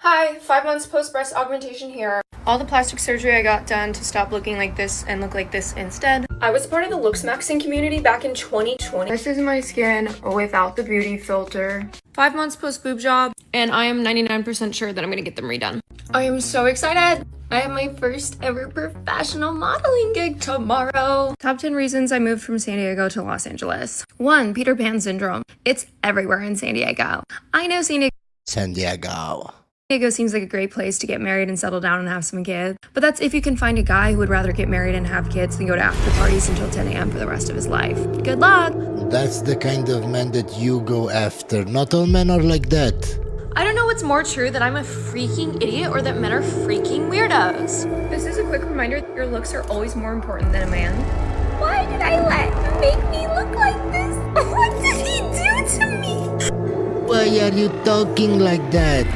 Hi, 5 months post breast augmentation here. All the plastic surgery I got done to stop looking like this and look like this instead. I was part of the looks maxing community back in 2020. This is my skin without the beauty filter. 5 months post boob job, and I am 99% sure that I'm gonna get them redone. I am so excited. I have my first ever professional modeling gig tomorrow. Top 10 reasons I moved from San Diego to Los Angeles. 1. Peter Pan syndrome. It's everywhere in San Diego. I know San Diego seems like a great place to get married and settle down and have some kids. But that's if you can find a guy who would rather get married and have kids than go to after parties until 10 a.m. for the rest of his life. Good luck! That's the kind of man that you go after. Not all men are like that. I don't know what's more true, that I'm a freaking idiot or that men are freaking weirdos. This is a quick reminder that your looks are always more important than a man. Why did I let him make me look like this? What did he do to me? Why are you talking like that?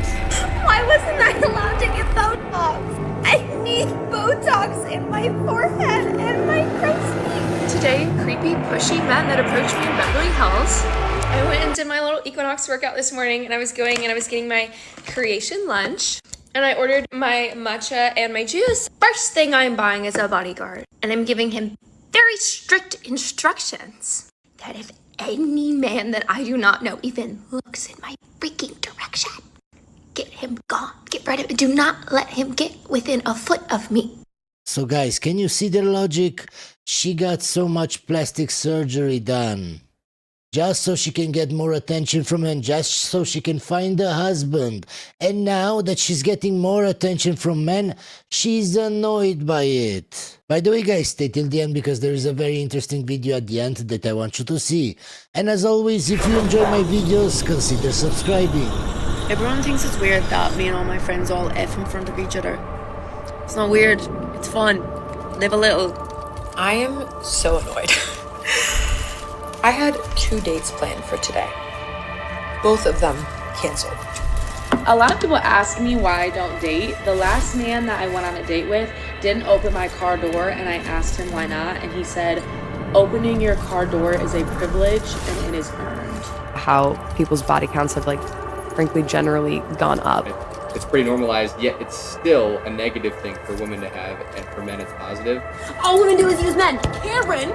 Why wasn't I allowed to get Botox? I need Botox in my forehead and my crow's feet. Today, creepy, pushy men that approached me in Beverly Hills. I went and did my little Equinox workout this morning, and I was getting my creation lunch. And I ordered my matcha and my juice. First thing I'm buying is a bodyguard. And I'm giving him very strict instructions that if any man that I do not know even looks in my freaking direction, get him gone. Get rid of him. Do not let him get within a foot of me. So guys, can you see their logic? She got so much plastic surgery done just so she can get more attention from men, just so she can find a husband. And now that she's getting more attention from men, she's annoyed by it. By the way, guys, stay till the end because there is a very interesting video at the end that I want you to see. And as always, if you enjoy my videos, consider subscribing. Everyone thinks it's weird that me and all my friends all F in front of each other. It's not weird. It's fun. Live a little. I am so annoyed. I had 2 dates planned for today. Both of them canceled. A lot of people ask me why I don't date. The last man that I went on a date with didn't open my car door, and I asked him why not, and he said, opening your car door is a privilege and it is earned. How people's body counts have, frankly, generally gone up. It's pretty normalized, yet it's still a negative thing for women to have, and for men it's positive. All women do is use men. Karen,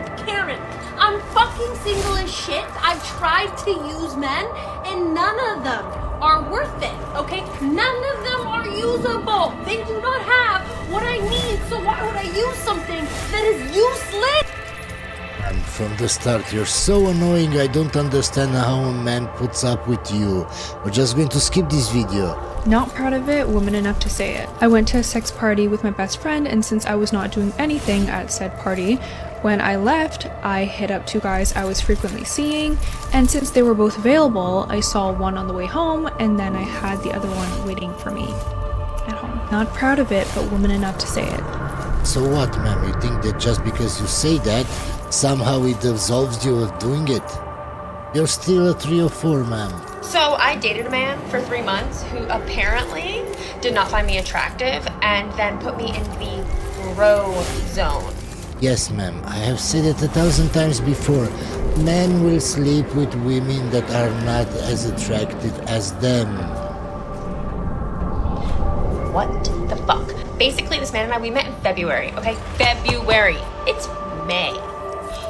I'm fucking single as shit. I've tried to use men, and none of them are worth it, okay? None of them are usable. They do not have what I need, so why would I use something that is useless? And from the start, you're so annoying, I don't understand how a man puts up with you. We're just going to skip this video. Not proud of it, woman enough to say it. I went to a sex party with my best friend, and since I was not doing anything at said party, when I left, I hit up 2 guys I was frequently seeing, and since they were both available, I saw one on the way home, and then I had the other one waiting for me at home. Not proud of it, but woman enough to say it. So what, ma'am? You think that just because you say that, somehow it absolves you of doing it? You're still a 3 or 4, ma'am. So I dated a man for 3 months who apparently did not find me attractive and then put me in the bro zone. Yes, ma'am. I have said it 1,000 times before. Men will sleep with women that are not as attractive as them. What the fuck? Basically, this man and I, we met in February, okay? February. It's May.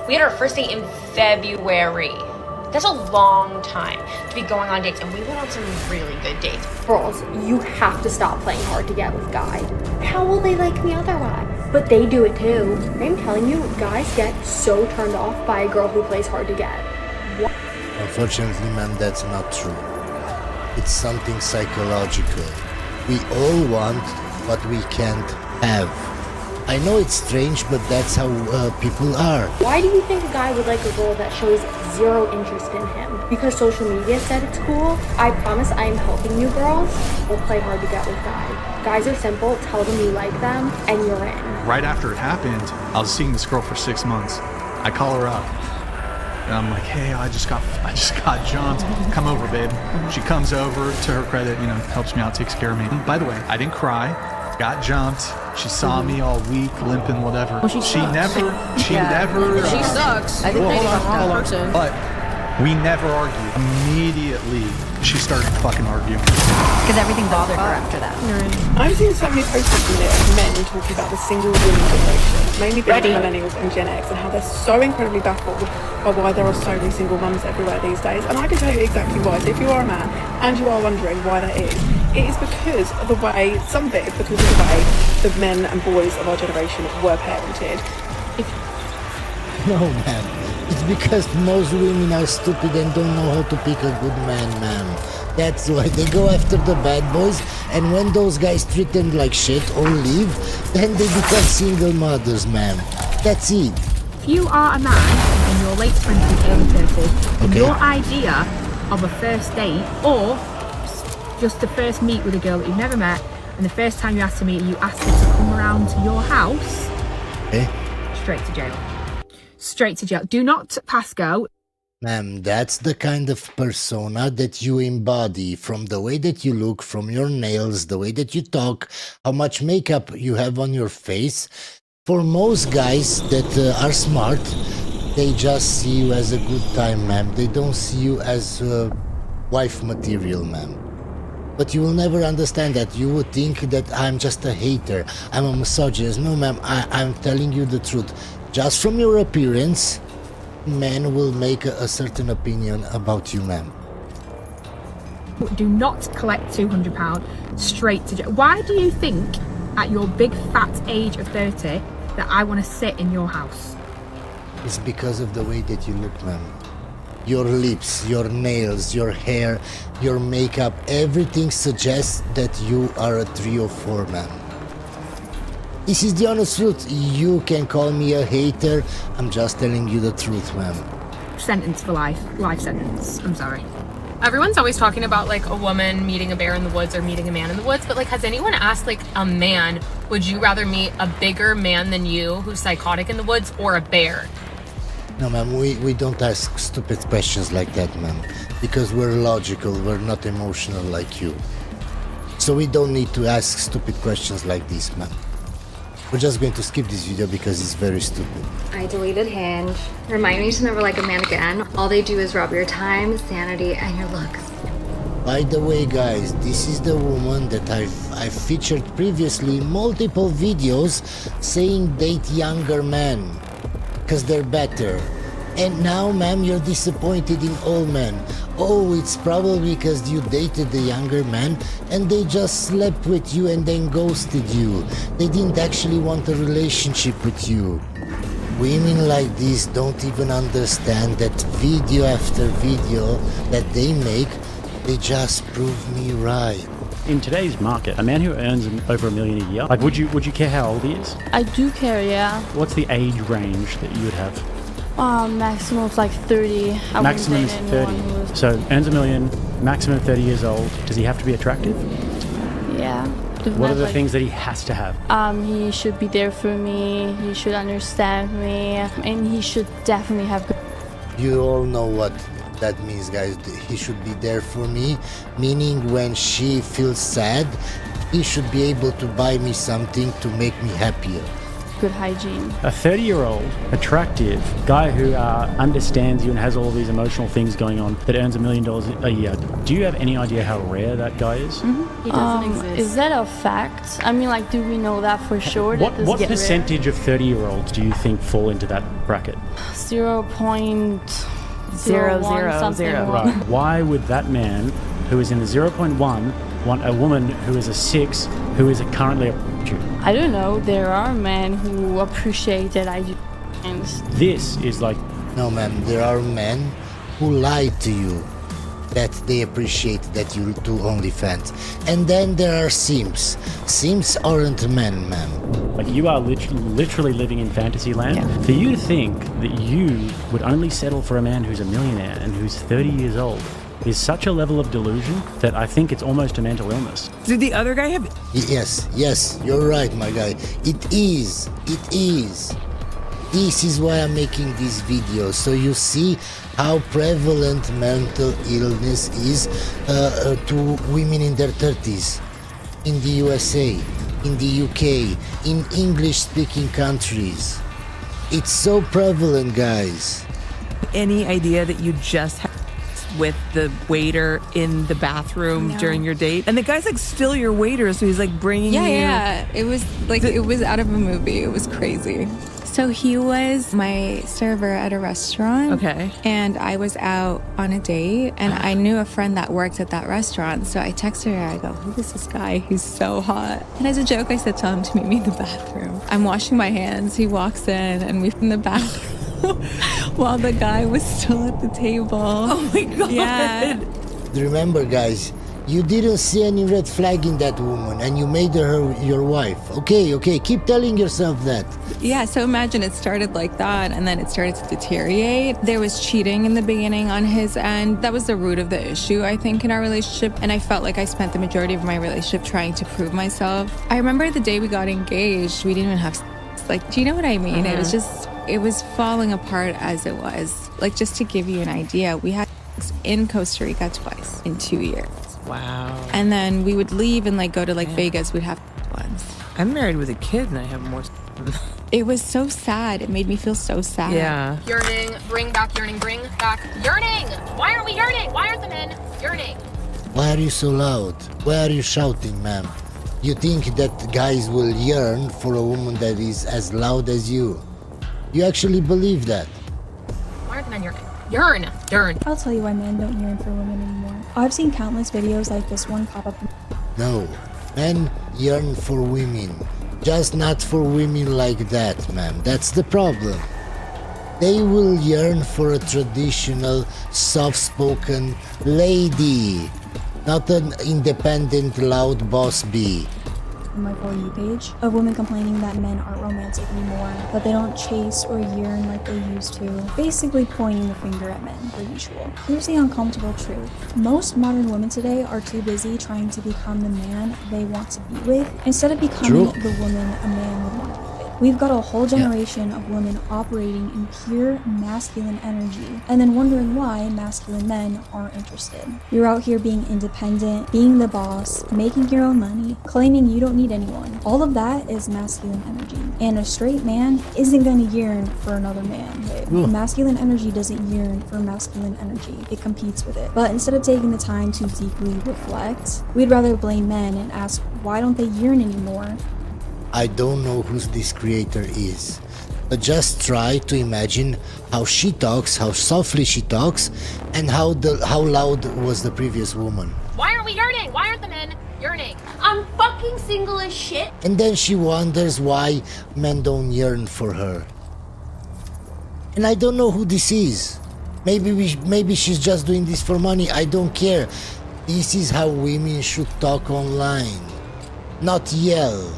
We had our first date in February. That's a long time to be going on dates, and we went on some really good dates. Girls, you have to stop playing hard to get with guys. How will they like me otherwise? But they do it too. I'm telling you, guys get so turned off by a girl who plays hard to get. What? Unfortunately, ma'am, that's not true. It's something psychological. We all want what we can't have. I know it's strange, but that's how people are. Why do you think a guy would like a girl that shows zero interest in him? Because social media said it's cool? I promise I am helping you girls. We'll play hard to get with guys. Guys are simple. Tell them you like them, and you're in. Right after it happened, I was seeing this girl for 6 months. I call her up, and I'm like, hey, I just got jumped. Come over, babe. She comes over. To her credit, helps me out, takes care of me. By the way, I didn't cry. Got jumped. She saw me all weak, limping, whatever. Well, she never. She sucks. I think hold on. person. But We never argued. Immediately, she started fucking arguing. Because everything bothered her after that. I've seen so many posts recently of men talking about the single women generation, mainly being millennials and Gen X, and how they're so incredibly baffled by why there are so many single mums everywhere these days. And I can tell you exactly why. So if you are a man and you are wondering why that is, it is because of the way, some of it is because of the way the men and boys of our generation were parented. No, ma'am. It's because most women are stupid and don't know how to pick a good man, ma'am. That's why they go after the bad boys, and when those guys treat them like shit or leave, then they become single mothers, ma'am. That's it. If you are a man in your late 20s, early 30s, and your idea of a first date, or just the first meet with a girl that you've never met, and the first time you asked to meet, you asked her to come around to your house, straight to jail. Straight to jail. Do not pass go. Ma'am, that's the kind of persona that you embody, from the way that you look, from your nails, the way that you talk, how much makeup you have on your face. For most guys that are smart, they just see you as a good time, ma'am. They don't see you as wife material, ma'am. But you will never understand that. You would think that I'm just a hater, I'm a misogynist. No, ma'am, I'm telling you the truth. Just from your appearance, men will make a certain opinion about you, ma'am. Do not collect £200 straight to jail. Why do you think, at your big fat age of 30, that I want to sit in your house? It's because of the way that you look, ma'am. Your lips, your nails, your hair, your makeup, everything suggests that you are a 3 or 4, ma'am. This is the honest truth. You can call me a hater. I'm just telling you the truth, ma'am. Sentence for life. Life sentence. I'm sorry. Everyone's always talking about like a woman meeting a bear in the woods or meeting a man in the woods, but like, has anyone asked like a man, would you rather meet a bigger man than you who's psychotic in the woods or a bear? No, ma'am, we don't ask stupid questions like that, ma'am, because we're logical, we're not emotional like you. So we don't need to ask stupid questions like this, ma'am. We're just going to skip this video because it's very stupid. I deleted Hinge. Remind me to never like a man again. All they do is rob your time, sanity, and your looks. By the way, guys, this is the woman that I've featured previously in multiple videos saying date younger men because they're better. And now, ma'am, you're disappointed in all men. Oh, it's probably because you dated the younger man and they just slept with you and then ghosted you. They didn't actually want a relationship with you. Women like this don't even understand that video after video that they make, they just prove me right. In today's market, a man who earns over $1 million a year, like would you care how old he is? I do care, yeah. What's the age range that you would have? Maximum is like 30. Maximum is 30. So earns $1 million, maximum 30 years old. Does he have to be attractive? Yeah. What are the things that he has to have? He should be there for me. He should understand me, and he should definitely have. You all know what that means, guys. He should be there for me, meaning when she feels sad, he should be able to buy me something to make me happier. Good hygiene. A 30-year-old, attractive guy who understands you and has all these emotional things going on that earns $1 million a year. Do you have any idea how rare that guy is? Mm-hmm. He doesn't exist. Is that a fact? I mean, like, do we know that for sure? What percentage of 30-year-olds do you think fall into that bracket? 0.000 something. Right. Why would that man who is in the 0.1 want a woman who is a 6 who is currently a prostitute? I don't know. There are men who appreciate that I do. This is like... No, ma'am. There are men who lie to you that they appreciate that you do OnlyFans. And then there are simps. Simps aren't men, ma'am. Like, you are literally living in fantasy land. Yeah. For you to think that you would only settle for a man who's a millionaire and who's 30 years old is such a level of delusion that I think it's almost a mental illness. Did the other guy have... Yes, you're right, my guy. It is. This is why I'm making these videos, so you see how prevalent mental illness is to women in their 30s. In the USA, in the UK, in English-speaking countries. It's so prevalent, guys. Any idea that you just had with the waiter in the bathroom during your date? And the guy's like still your waiter, so he's like bringing you... Yeah. It was like, it was out of a movie. It was crazy. So he was my server at a restaurant. Okay. And I was out on a date, and I knew a friend that worked at that restaurant. So I texted her, I go, who is this guy? He's so hot. And as a joke, I said, tell him to meet me in the bathroom. I'm washing my hands. He walks in, and we're in the bathroom while the guy was still at the table. Oh my God. Yeah. Remember, guys, you didn't see any red flag in that woman, and you made her your wife. Okay, keep telling yourself that. Yeah, so imagine it started like that, and then it started to deteriorate. There was cheating in the beginning on his end. That was the root of the issue, I think, in our relationship. And I felt like I spent the majority of my relationship trying to prove myself. I remember the day we got engaged, we didn't even have sex. Like, do you know what I mean? It was just, it was falling apart as it was. Like, just to give you an idea, we had sex in Costa Rica twice in 2 years. Wow. And then we would leave and like go to like Vegas. We'd have once. I'm married with a kid, and I have more... It was so sad. It made me feel so sad. Yeah. Yearning, bring back yearning, bring back yearning. Why aren't we yearning? Why aren't the men yearning? Why are you so loud? Why are you shouting, ma'am? You think that guys will yearn for a woman that is as loud as you? You actually believe that? Why aren't the men yearning? Yearn. I'll tell you why men don't yearn for women anymore. I've seen countless videos like this one pop up. No, men yearn for women. Just not for women like that, ma'am. That's the problem. They will yearn for a traditional, soft-spoken lady, not an independent, loud boss bee. On my For You page of women complaining that men aren't romantic anymore, that they don't chase or yearn like they used to, basically pointing the finger at men, per usual. Here's the uncomfortable truth. Most modern women today are too busy trying to become the man they want to be with, instead of becoming the woman a man would want to be with. We've got a whole generation of women operating in pure masculine energy, and then wondering why masculine men aren't interested. You're out here being independent, being the boss, making your own money, claiming you don't need anyone. All of that is masculine energy. And a straight man isn't gonna yearn for another man. Masculine energy doesn't yearn for masculine energy. It competes with it. But instead of taking the time to deeply reflect, we'd rather blame men and ask, why don't they yearn anymore? I don't know who this creator is, but just try to imagine how she talks, how softly she talks, and how loud was the previous woman. Why aren't we yearning? Why aren't the men yearning? I'm fucking single as shit. And then she wonders why men don't yearn for her. And I don't know who this is. Maybe she's just doing this for money. I don't care. This is how women should talk online, not yell.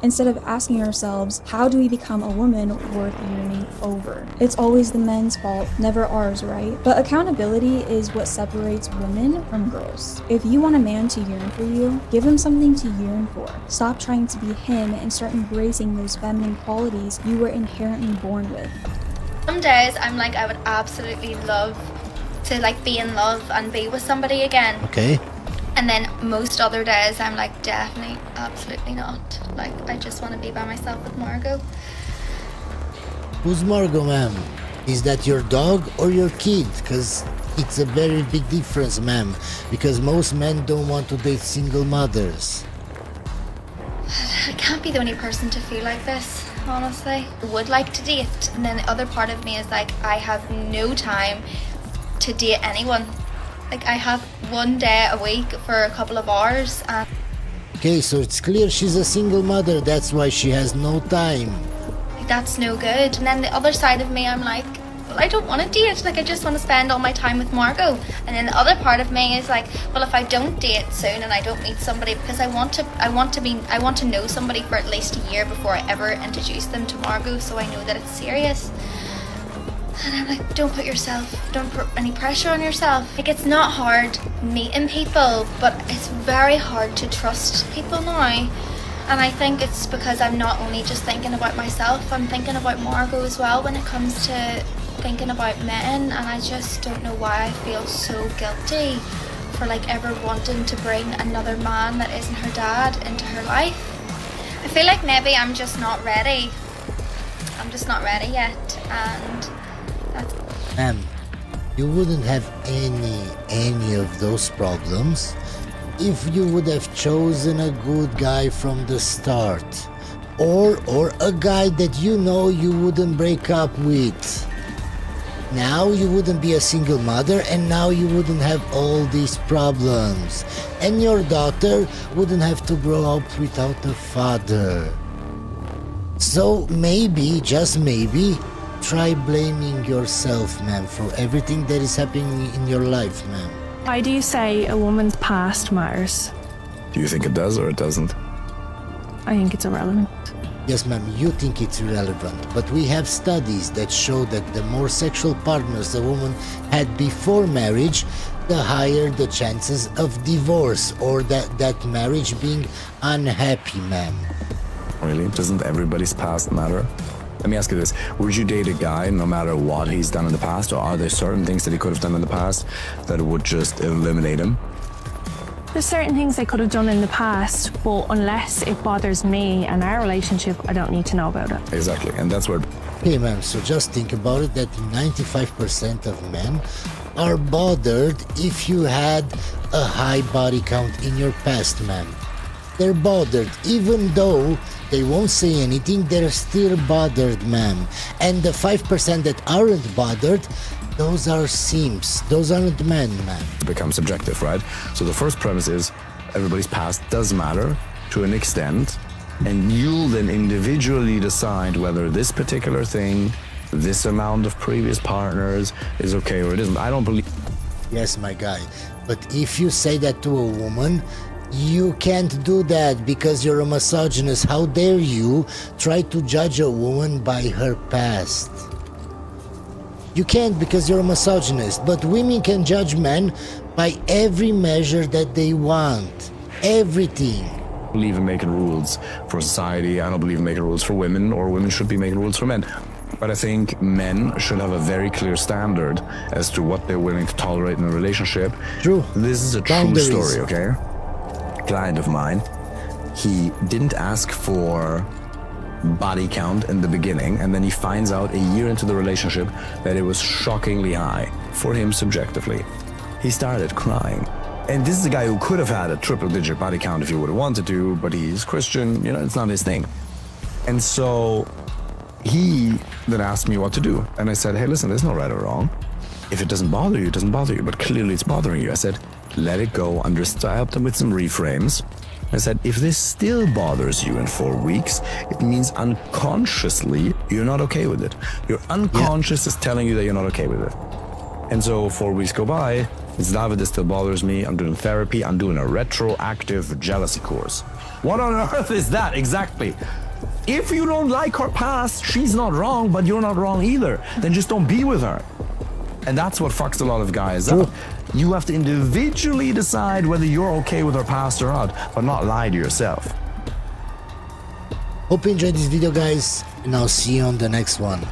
Instead of asking ourselves, how do we become a woman worth yearning over? It's always the men's fault, never ours, right? But accountability is what separates women from girls. If you want a man to yearn for you, give him something to yearn for. Stop trying to be him and start embracing those feminine qualities you were inherently born with. Some days I'm like, I would absolutely love to like be in love and be with somebody again. Okay. And then most other days I'm like, definitely, absolutely not. Like, I just want to be by myself with Margot. Who's Margot, ma'am? Is that your dog or your kid? Because it's a very big difference, ma'am. Because most men don't want to date single mothers. I can't be the only person to feel like this, honestly. I would like to date. And then the other part of me is like, I have no time to date anyone. Like, I have one day a week for a couple of hours. And Okay, so it's clear she's a single mother. That's why she has no time. like, that's no good. And then the other side of me, I'm like, well, I don't want to date. Like, I just want to spend all my time with Margot. And then the other part of me is like, well, if I don't date soon and I don't meet somebody, because I want to know somebody for at least a year before I ever introduce them to Margot, so I know that it's serious. And I'm like, don't put any pressure on yourself. Like, it's not hard meeting people, but it's very hard to trust people now. And I think it's because I'm not only just thinking about myself, I'm thinking about Margot as well when it comes to thinking about men. And I just don't know why I feel so guilty for like ever wanting to bring another man that isn't her dad into her life. I feel like maybe I'm just not ready. I'm just not ready yet. And You wouldn't have any of those problems if you would have chosen a good guy from the start, or a guy that you know you wouldn't break up with. Now you wouldn't be a single mother, and now you wouldn't have all these problems, and your daughter wouldn't have to grow up without a father. So maybe, just maybe, try blaming yourself, ma'am, for everything that is happening in your life, ma'am. Why do you say a woman's past matters? Do you think it does or it doesn't? I think it's irrelevant. Yes, ma'am, you think it's irrelevant, but we have studies that show that the more sexual partners a woman had before marriage, the higher the chances of divorce or that marriage being unhappy, ma'am. Really? Doesn't everybody's past matter? Let me ask you this. Would you date a guy no matter what he's done in the past, or are there certain things that he could have done in the past that would just eliminate him? There's certain things I could have done in the past, but unless it bothers me and our relationship, I don't need to know about it. Exactly, and that's where... Okay, ma'am, so just think about it, that 95% of men are bothered if you had a high body count in your past, ma'am. They're bothered, even though they won't say anything, they're still bothered, ma'am. And the 5% that aren't bothered, those are simps. Those aren't men, ma'am. It becomes subjective, right? So the first premise is everybody's past does matter to an extent, and you'll then individually decide whether this particular thing, this amount of previous partners is okay or it isn't. I don't believe... Yes, my guy, but if you say that to a woman, you can't do that because you're a misogynist. How dare you try to judge a woman by her past? You can't because you're a misogynist, but women can judge men by every measure that they want. Everything. I don't believe in making rules for society. I don't believe in making rules for women, or women should be making rules for men. But I think men should have a very clear standard as to what they're willing to tolerate in a relationship. True. This is a true story, okay? A client of mine, he didn't ask for body count in the beginning, and then he finds out a year into the relationship that it was shockingly high for him subjectively. He started crying. And this is a guy who could have had a triple-digit body count if he would have wanted to, but he's Christian, you know, it's not his thing. And so he then asked me what to do. And I said, hey, listen, there's no right or wrong. If it doesn't bother you, it doesn't bother you, but clearly it's bothering you. I said, let it go. I helped him with some reframes. I said, if this still bothers you in 4 weeks, it means unconsciously you're not okay with it. Your unconscious is telling you that you're not okay with it. And so 4 weeks go by, it's David, this still bothers me. I'm doing therapy. I'm doing a retroactive jealousy course. What on earth is that exactly? If you don't like her past, she's not wrong, but you're not wrong either. Then just don't be with her. And that's what fucks a lot of guys up. You have to individually decide whether you're okay with her past or not, but not lie to yourself. Hope you enjoyed this video, guys, and I'll see you on the next one.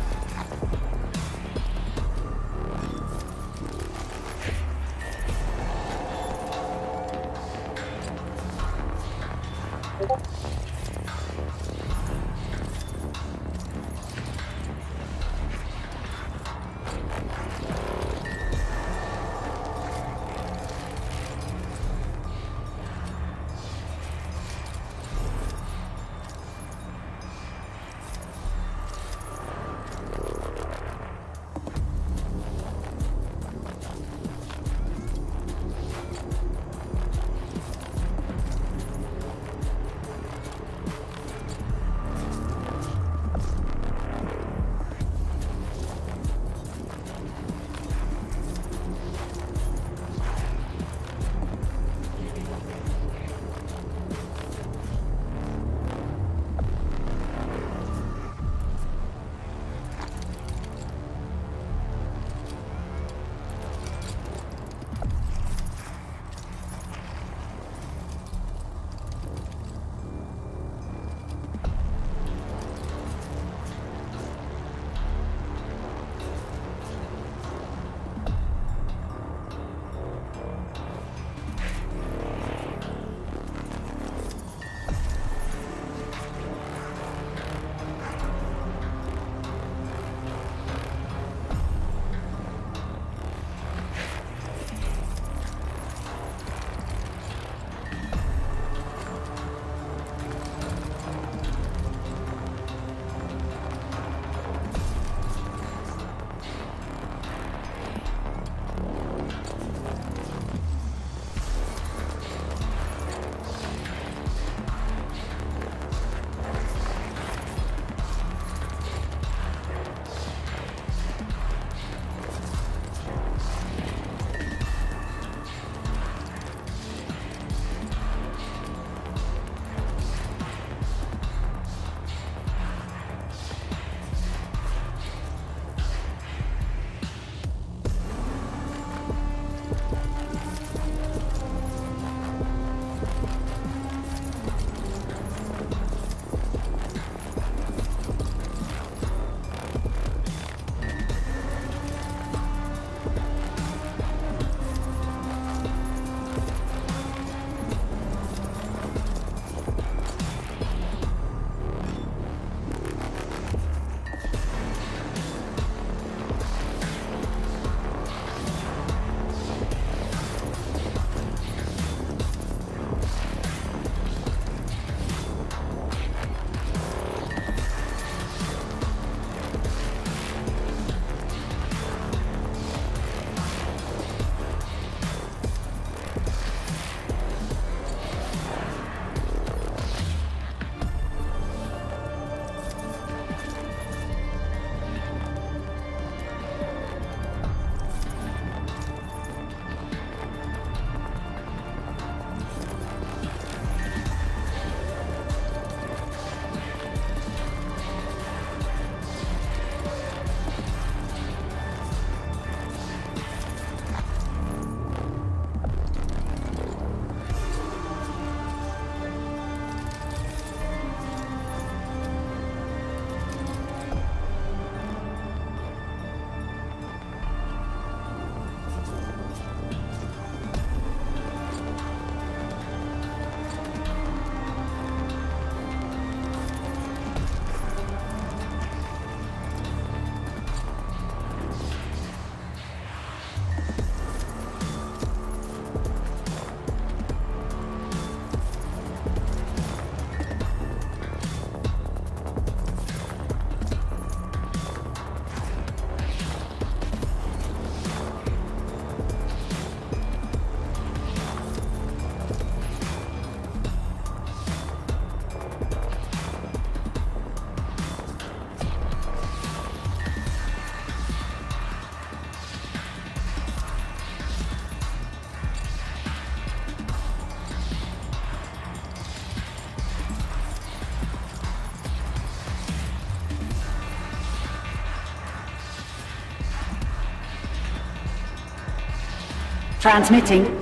Transmitting.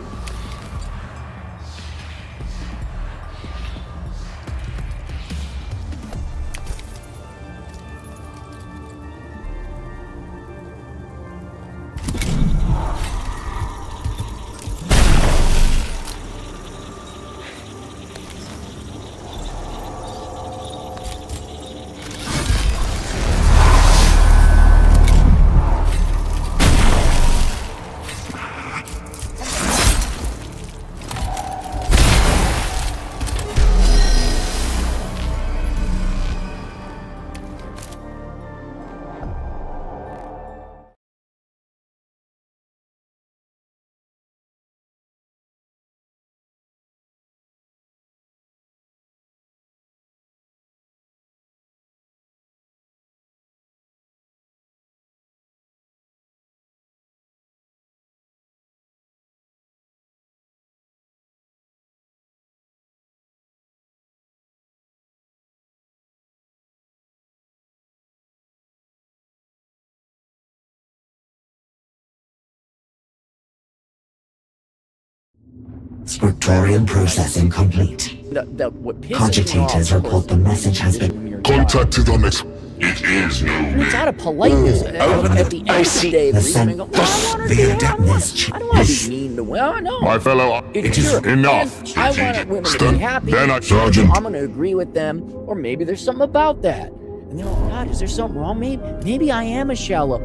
Scriptorium processing complete. Cogitators report the message has been contacted on it. It is no. It's out of politeness. At the end of the day, the reason I don't want to be mean to women. No. My fellow, it is enough. I want women to be happy. Sergeant. I'm going to agree with them, or maybe there's something about that. And they're like, God, is there something wrong? Maybe I am a shallow.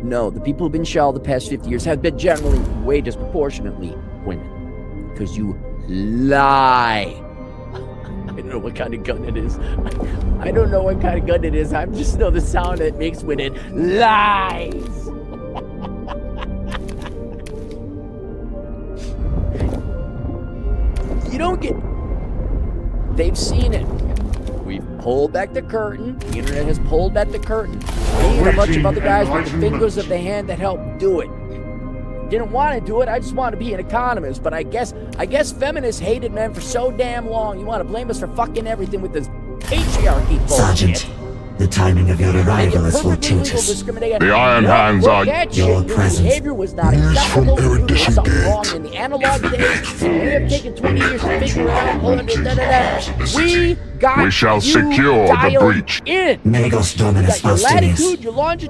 No, the people who've been shallow the past 50 years have been generally way disproportionately women. Because you lie. I don't know what kind of gun it is. I don't know what kind of gun it is. I just know the sound it makes when it lies. You don't get... They've seen it. We've pulled back the curtain. The internet has pulled back the curtain. Me and a bunch of other guys with the fingers of the hand that helped do it. Didn't want to do it. I just want to be an economist. But I guess feminists hated men for so damn long. You want to blame us for fucking everything with this patriarchy bullshit. Sergeant, the timing of your arrival is fortuitous. The Iron Hands are your presence. Behavior was not acceptable. You did something wrong in the analog days. We have taken 20 years to figure it out. We shall secure the breach. Megos Dominus Faustinius.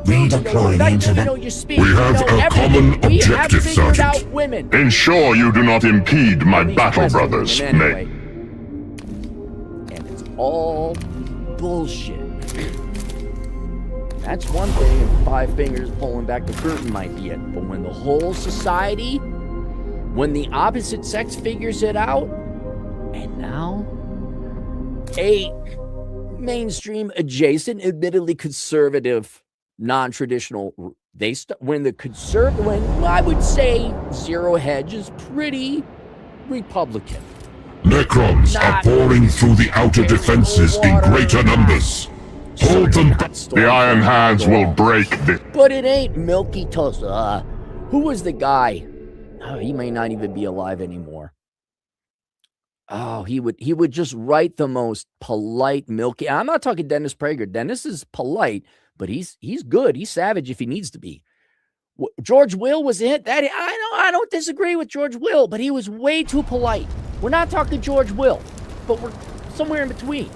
Redeploy the intervention. We have a common objective, Sergeant. Ensure you do not impede my battle brothers, May. And it's all bullshit. That's one thing, and 5 fingers pulling back the curtain might be it. But when the whole society, when the opposite sex figures it out, and now a mainstream, adjacent, admittedly conservative, non-traditional, when I would say Zero Hedge is pretty Republican. Necrons are pouring through the outer defenses in greater numbers. Hold them back. The Iron Hands will break this. But it ain't Milky Toast. Who was the guy? Oh, he may not even be alive anymore. Oh, he would just write the most polite milky. I'm not talking Dennis Prager. Dennis is polite, but he's good. He's savage if he needs to be. George Will was it. That I don't disagree with George Will, but he was way too polite. We're not talking George Will, but we're somewhere in between.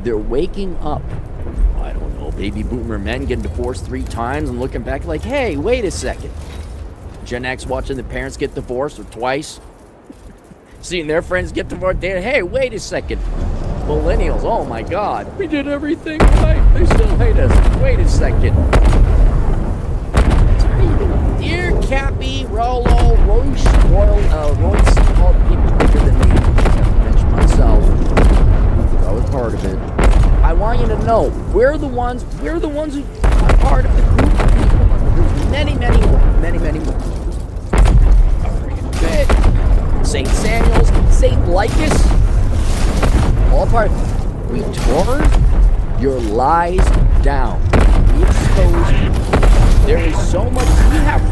They're waking up. I don't know, baby boomer men getting divorced 3 times and looking back like, hey, wait a second. Gen X watching the parents get divorced or twice. Seeing their friends get divorced. Hey, wait a second. Millennials, oh my God. We did everything right. They still hate us. Wait a second. Dear Cappy, Rollo, Royce, all the people bigger than me. I mentioned myself. I was part of it. I want you to know, we're the ones who are part of the group of people. There's many more. St. Samuel's, St. Lycus, all part. We tore your lies down. We exposed you. There is so much.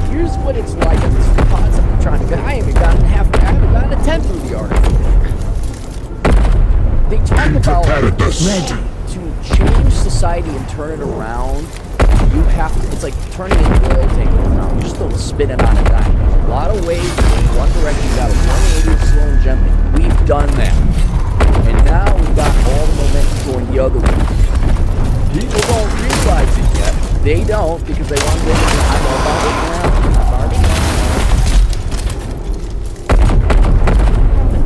Here's what it's like. And this is the concept I'm trying to get. I haven't gotten a 10 through the article. They talk about to change society and turn it around. You have to, it's like turning an oil tank around. You just don't spin it on a dime. There's a lot of ways in one direction. You got to 180 slow and gently. We've done that. And now we've got all the momentum going the other way. People don't realize it yet. They don't because they want to live in the I know about it now. I've already done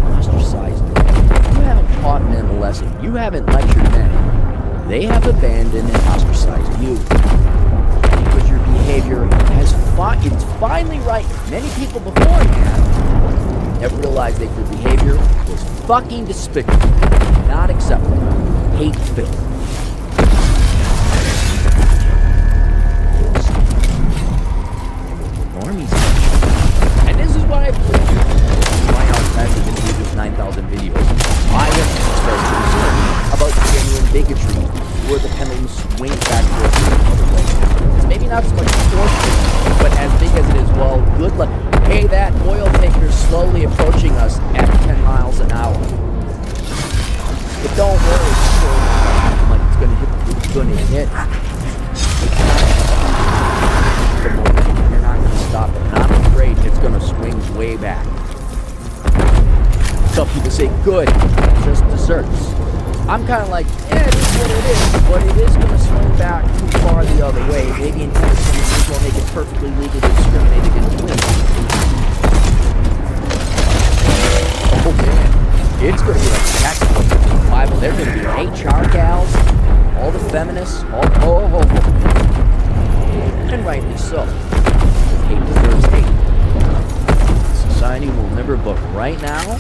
it. Ostracized. You haven't taught men a lesson. You haven't lectured men. They have abandoned and ostracized you. Because your behavior has it's finally right. Many people beforehand have realized that your behavior was fucking despicable, not acceptable, hate-filled. Normies. And this is what I believe. My archive has been viewed with 9,000 videos. I have expressed concern about genuine bigotry where the pendulum swings back towards the other way. It's maybe not so much forceful, but as big as it is, well, good luck. Hey, that oil tanker slowly approaching us at 10 miles an hour. But don't worry, like it's gonna hit. It's gonna hit. The momentum, you're not gonna stop it. And I'm afraid it's gonna swing way back. Some people say, good, just desserts. I'm kind of like, yeah, it is what it is, but it is going to swing back too far the other way. Maybe in 10 or 20 years we'll make it perfectly legal to discriminate against women. Oh man, it's going to be like a textbook in the Bible. There's going to be HR gals, all the feminists, and rightly so. Hate deserves hate. Society will never book right now.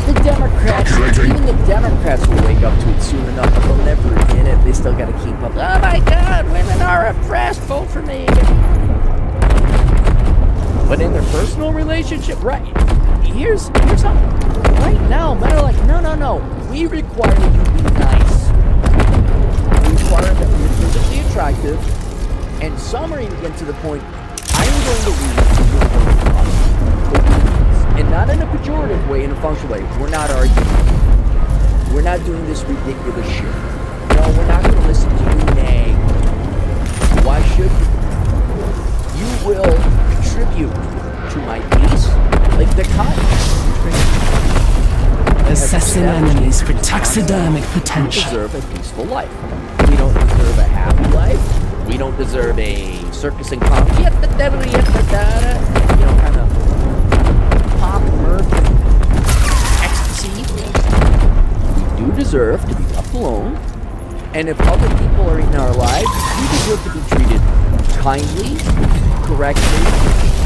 The Democrats, even the Democrats will wake up to it soon enough, but they'll never admit it. They still got to keep up. Oh my God, women are oppressed. Vote for me. But in their personal relationship, right? Here's how. Right now, men are like, no. We require you to be nice. We require that you're physically attractive. And some are even getting to the point, I'm going to leave and you're going to come. And not in a pejorative way, in a functional way. We're not arguing. We're not doing this ridiculous shit. No, we're not going to listen to you nag. Why should you? You will contribute to my peace like the cotton. Assessing enemies for taxidermic potential. We deserve a peaceful life. We don't deserve a happy life. We don't deserve a circus and comedy. You know, kind of pop, mirth, and ecstasy. We do deserve to be left alone. And if other people are in our lives, we deserve to be treated kindly, correctly,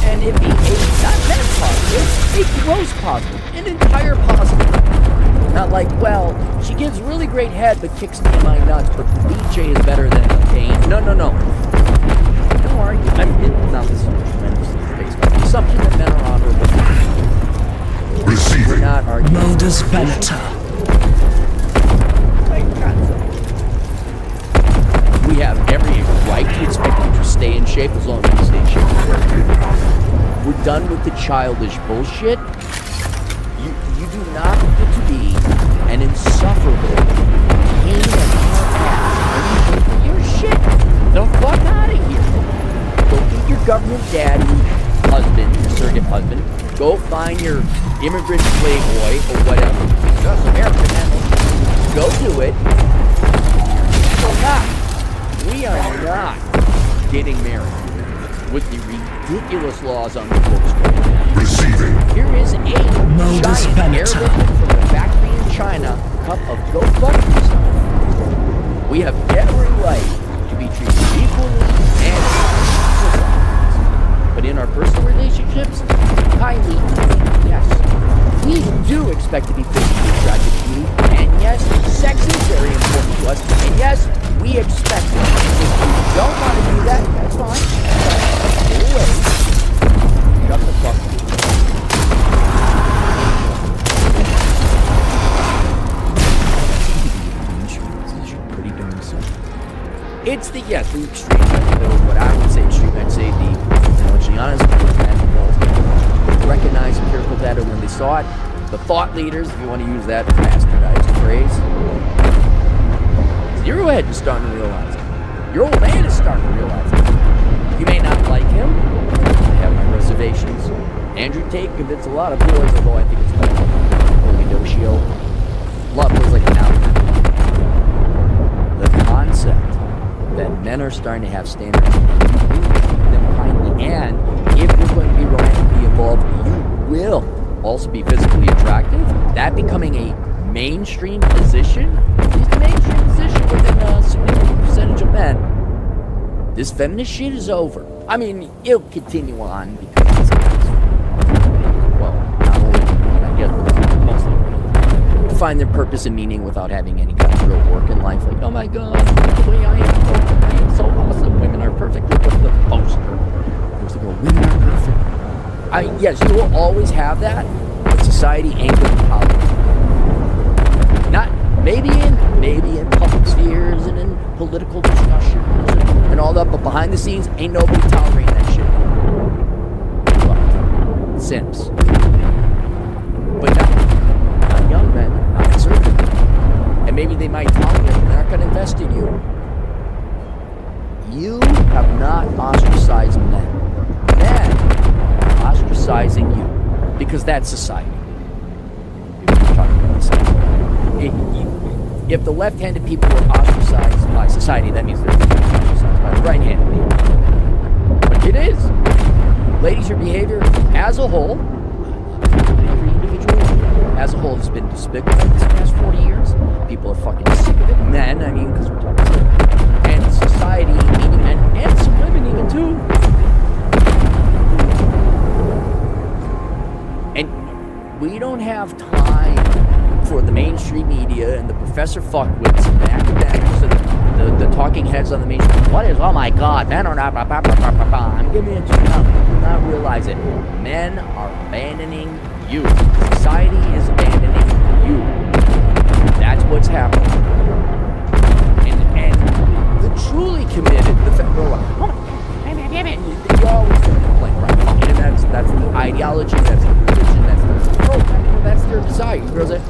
and it be not net positive, a gross positive, an entire positive. Not like, well, she gives really great head but kicks me in my nuts, but BJ is better than Kane. No. No argument. Now this is tremendously based on the assumption that men are honorable. We're not arguing. Modus Beneta. We have every right to expect you to stay in shape as long as you stay in shape. We're done with the childish bullshit. You do not get to be an insufferable pain in the ass. And you your shit. The fuck out of here. Go get your government daddy husband, your surrogate husband. Go find your immigrant playboy or whatever. Just American man. Go do it. We are not getting married with the ridiculous laws on the books right now. Receiving. Here is a giant airlift from the factory in China cup of go fuck yourself. We have every right to be treated equally and but in our personal relationships, kindly, yes, we do expect to be physically attracted to you, and yes, sex is very important to us, and yes, we expect it. If you don't want to do that, that's fine. Stay away. Shut the fuck up. Pretty darn simple. It's the extreme, what I would say extreme, I'd say the, honestly, recognize empirical data when they saw it. The thought leaders, if you want to use that bastardized phrase, zero head is starting to realize it. Your old man is starting to realize it. You may not like him. I have my reservations. Andrew Tate convinced a lot of boys, although I think it's kind of Holy Doshio. A lot of boys like it now. The concept that men are starting to have standards, and you treat them kindly, and if you're going to be romantically involved, you will also be physically attractive. That becoming a mainstream position, at least a mainstream position within a significant percentage of men. This feminist shit is over. I mean, it'll continue on because it's well, not only women, I guess, but mostly women, to find their purpose and meaning without having any kind of real work in life. Like, oh my god, the way I am so awesome. Women are perfect. Look at the poster. There's the girl, women are perfect. Yes, you will always have that, but society ain't going to tolerate it. Not maybe in public spheres and in political discussions and all that, but behind the scenes, ain't nobody tolerating that shit. Well, simps. But not young men, not conservative men. And maybe they might tolerate it, but they're not going to invest in you. You have not ostracized men. Men are ostracizing you. Because that's society. If the left-handed people were ostracized by society, that means they're ostracized by the right-handed people. But it is. Ladies, your behavior as a whole, every individual as a whole has been despicable this past 40 years. People are fucking sick of it. Men, I mean, because we're talking about and society, meaning men, and some women even too. And we don't have time for the mainstream media and the professor fuckwits and the academics and the talking heads on the mainstream. What is, oh my god, men are not, I'm giving it to you now. Do not realize it. Men are abandoning you. Society is abandoning you. That's what's happening. And the truly committed, the you're always going to complain, right? And that's the ideology, that's the religion, that's their desire. Girls that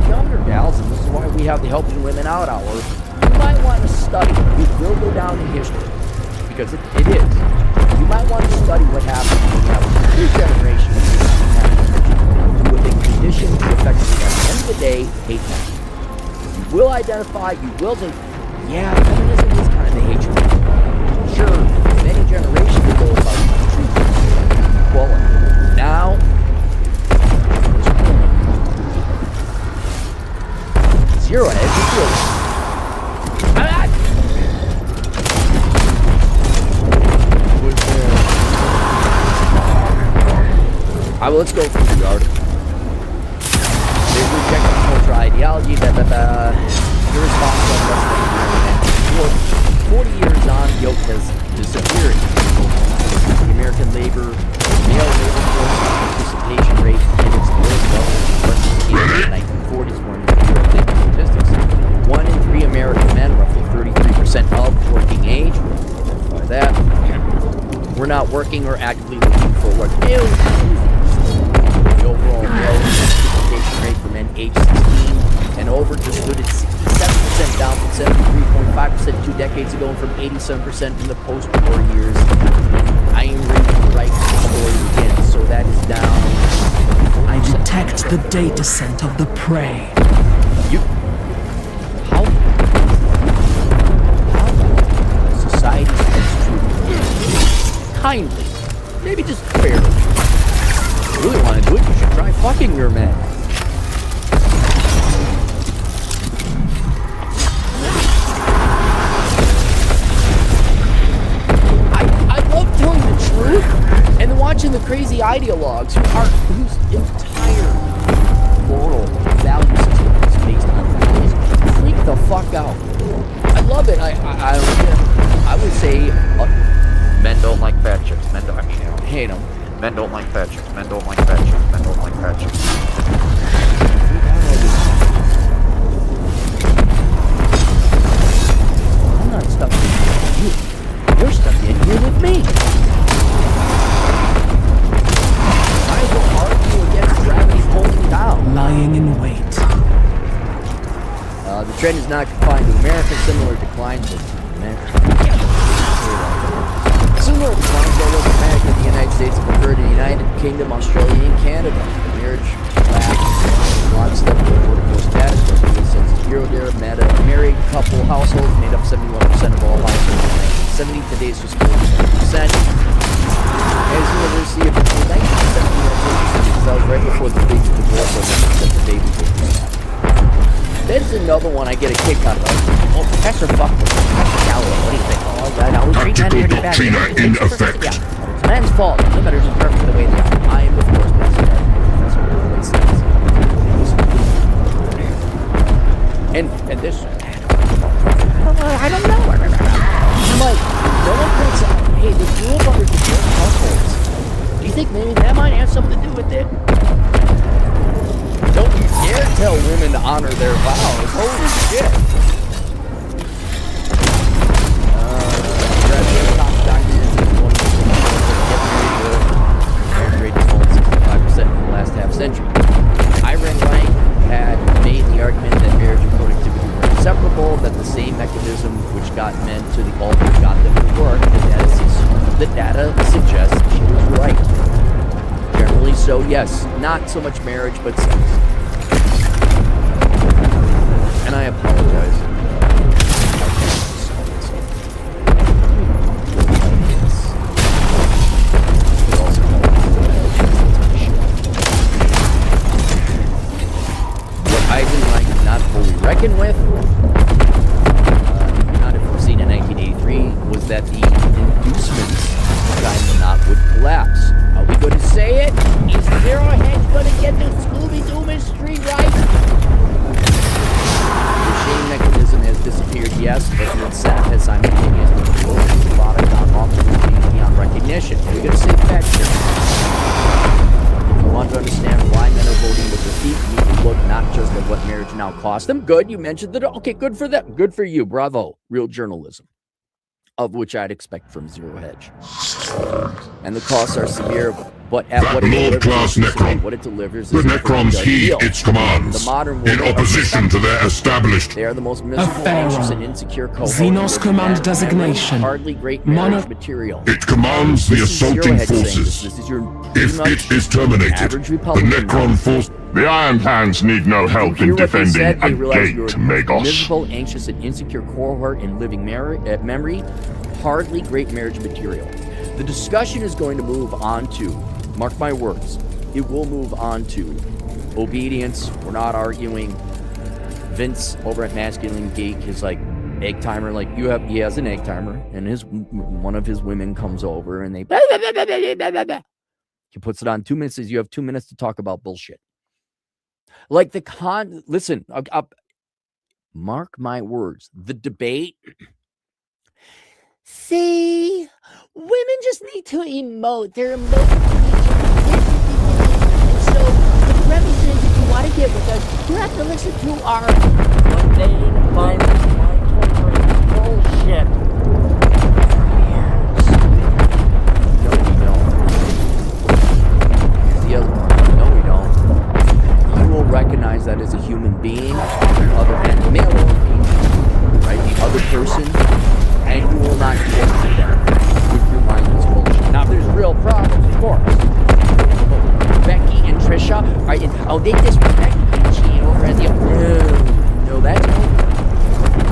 younger gals, and this is why we have the Helping Women Out Hour, you might want to study. It will go down in history, because it is. You might want to study what happens when you have two generations who have been conditioned to effectively, at the end of the day, hate men. You will identify, you will think, yeah, feminism is kind of the hatred. Sure, many generations ago about truth, equality. Now, zero heads is good. Let's go through the article. They reject the culture ideology that irresponsible investment. 40 years on, yoke has disappeared. The American male labor force participation rate in its lowest level in the 1940s, according to the Bureau of Labor Statistics. 1 in 3 American men, roughly 33% of working age, by that, we're not working or actively looking for work. The overall male participation rate for men aged 16 and over just stood at 67%, down from 73.5% 2 decades ago, and from 87% in the post-war years. I am reading the right story again, so that is down. I detect the data descent of the prey. How society speaks truth. Kindly. Maybe just fairly. If you really want to do it, you should try fucking your men. I love telling the truth and then watching the crazy ideologues whose entire moral value system is based on values. Freak the fuck out. I love it. I would say men don't like fat chicks. Men don't. I mean, I don't hate them. Men don't like fat chicks. Men don't like fat chicks. Men don't like fat chicks. I'm not stuck in here with you. You're stuck in here with me. trend is not confined to America. Similar declines in Similar declines all over America, the United States have occurred in the United Kingdom, Australia, and Canada. Marriage lapse, lockstep with political status, but the Census Bureau there met a married couple households made up 71% of all households. 70 today is just 40%. As University of 1970, because that was right before the big divorce that the baby boomers had. There's another one I get a kick out of. Oh, Professor Buck, Professor Gallo, what do you think? Oh, that always treat men pretty bad. In effect. Yeah, it's men's fault. The limit are just perfect the way they are. I am, of course, Professor and this. I don't know. I'm like, no one thinks, hey, the rule about divorce households. Do you think maybe that might have something to do with it? Don't you dare tell women to honor their vows. Holy shit. Graduate top documents is one of the rate is only 65% in the last half century. Iran Rank had made the argument that marriage and productivity were inseparable, that the same mechanism which got men to the altar got them to work. The data suggests she was right. Generally so, yes. Not so much marriage, but sex. And I apologize. What I didn't like, not fully reckon with, not if we've seen in 1983, was that the inducements kind of knot would collapse. Are we going to say it? Is Zero Hedge going to get the Scooby-Doo mystery right? The shame mechanism has disappeared, yes, but the incentive has simultaneously grown. The product on offer is changed beyond recognition. We're going to say facts here. If you want to understand why men are voting with their feet, you need to look not just at what marriage now costs them. Good, you mentioned that. Okay, good for them. Good for you. Bravo. Real journalism. Of which I'd expect from Zero Hedge. And the costs are severe, but at what it delivers, the Necrons heed its commands, the modern in opposition to their established. They are the most miserable, anxious, and insecure cohort. Xenos command designation. Hardly great marriage material. It commands the assaulting forces. If it is terminated, the Necron force. The Iron Hands need no help in defending a gate, Magos. Miserable, anxious, and insecure cohort in living memory. Hardly great marriage material. The discussion is going to move on to, mark my words, it will move on to obedience. We're not arguing. Vince over at Masculine Geek is like egg timer. Like he has an egg timer, and one of his women comes over and they. He puts it on 2 minutes. Says you have 2 minutes to talk about bullshit. Like listen. Mark my words. The debate. See, women just need to emote. They're emoting. So the premise is, if you want to get with us, you have to listen to our mundane, mindless, mind-altering bullshit. No, we don't. The other one. No, we don't. You will recognize that as a human being, the other end, male or female, right? The other person. And you will not get to them with your mindless bullshit. Now, there's real problems, of course. But Becky and Trisha are they disrespect Peachy over at the... No, that's over.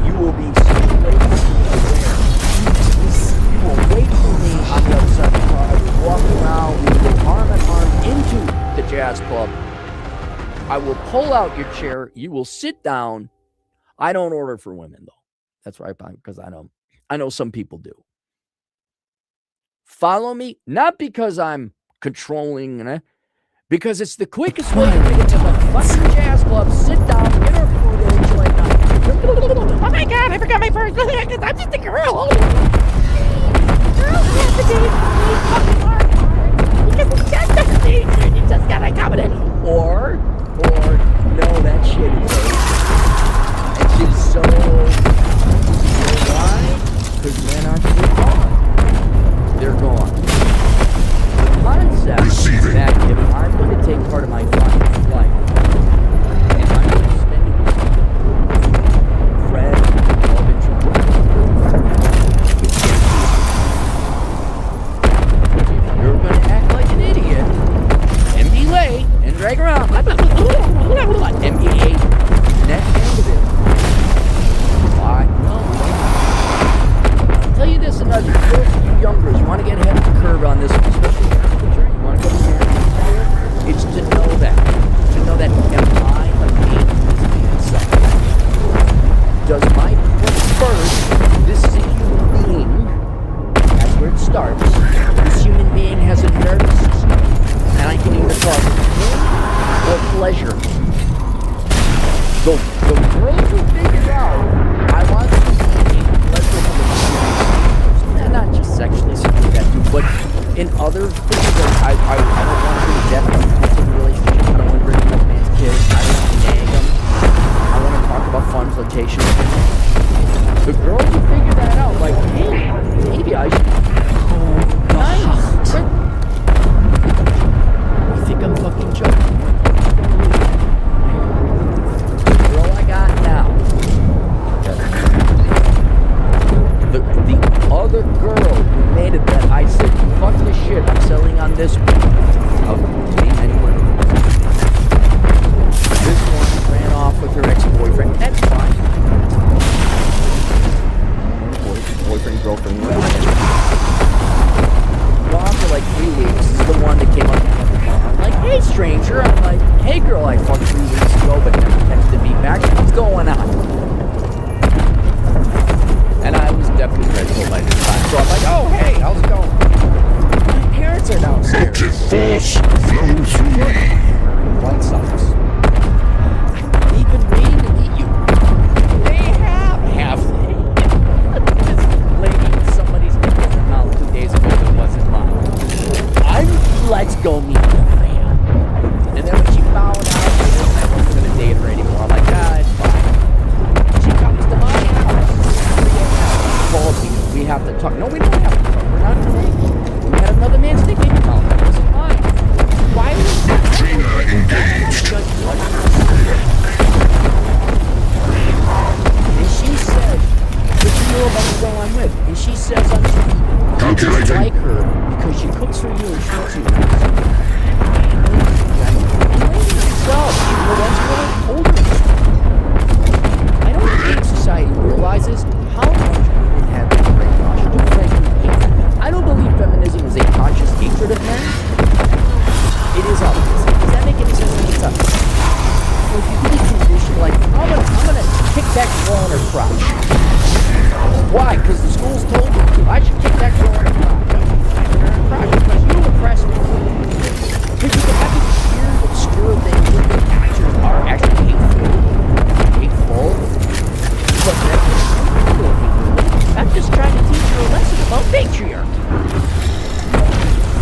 you will be you will wait for me on the other side of the car. I will walk around. We will go arm in arm into the jazz club. I will pull out your chair. You will sit down. I don't order for women, though. That's right, because I know some people do. Follow me, not because I'm controlling, because it's the quickest way to get to the fucking jazz club. Sit down, get our food, and enjoy it. Oh my God, I forgot my purse. I'm just a girl. Girls have to date fucking hard because it's just a thing. You just gotta accommodate. Or no, that shit is so. Why? Because men aren't gone. They're gone. The concept is that if I'm going to take part of my life, and I'm going to spend it with friends, love, and if you're going to act like an idiot and be late and drag around, and be a net negative, why? No. I'll tell you this, another thing, you youngers, you want to get ahead of the curve on this, especially you want to go to marriage, it's to know that am I a maintenance son? Does my first, this is a human being, that's where it starts. This human being has a nervous system, and I can either cause pain or pleasure. The girls who figure out I want to be pleasurable, not just sexually, something that too, but in other things, I don't want to bring death into the relationship. I don't want to bring up man's kids. I don't want to nag them. I want to talk about fun flirtation. The girls who figure that out, like, hey, maybe I should. Nice. You think I'm fucking joking? The girl I got now. The other girl who made it that I said, fuck this shit, I'm selling on this one. I'll name anyone. This one ran off with her ex-boyfriend. That's fine. Boyfriend, girlfriend, whatever. Gone for like 3 weeks. This is the one that came up to me. I'm like, hey stranger. I'm like, hey girl, I fucked 3 weeks ago, but never texted me back. What's going on? And I was definitely grateful by this time. So I'm like, oh, hey, how's it going? My parents are downstairs. Force flow through me. White Sox. They've been waiting to meet you. They have they? This lady, somebody's dick in her mouth 2 days ago that wasn't mine. Let's go meet the fan. And then when she found out I wasn't going to date her anymore, I'm like, God, it's fine. She comes to my house. We have to talk. No, we don't have to talk. We're not today. We had another man's dick in your mouth. That wasn't mine. Why was that? Katrina engaged. And she said, but you know about the girl I'm with. And she says, you just like her because she cooks for you and treats you nice. Well, that's what I told her. I don't think society realizes how much women have been brainwashed to frankly hate. I don't believe feminism is a conscious hatred of men. It is obvious. Does that make any sense? It's up. So if you really condition, like, I'm gonna kick that girl in her crotch. Why? Because the school's told me to. I should kick that girl in her crotch. Because you impress me. Because you can have these weird, obscure things where the actions are actually hateful. But I'm just trying to teach you a lesson about patriarchy.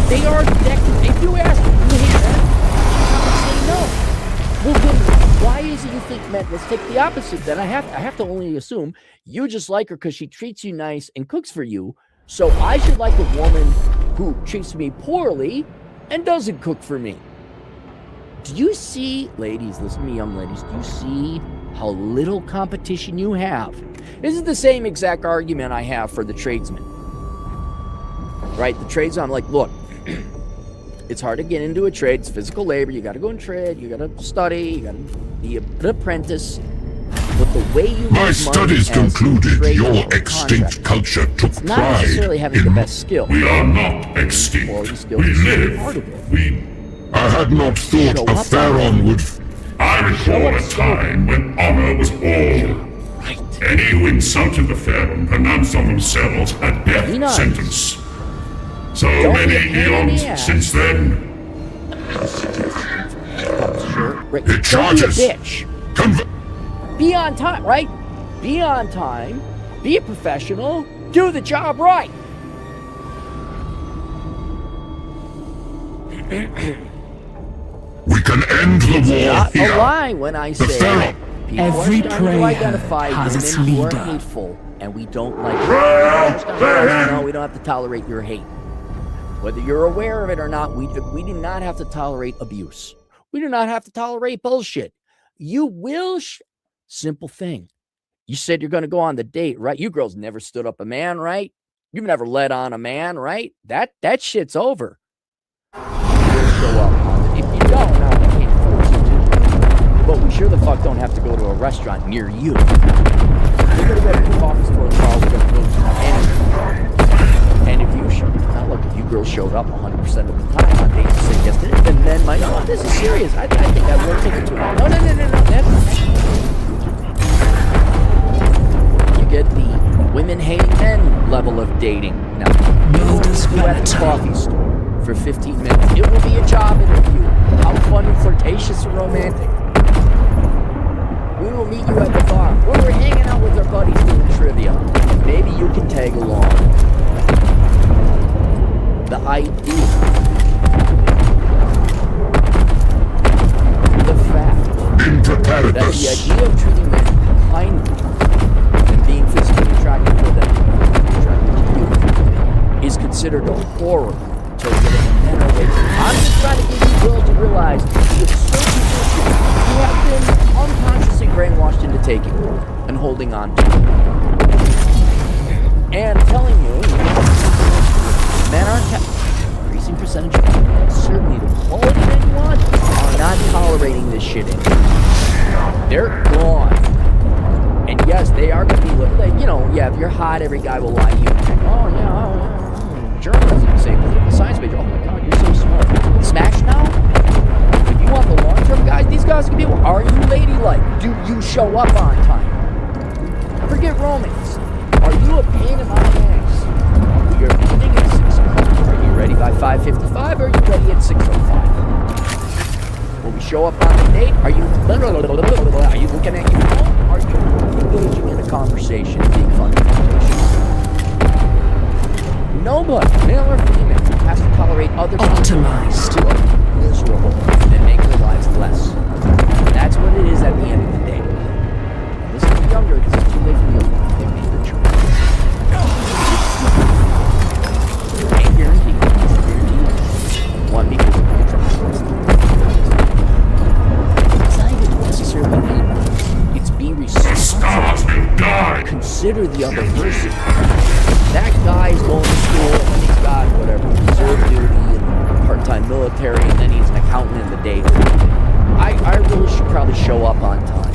They are decorative. If you ask me, do you hate men? I say no. Well, then why is it you think men? Let's take the opposite. Then I have to only assume you just like her because she treats you nice and cooks for you. So I should like a woman who treats me poorly and doesn't cook for me. Do you see, ladies, listen to me, young ladies, do you see how little competition you have? This is the same exact argument I have for the tradesmen. Right? The tradesmen, I'm like, look, it's hard to get into a trade. It's physical labor. You got to go and trade. You got to study. You got to be an apprentice. But the way you My use money studies as a concluded trade your or extinct contract, culture took it's not pride necessarily having the best skill. We are not extinct. Quality skills We is certainly live. part of it. I had not thought Show a up Pharaon would... I recall up a time when honor was all. Any who insulted the Pharaon pronounced on themselves a death Be nice. sentence. So Don't be a many pain in the eons ass. since then. Right. It charges. Don't be a bitch. Be on time, right? Be on time. Be a professional. Do the job right. We can end the war Not here. a lie when I say Pharaoh. people Every are starting to prayer identify has its women who are leader. hateful, and we don't like it. No, we don't have to tolerate your hate. Whether you're aware of it or not, we do not have to tolerate abuse. We do not have to tolerate bullshit. You will. Simple thing. You said you're going to go on the date, right? You girls never stood up a man, right? You've never led on a man, right? That shit's over. You'll show up on it. If you don't, now I can't force you to. But we sure the fuck don't have to go to a restaurant near you. We're going to go to the coffee store, Carl. We're going to go to any. And if you show, now look, if you girls showed up 100% of the time on dates and said yes to it, then men might, oh, this is serious. I think I will take it to her. No. You get the women hating men level of dating. Now, you at the coffee store for 15 minutes. It will be a job interview. How fun and flirtatious and romantic. We will meet you at the bar where we're hanging out with our buddies doing trivia. And maybe you can tag along. The idea, the fact that the idea of treating men kindly and being physically attracted to them is considered a horror to getting men away from. I'm just trying to get you girls to realize with certain positions you have been unconsciously brainwashed into taking and holding on to. And telling you, men aren't increasing percentage of men, certainly the quality that you want, are not tolerating this shit anymore. They're gone. And yes, they are going to be, yeah, if you're hot, every guy will lie to you. Oh, yeah, journalism, you say, political science major, oh my God, you're so smart. Smash now? If you want the long-term guys, these guys can be, are you ladylike? Do you show up on time? Forget romance. Are you a pain in my ass? You're meeting at 6 o'clock. Are you ready by 5:55 or are you ready at 6:05? When we show up on the date, are you looking at your phone? Are you engaging in a conversation, being funny conversation? Nobody, male or female, has to tolerate other people who are miserable and make their lives less. That's what it is at the end of the day. Listen to the younger, because it's too late for you. They made their choice. Ain't guaranteed. One, because of the attraction. It's not even necessarily need. It's be responsible. Consider the other person. That guy is going to school and he's got whatever, reserve duty and part-time military, and then he's an accountant in the day. I really should probably show up on time.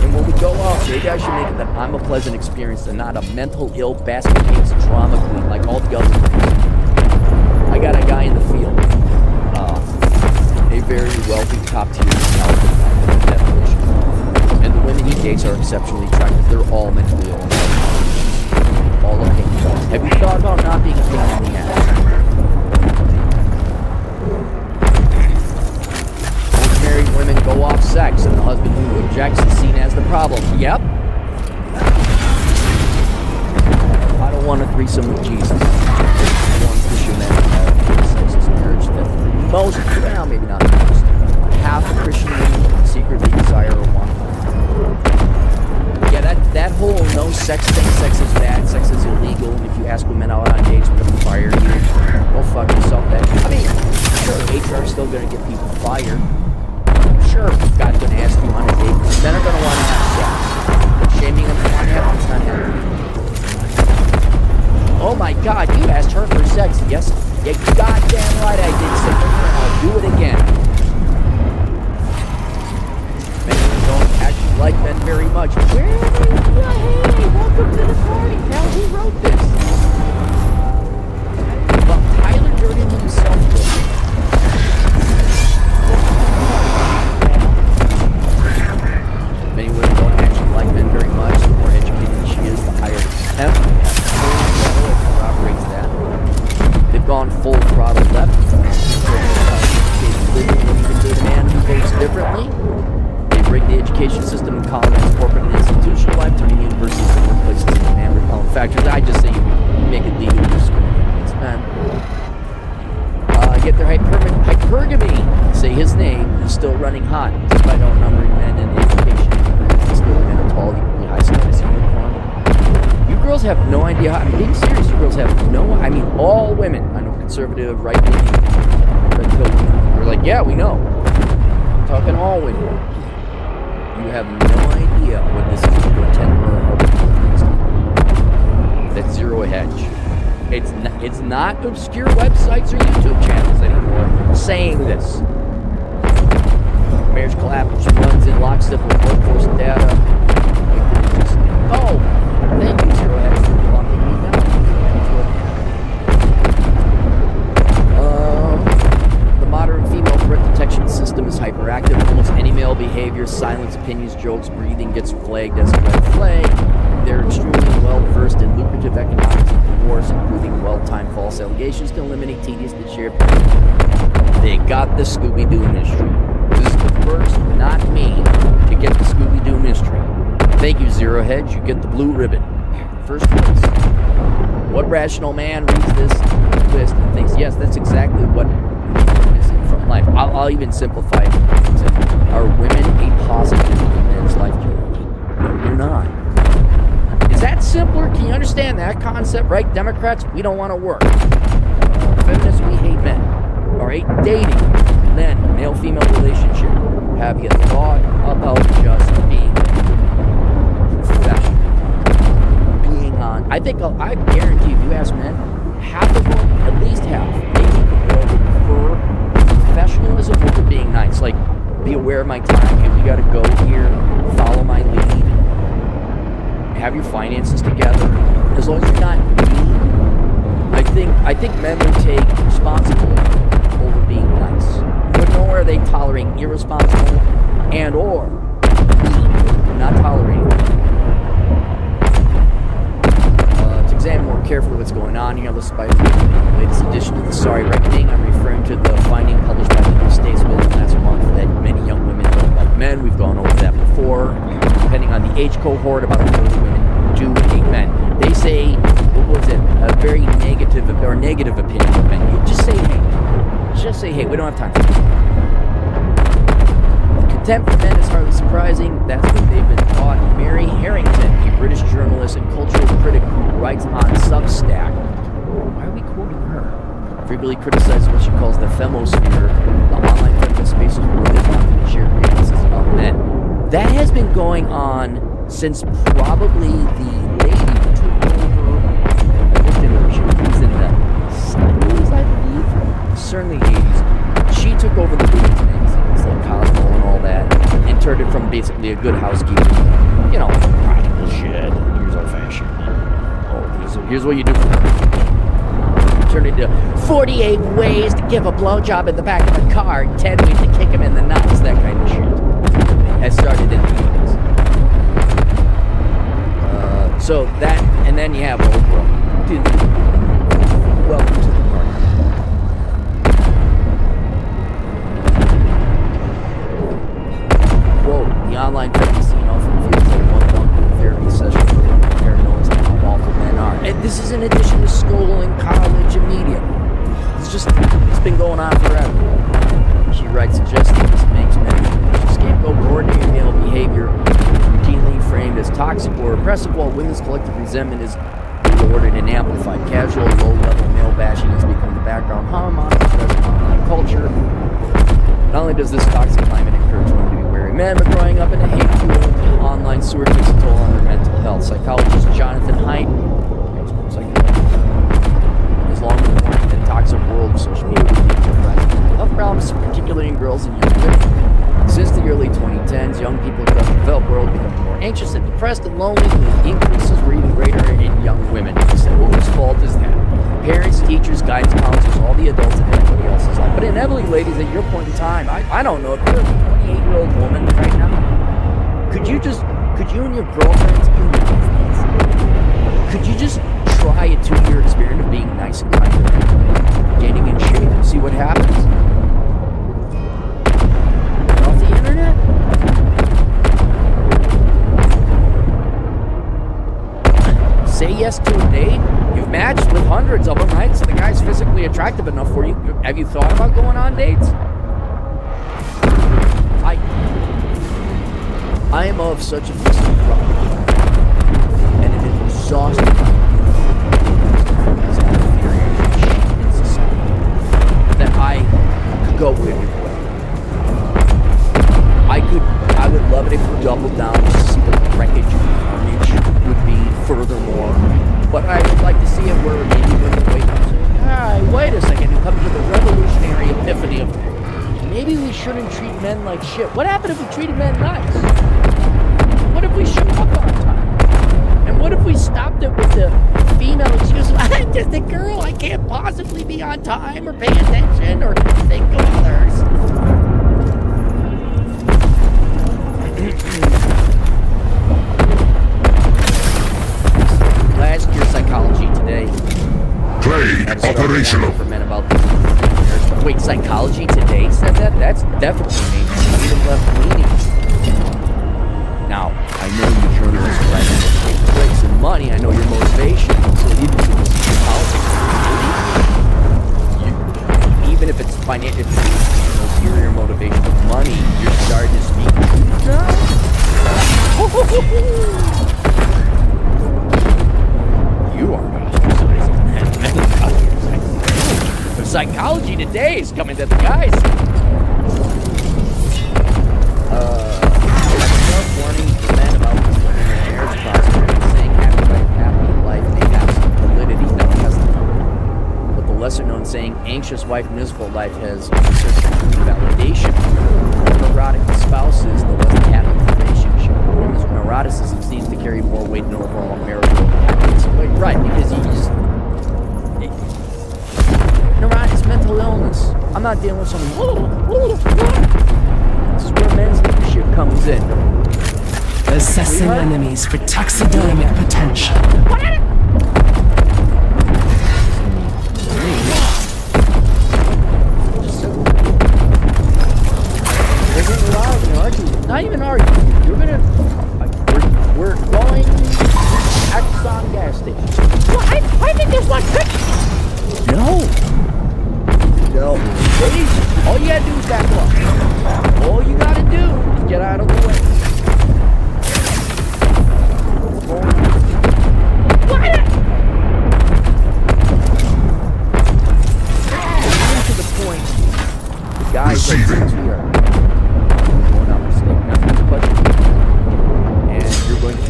And when we go out, maybe I should make it that I'm a pleasant experience and not a mental ill basket case drama queen like all the other ones. I got a guy in the field, a very wealthy top-tier definition. And the women he dates are exceptionally attractive. They're all mentally ill. All okay. Have you thought about not being a pain in the ass? Most married women go off sex, and the husband who objects is seen as the problem. Yep. I don't want a threesome with Jesus. I want Christian men to have sex marriage that most, well, maybe not most, half of Christian women secretly desire or want. Yeah, that whole no sex thing, sex is bad, sex is illegal, and if you ask women out on dates, we're gonna fire you. Go fuck yourself. I mean, sure, HR is still gonna get people fired. Sure, God's gonna ask you on a date. Men are gonna want to have sex. But shaming them for not having it's not happening. Oh my God, you asked her for sex. Yes, yeah, goddamn right I did, so I'll do it again. Men don't actually like men very much. girls have no idea how, I'm being serious, you girls have no, I mean, all women, I know conservative, right-wing, red-pill women, we're like, yeah, we know. I'm talking all women. You have no idea what this is to pretend or that's Zero Hedge. It's not obscure websites or YouTube channels anymore saying this. Marriage collapse runs in lockstep with workforce data. Oh, thank you, Zero Hedge, for blocking me now. The modern female threat detection system is hyperactive. Almost any male behavior, silence, opinions, jokes, breathing gets flagged as a red flag. They're extremely well versed in lucrative economics and divorce, including well-timed false allegations to eliminate tedious and shared. They got the Scooby-Doo mystery. This is the first, not me, to get the Scooby-Doo mystery. Thank you, Zero Hedge. You get the blue ribbon. First place. What rational man reads this list and thinks, yes, that's exactly what we're missing from life? I'll even simplify it. Are women a positive in men's life? No, you're not. Is that simpler? Can you understand that concept, right? Democrats, we don't want to work. Feminists, we hate men. All right, dating, then male-female relationship. Have you thought about just being professional? Being on. I guarantee if you ask men, half of them, at least half, maybe would prefer professionalism over being nice. Like, be aware of my time. Hey, we got to go here. Follow my lead. Have your finances together. As long as you're not mean, I think men would take responsibility over being nice. But nowhere are they tolerating irresponsible and or mean. Not tolerating. To examine more carefully what's going on here, let's by the latest edition of the Sorry Reckoning. I'm referring to the finding published by the New Statesman last month that many young women don't like men. We've gone over that before. Depending on the age cohort, about a third of women do hate men. They say, what was it? A very negative opinion of men. You just say hey. Just say hey. We don't have time for this. Contempt for men is hardly surprising. That's what they've been taught. Mary Harrington, a British journalist and cultural critic who writes on Substack. Why are we quoting her? Frequently criticizes what she calls the femosphere, the online feminist spaces where they want to share grievances about men. That has been going on since probably the lady who took over. I looked at her. She was in the 70s, I believe. Certainly 80s. She took over the women's magazines like Cosmo and all that, and turned it from basically a good housekeeper, practical shit. Here's our fashion. Oh, here's what you do for her. Turned it into 48 ways to give a blowjob in the back of a car, 10 ways to kick him in the nuts, that kind of shit. That started in the 80s. So that, and then you have Oprah. Welcome to the party. Quote, the online feminist scene often feels like one-on-one therapy session where paranoid about how awful men are. And this is in addition to school and college and media. It's been going on forever. She writes, suggesting this makes men scapegoat ordinary male behavior routinely framed as toxic or oppressive, while women's collective resentment is rewarded and amplified. Casual, low-level male bashing has become the background harmonic of online culture. Not only does this toxic climate encourage women to be wary men, but growing up in a hate-fueled online sewer takes a toll on their mental health. Psychologist Jonathan Haidt, as long as warning that toxic world of social media will lead to health problems, particularly in girls and young women. Since the early 2010s, young people across the developed world become more anxious and depressed and lonely, and the increases were even greater in young women. He said, whose fault is that? Parents, teachers, guidance counselors, all the adults and everybody else's life. But inevitably, ladies, at your point in time, I don't know, if you're a 28-year-old woman right now, could you and your girlfriends be nice? Could you just try a 2-year experiment of being nice and kind to them, getting in shape, and see what happens? Off the internet? Say yes to a date. You've matched with hundreds of them, right? So the guy's physically attractive enough for you. Have you thought about going on dates? I am of such a fixed problem, and it exhausted my But I would like to see it where maybe women wake up and say, wait a second, and come to the revolutionary epiphany of maybe we shouldn't treat men like shit. What happened if we treated men nice? What if we showed up on time? And what if we stopped it with the female excuse, I'm just a girl, I can't possibly be on time or pay attention or think of others. Last year, Psychology Today. Play operational. For men about this. Wait, Psychology Today said that? That's definitely mainstream left-leaning. Now, I know you journalists are writing breaks and money. I know your motivation. So even if it's politics, even if it's financial, if it's ulterior motivation of money, you're starting to speak truth now. You are ostracizing men. But Psychology Today is coming to the guys. Warning for men about marriage prospects, saying happy life may have some validity. No, it has not. But the lesser-known saying anxious wife, miserable life has certain validation. The more neurotic the spouse is, the less the happy relationship. Women's neuroticism seems to carry more weight than overall marital happiness. Right, because you just... Neurotic is mental illness. I'm not dealing with someone... This is where men's leadership comes in. Assessing enemies for taxidermic potential. Not even argue. You're gonna. We're going to Exxon gas station. Well, I think there's one. No. Ladies, all you gotta do is back up. All you gotta do is get out of the way. To the point, the guys here. And you're going to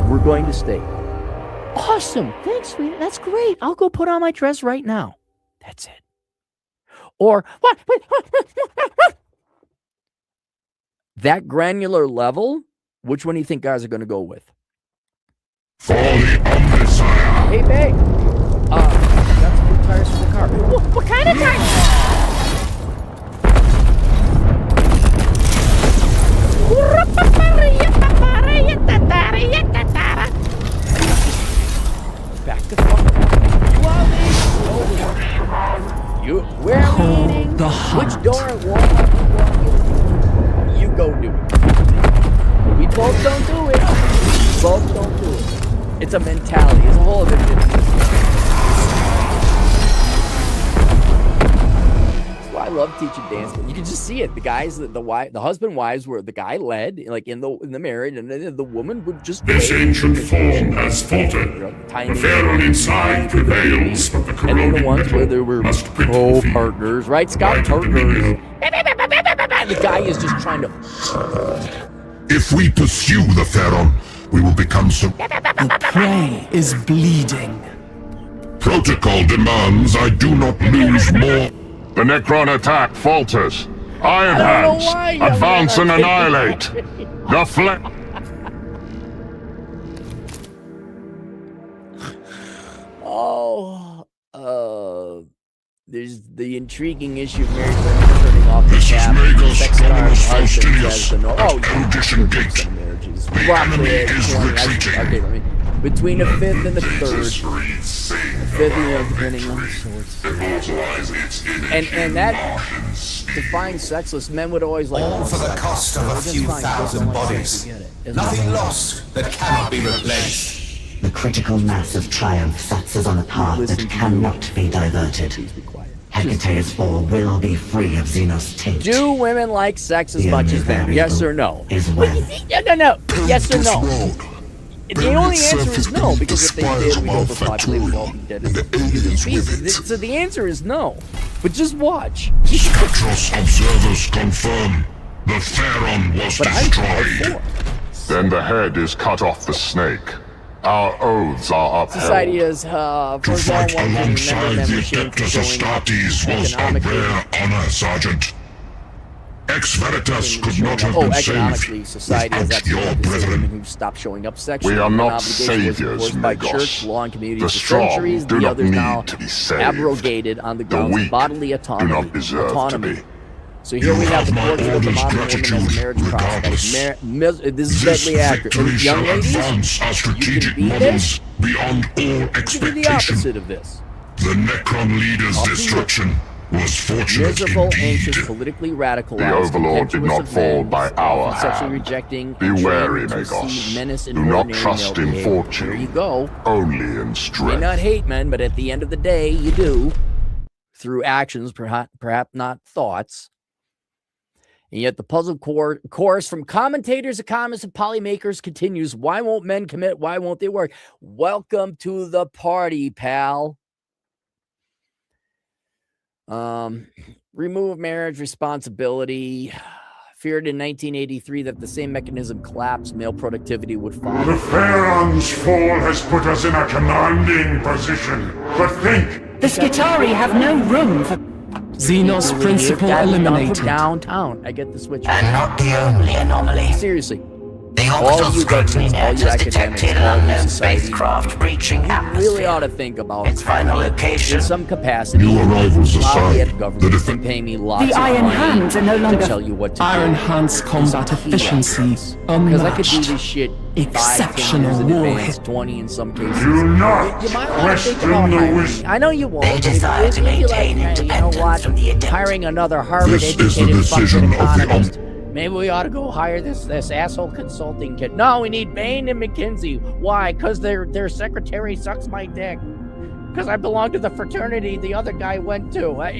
we're going to stay. Awesome. Thanks, sweetie. That's great. I'll go put on my dress right now. That's it. Or what? That granular level, which one do you think guys are going to go with? Hey, babe. Got some new tires for the car. What kind of tires? Back to fucking. Where are we eating? Which door at Walmart we walking? You go do it. We both don't do it. Both don't do it. It's a mentality. It's a whole other different. That's why I love teaching dance. You can just see it. The guys, the husband wives were the guy led, like in the marriage, and then the woman would just. This ancient form has faltered. The pharaoh inside prevails, but the and then the ones where there were co-partners, right? Scout partners. The guy is just trying to. If we pursue the pharaoh, we will become so. The prey is bleeding. Protocol demands I do not lose more. The Necron attack falters. Iron Hands, advance and annihilate. The flesh. There's the intriguing issue of married women turning off the tap. Sex stars, husbands as the norm. Oh, marriages. Okay, let me. Between the fifth and the third. The fifth, depending on the sorts. And that defines sexless. Men would always like. All for the cost of a few thousand bodies. Nothing lost that cannot be replaced. The critical mass of triumph sets us on a path that cannot be diverted. Hecate's fall will be free of Xenos taint. Do women like sex as much as men? Yes or no? Is when. No. Yes or no? The only answer is no, because if they did, we'd overpopulate, we'd all be dead as a species. So the answer is no. But just watch. Spectros observers confirm the Pharaon was destroyed. Then the head is cut off the snake. Our oaths are upheld. Society is, for to fight alongside the Adeptus Astartes was a rare honor, Sergeant. Ex Veritas could not have been saved society without your brethren. Who stopped showing up sexually. We are not saviors, church, law, and communities the strong do not need to be saved. Abrogated on the grounds of bodily autonomy. Do not deserve to be. So here we have the portrait of the modern woman as marriage prospect. This is deadly accurate. And young ladies, our strategic models beyond all expectation. The opposite of this. The Necron leader's destruction was fortunate miserable, indeed. anxious, politically radicalized. The Overlord did not fall by our sexually hand. rejecting. Be wary, Magos. Do not trust in fortune. There you go. Only in You strength. may not hate men, but at the end of the day, you do. Through actions, perhaps not thoughts. And yet the puzzle chorus from commentators, economists, and polymakers continues. Why won't men commit? Why won't they work? Welcome to the party, pal. Remove marriage responsibility. Feared in 1983 that the same mechanism collapsed, male productivity would fall. The Pharaon's fall has put us in a commanding position. But think, The Skitari have no room for Xenos principle eliminated. Downtown. I get the switch. And not the only anomaly. Seriously. The orbital scrutiny net has detected an unknown spacecraft breaching atmosphere. You really ought to think about its final location. In some capacity. New arrivals aside, government can pay me lots The of Iron money Hands are no longer to tell you what to do. Our enhanced combat efficiency Because I could do unmatched. this shit 5-10 Exceptional years in war advance, 20 in some cases. Do not You might want to think question about the hiring wisdom. me. I know you won't. They but if desire to you maintain like, independence you know what? from the Adept. Hiring another This is the Harvard-educated decision fucking of the economist. Maybe we ought to go hire this asshole consulting kid. No, we need Bain and McKinsey. Why? Because their secretary sucks my dick. Because I belong to the fraternity the other guy went to. I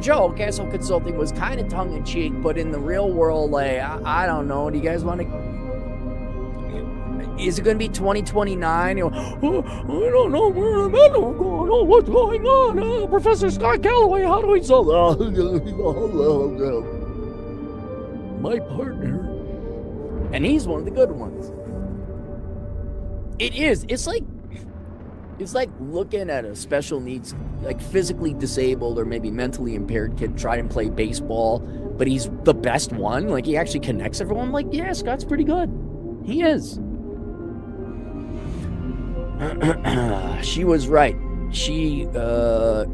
joke. Asshole consulting was kind of tongue-in-cheek, but in the real world, like, I don't know. Do you guys want to... Is it going to be 2029? I don't know where I'm at. Oh, what's going on? Professor Scott Calloway, how do we solve my partner? And he's one of the good ones. It is. It's like looking at a special needs, like physically disabled or maybe mentally impaired kid try and play baseball, but he's the best one. Like, he actually connects everyone. I'm like, yeah, Scott's pretty good. He is. She was right. She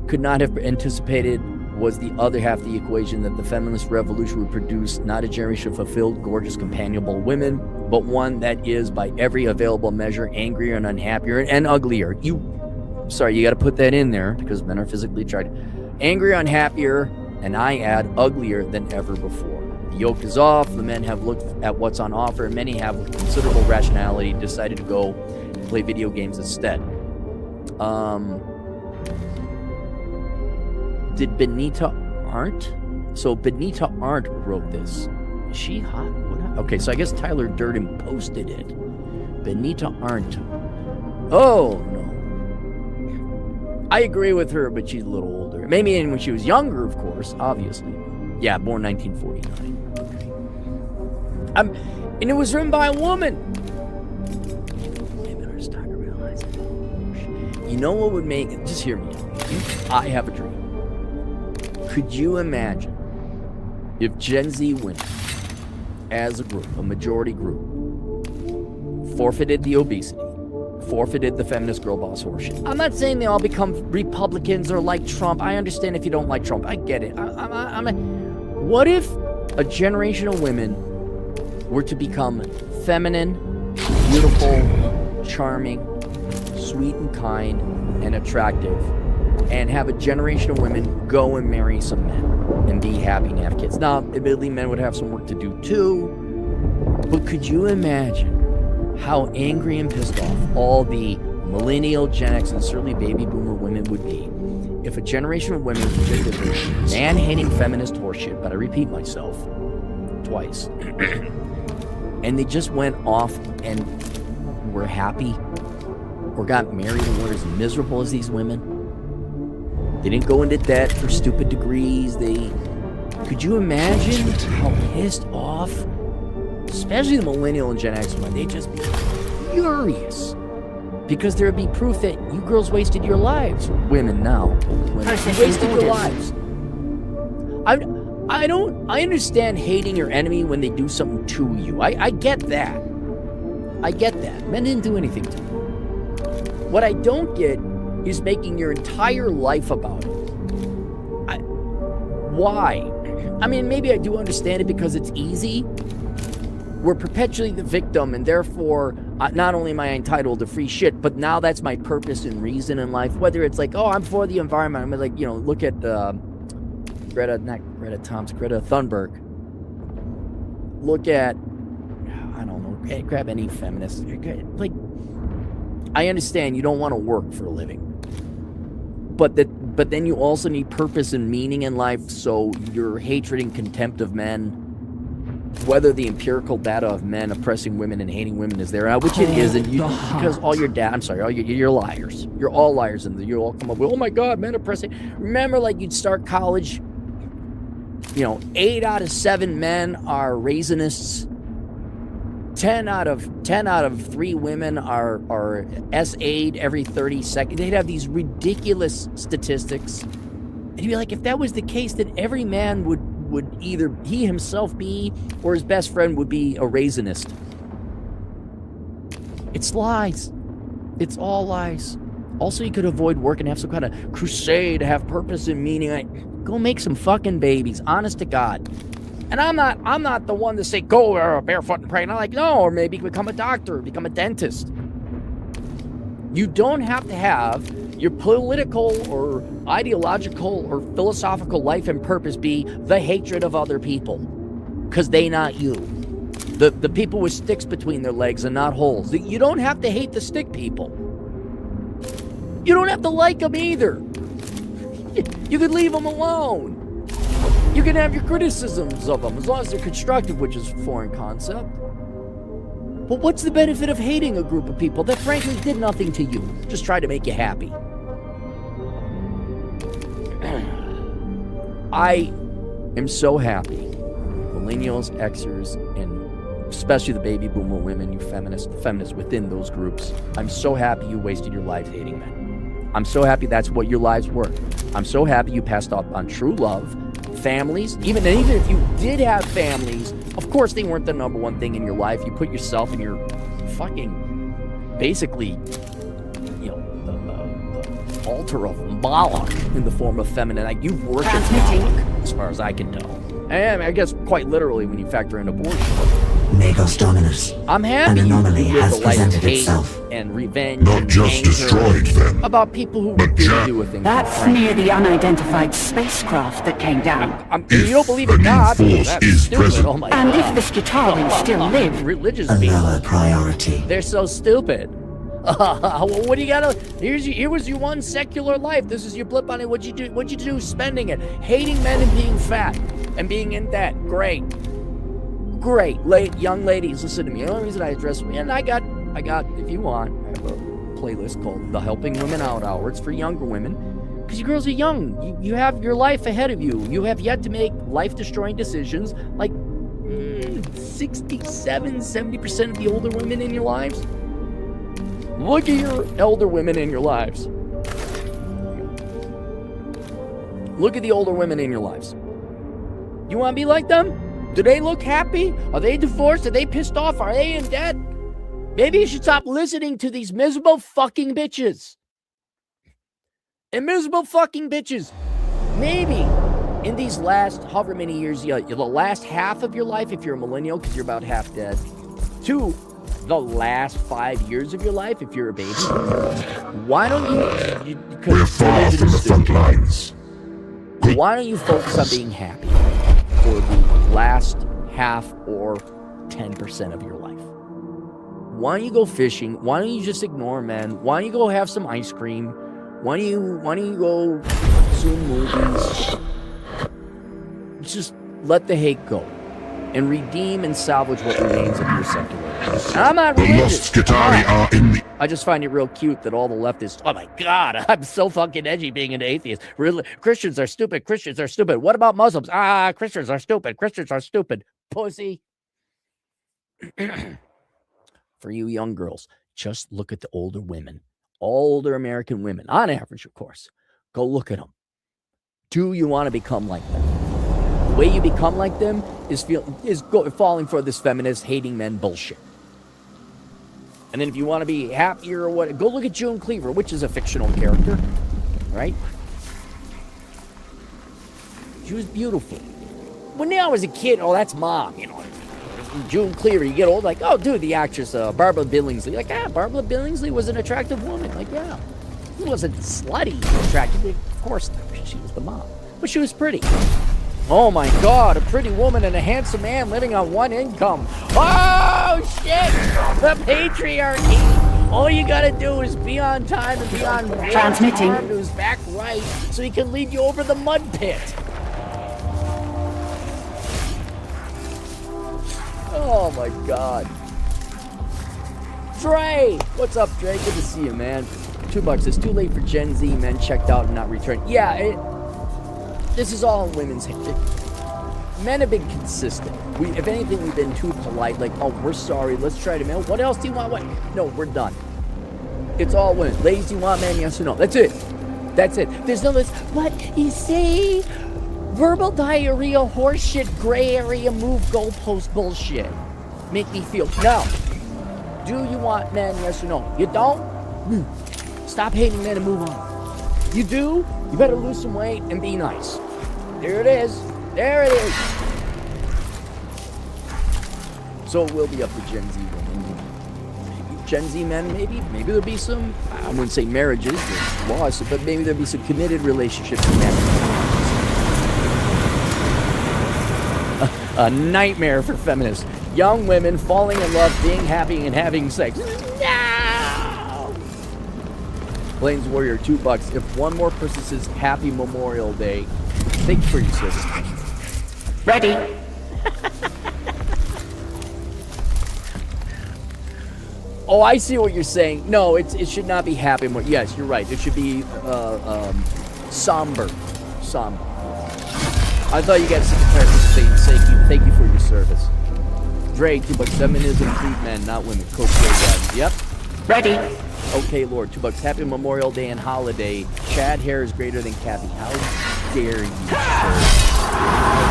could not have anticipated was the other half of the equation, that the feminist revolution would produce not a generation of fulfilled, gorgeous, companionable women, but one that is, by every available measure, angrier and unhappier and uglier. You got to put that in there because men are physically attracted. Angrier, unhappier, and I add uglier than ever before. The yoke is off. The men have looked at what's on offer, and many have, with considerable rationality, decided to go play video games instead. Did Benita Arndt? So Benita Arndt wrote this. Is she hot? Okay, so I guess Tyler Durden posted it. Benita Arndt. Oh, no. I agree with her, but she's a little older. Maybe when she was younger, of course, obviously. Yeah, born 1949. And it was written by a woman. You know what would make it? Just hear me. I have a dream. Could you imagine if Gen Z women, as a group, a majority group, forfeited the obesity, forfeited the feminist girl boss horseshit? I'm not saying they all become Republicans or like Trump. I understand if you don't like Trump. I get it. What if a generation of women were to become feminine, beautiful, charming, sweet and kind and attractive, and have a generation of women go and marry some men and be happy and have kids? Now, admittedly, men would have some work to do too, but could you imagine how angry and pissed off all the millennial, Gen X, and certainly baby boomer women would be if a generation of women rejected their man-hating feminist horseshit, but I repeat myself twice, and they just went off and were happy or got married and were as miserable as these women. They didn't go into debt for stupid degrees. Could you imagine how pissed off, especially the millennial and Gen X women, they'd just be furious because there would be proof that you girls wasted your lives. Women now, women wasted your lives. I understand hating your enemy when they do something to you. I get that. I get that. Men didn't do anything to me. What I don't get is making your entire life about it. Why? I mean, maybe I do understand it because it's easy. We're perpetually the victim, and therefore, not only am I entitled to free shit, but now that's my purpose and reason in life. Whether it's like, oh, I'm for the environment. I'm like, look at Greta Thunberg. Look at, I don't know, grab any feminist. Like, I understand you don't want to work for a living, but then you also need purpose and meaning in life. So your hatred and contempt of men, whether the empirical data of men oppressing women and hating women is there, which it isn't, because all your you're liars. You're all liars, and you all come up with, oh my God, men oppressing. Remember, like, you'd start college, 8 out of 7 men are raisinists. 10 out of 3 women are SA'd every 30 seconds. They'd have these ridiculous statistics. And you'd be like, if that was the case, then every man would either he himself be or his best friend would be a raisinist. It's lies. It's all lies. Also, you could avoid work and have some kind of crusade, have purpose and meaning. Go make some fucking babies, honest to God. And I'm not the one to say, go barefoot and pray. And I'm like, no, or maybe become a doctor, become a dentist. You don't have to have your political or ideological or philosophical life and purpose be the hatred of other people, because they not you. The people with sticks between their legs and not holes. You don't have to hate the stick people. You don't have to like them either. You could leave them alone. You can have your criticisms of them, as long as they're constructive, which is a foreign concept. But what's the benefit of hating a group of people that frankly did nothing to you? Just try to make you happy. I am so happy. Millennials, Xers, and especially the baby boomer women, you feminists within those groups. I'm so happy you wasted your lives hating men. I'm so happy that's what your lives were. I'm so happy you passed up on true love, families, even if you did have families, of course they weren't the number one thing in your life. You put yourself in your fucking, basically, the altar of Moloch in the form of feminine. Like, you've worshipped Moloch, as far as I can tell. And I guess quite literally when you factor in abortion. Negos Dominus. I'm happy an anomaly you has the light of presented hate itself. and revenge. Not and just anger destroyed them, about people who didn't do a thing. That's near the unidentified spacecraft that came down. You don't believe in God? That's stupid. Oh my and God. if this Guitari still lived, religious a people, lower priority. they're so stupid. What do you gotta? Here was your one secular life. This is your blip on it. What'd you do? Spending it, hating men and being fat and being in debt. Great. Young ladies, listen to me. The only reason I address me, and I got. If you want, I have a playlist called "The Helping Women Out Hour." It's for younger women, because you girls are young. You have your life ahead of you. You have yet to make life-destroying decisions, like 70% of the older women in your lives. Look at your elder women in your lives. Look at the older women in your lives. You want to be like them? Do they look happy? Are they divorced? Are they pissed off? Are they in debt? Maybe you should stop listening to these miserable fucking bitches. And miserable fucking bitches. Maybe in these last however many years, the last half of your life, if you're a millennial, because you're about half dead, to the last 5 years of your life, if you're a baby, why don't you we're far from the front lines. Why don't you focus on being happy for the last half or 10% of your life? Why don't you go fishing? Why don't you just ignore men? Why don't you go have some ice cream? Why don't you go consume movies? Just let the hate go. and redeem and salvage what remains of your secular. And I'm not The religious. lost Skitari are in the... I just find it real cute that all the leftists, oh my God, I'm so fucking edgy being an atheist. Christians are stupid. Christians are stupid. What about Muslims? Christians are stupid. Christians are stupid. Pussy. For you young girls, just look at the older women. Older American women, on average, of course. Go look at them. Do you want to become like them? The way you become like them is falling for this feminist hating men bullshit. And then if you want to be happier or what, go look at June Cleaver, which is a fictional character, right? She was beautiful. When I was a kid, oh, that's mom, you know. June Cleaver, you get old, like, oh, dude, the actress Barbara Billingsley. Like, Barbara Billingsley was an attractive woman. Like, yeah. She wasn't slutty attractive. Of course not. She was the mom. But she was pretty. Oh, my God. A pretty woman and a handsome man living on one income. Oh, shit. The patriarchy. All you got to do is be on time and be on Transmitting. To his back right so he can lead you over the mud pit. Oh my God. Dre! What's up, Dre? Good to see you, man. $2. It's too late for Gen Z men checked out and not returned. Yeah, this is all in women's hands. Men have been consistent. If anything, we've been too polite. Like, oh, we're sorry. Let's try to mail. What else do you want? What? No, we're done. It's all women. Ladies, do you want men? Yes or no? That's it. That's it. There's no this. What you say? Verbal diarrhea, horseshit, gray area, move goalpost bullshit. Make me feel. No. Do you want men? Yes or no? You don't? Stop hating men and move on. You do? You better lose some weight and be nice. There it is. There it is. So it will be up to Gen Z women. Maybe Gen Z men, maybe there'll be some, I wouldn't say marriages, there's laws, but maybe there'll be some committed relationships with men. A nightmare for feminists. Young women falling in love, being happy, and having sex. No! Plains Warrior, $2. If one more person says Happy Memorial Day, thank you for your service. Ready. Oh, I see what you're saying. No, it should not be Happy Memorial. Yes, you're right. It should be somber. Somber. I thought you guys saying thank you for your service. Dre, $2. Feminism, treat men, not women. Coach Dre, yep. Ready. Okay, Lord, $2. Happy Memorial Day and holiday. Chad hair is greater than Kathy. How dare you, sir? How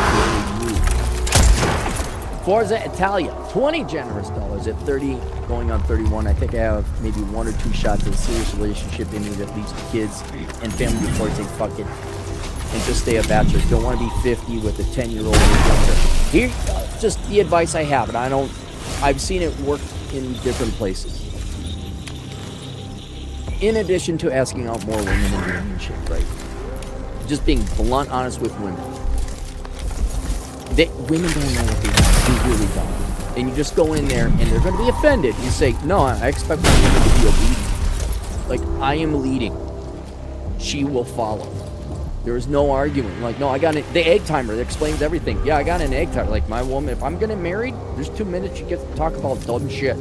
dare you? Forza Italia, $20 generous dollars at 30, going on 31. I think I have maybe 1 or 2 shots of a serious relationship ending that leads to kids and family before I say fuck it. And just stay a bachelor. Don't want to be 50 with a 10-year-old or younger. Here, just the advice I have, and I've seen it work in different places. In addition to asking out more women and doing shit, right? Just being blunt, honest with women. Women don't know what they want. They really don't. And you just go in there, and they're going to be offended. You say, no, I expect my woman to be obedient. Like, I am leading. She will follow. There is no arguing. Like, no, I got the egg timer that explains everything. Yeah, I got an egg timer. Like, my woman, if I'm getting married, there's 2 minutes she gets to talk about dumb shit.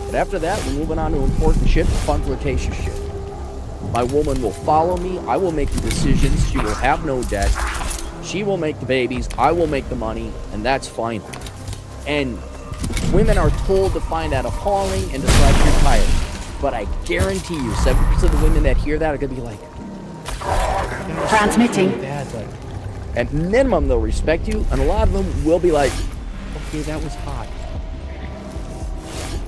But after that, we're moving on to important shit, fun, flirtatious shit. My woman will follow me. I will make the decisions. She will have no debt. She will make the babies. I will make the money. And that's fine. And women are told to find that appalling and decide to retire. But I guarantee you, 70% of the women that hear that are going to be like, Transmitting. At minimum, they'll respect you, and a lot of them will be like, okay, that was hot.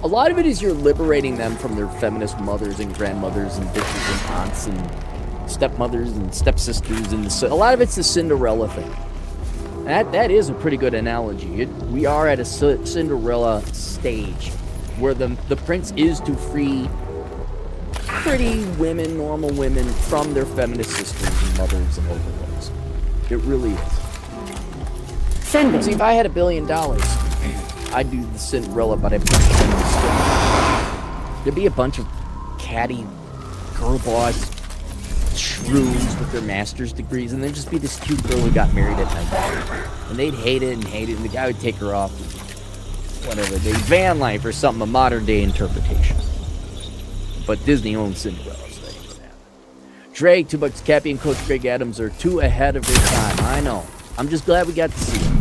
A lot of it is you're liberating them from their feminist mothers and grandmothers and bitches and aunts and stepmothers and stepsisters. And a lot of it's the Cinderella thing. That is a pretty good analogy. We are at a Cinderella stage where the prince is to free pretty women, normal women, from their feminist sisters and mothers and overlords. It really is. See, if I had $1 billion, I'd do the Cinderella, but I'd put there'd be a bunch of catty girl boss rooms with their master's degrees, and there'd just be this cute girl who got married at 19. And they'd hate it, and the guy would take her off, whatever, the van life or something, a modern day interpretation. But Disney owns Cinderella, so they ain't gonna have it. Dre, $2 Cappy, and Coach Greg Adams are too ahead of their time. I know. I'm just glad we got to see it.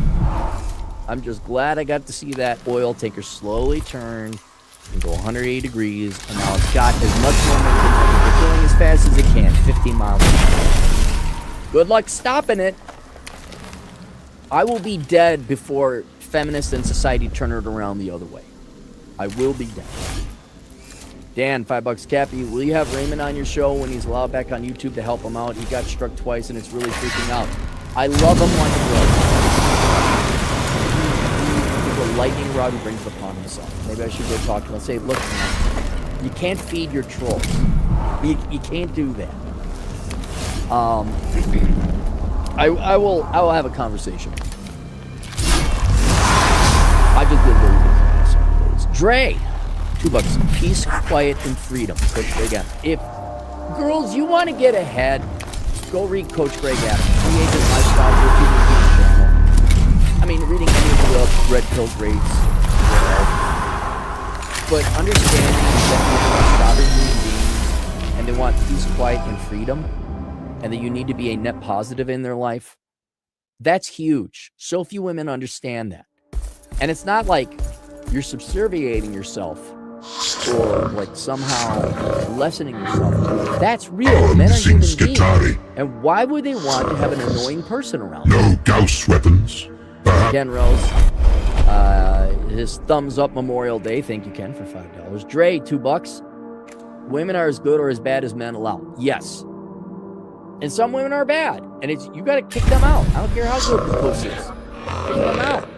I'm just glad I got to see that oil tanker slowly turn and go 180 degrees, and now it's got as much momentum. It's going as fast as it can, 15 miles an hour. Good luck stopping it. I will be dead before feminists and society turn it around the other way. I will be dead. Dan, $5 Cappy, will you have Raymond on your show when he's allowed back on YouTube to help him out? He got struck twice and it's really freaking out. I love him like a brother. He's a lightning rod who brings it upon himself. Maybe I should go talk to him and say, look, man, you can't feed your trolls. You can't do that. I will have a conversation. I just did very busy. Dre, $2. Peace, quiet, and freedom. Coach Greg Adams. If girls, you want to get ahead, go read Coach Greg Adams. Create your lifestyle for channel. I mean, reading any of the red pill grades. But understanding that people are sovereign human beings and they want peace, quiet, and freedom, and that you need to be a net positive in their life, that's huge. So few women understand that. And it's not like you're subserviating yourself or like somehow lessening yourself. That's real. Men are human beings. And why would they want to have an annoying person around? No Gauss weapons. Ken Rose, his thumbs up Memorial Day. Thank you, Ken, for $5. Dre, $2. Women are as good or as bad as men allow. Yes. And some women are bad. And you got to kick them out. I don't care how good the pussy is. Kick them out.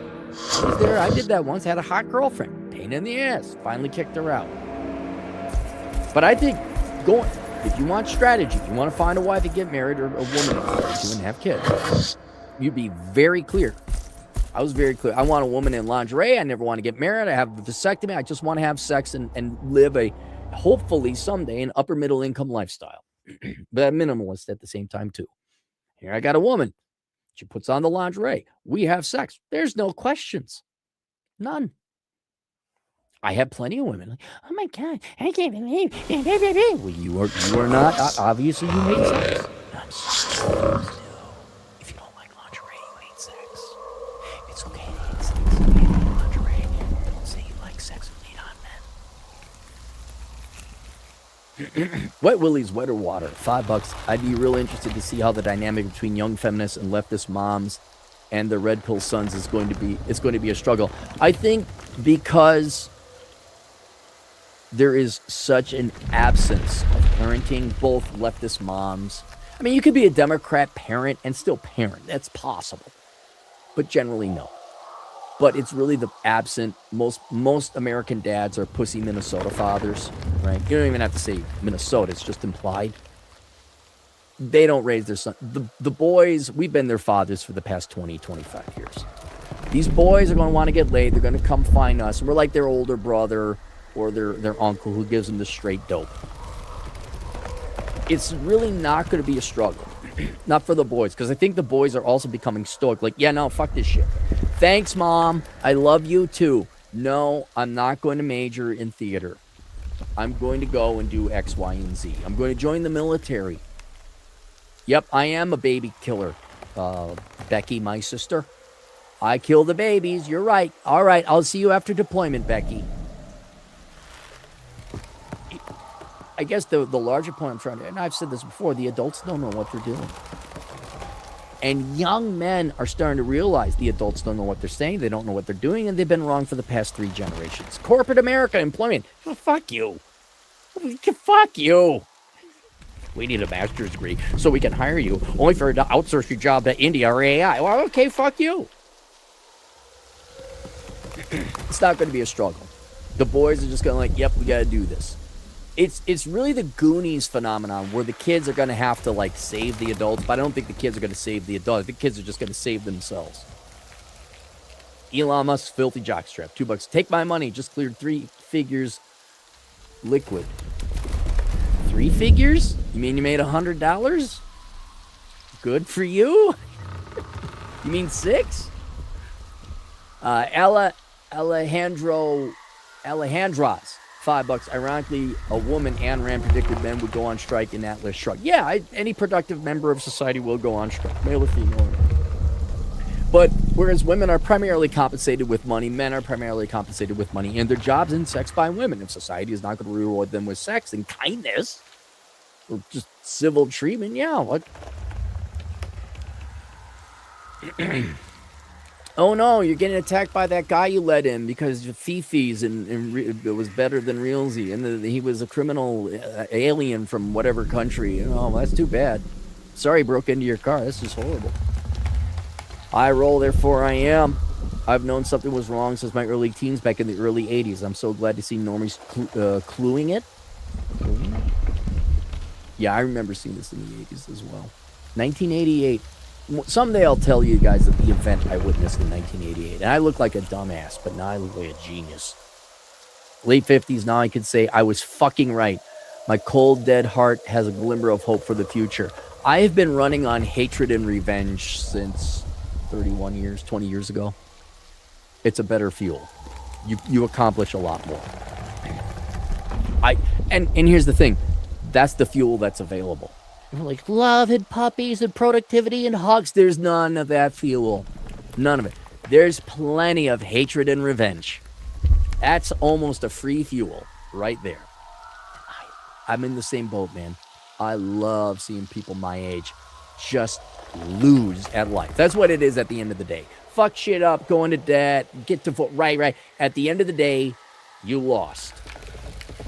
I did that once. Had a hot girlfriend. Pain in the ass. Finally kicked her out. But I think if you want strategy, if you want to find a wife and get married or a woman and have kids, you'd be very clear. I was very clear. I want a woman in lingerie. I never want to get married. I have a vasectomy. I just want to have sex and live hopefully someday, an upper middle income lifestyle. But I'm minimalist at the same time too. Here I got a woman. She puts on the lingerie. We have sex. There's no questions. None. I have plenty of women like, oh my God, I can't believe. Well, you are not. Obviously, you hate sex. If you don't like lingerie, you hate sex. It's okay to hate sex. You hate lingerie. Don't say you like sex and hate on men. Wet Willie's wetter water, $5. I'd be real interested to see how the dynamic between young feminists and leftist moms and the red pill sons is going to be. It's going to be a struggle. I think because there is such an absence of parenting, both leftist moms. I mean, you could be a Democrat parent and still parent. That's possible. But generally, no. But it's really the absent. Most American dads are pussy Minnesota fathers, right? You don't even have to say Minnesota. It's just implied. They don't raise their son. The boys, we've been their fathers for the past 20, 25 years. These boys are going to want to get laid. They're going to come find us. And we're like their older brother or their uncle who gives them the straight dope. It's really not going to be a struggle. Not for the boys, because I think the boys are also becoming stoic. Like, yeah, no, fuck this shit. Thanks, Mom. I love you, too. No, I'm not going to major in theater. I'm going to go and do X, Y, and Z. I'm going to join the military. Yep, I am a baby killer. Becky, my sister. I kill the babies. You're right. All right, I'll see you after deployment, Becky. I guess the larger point I'm trying to, and I've said this before, the adults don't know what they're doing. And young men are starting to realize the adults don't know what they're saying, they don't know what they're doing, and they've been wrong for the past 3 generations. Corporate America, employment. Oh, fuck you. Fuck you. We need a master's degree so we can hire you, only for to outsource your job to India or AI. Well, okay, fuck you. It's not going to be a struggle. The boys are just going to like, yep, we got to do this. It's really the Goonies phenomenon where the kids are going to have to like save the adults, but I don't think the kids are going to save the adults. The kids are just going to save themselves. Elon Musk's filthy jockstrap, $2. Take my money, just cleared 3 figures liquid. 3 figures? You mean you made $100? Good for you. You mean 6? Alejandras, $5. Ironically, a woman Ayn Rand predicted men would go on strike in Atlas Shrugged. Yeah, any productive member of society will go on strike, male or female. But whereas women are primarily compensated with money, men are primarily compensated with money and their jobs and sex by women. If society is not going to reward them with sex and kindness or just civil treatment, yeah, what? Oh no, you're getting attacked by that guy you let in because of Fifi's and it was better than Realsy, and he was a criminal alien from whatever country. Oh, that's too bad. Sorry, broke into your car. This is horrible. I roll, therefore I am. I've known something was wrong since my early teens back in the early 80s. I'm so glad to see Normie's cluing it. Yeah, I remember seeing this in the 80s as well. 1988. Someday I'll tell you guys of the event I witnessed in 1988. And I look like a dumbass, but now I look like a genius. Late 50s, now I can say I was fucking right. My cold, dead heart has a glimmer of hope for the future. I have been running on hatred and revenge since 31 years, 20 years ago. It's a better fuel. You accomplish a lot more. And here's the thing. That's the fuel that's available. Like love and puppies and productivity and hugs. There's none of that fuel. None of it. There's plenty of hatred and revenge. That's almost a free fuel right there. I'm in the same boat, man. I love seeing people my age just lose at life. That's what it is at the end of the day. Fuck shit up, go into debt, get to right. At the end of the day, you lost.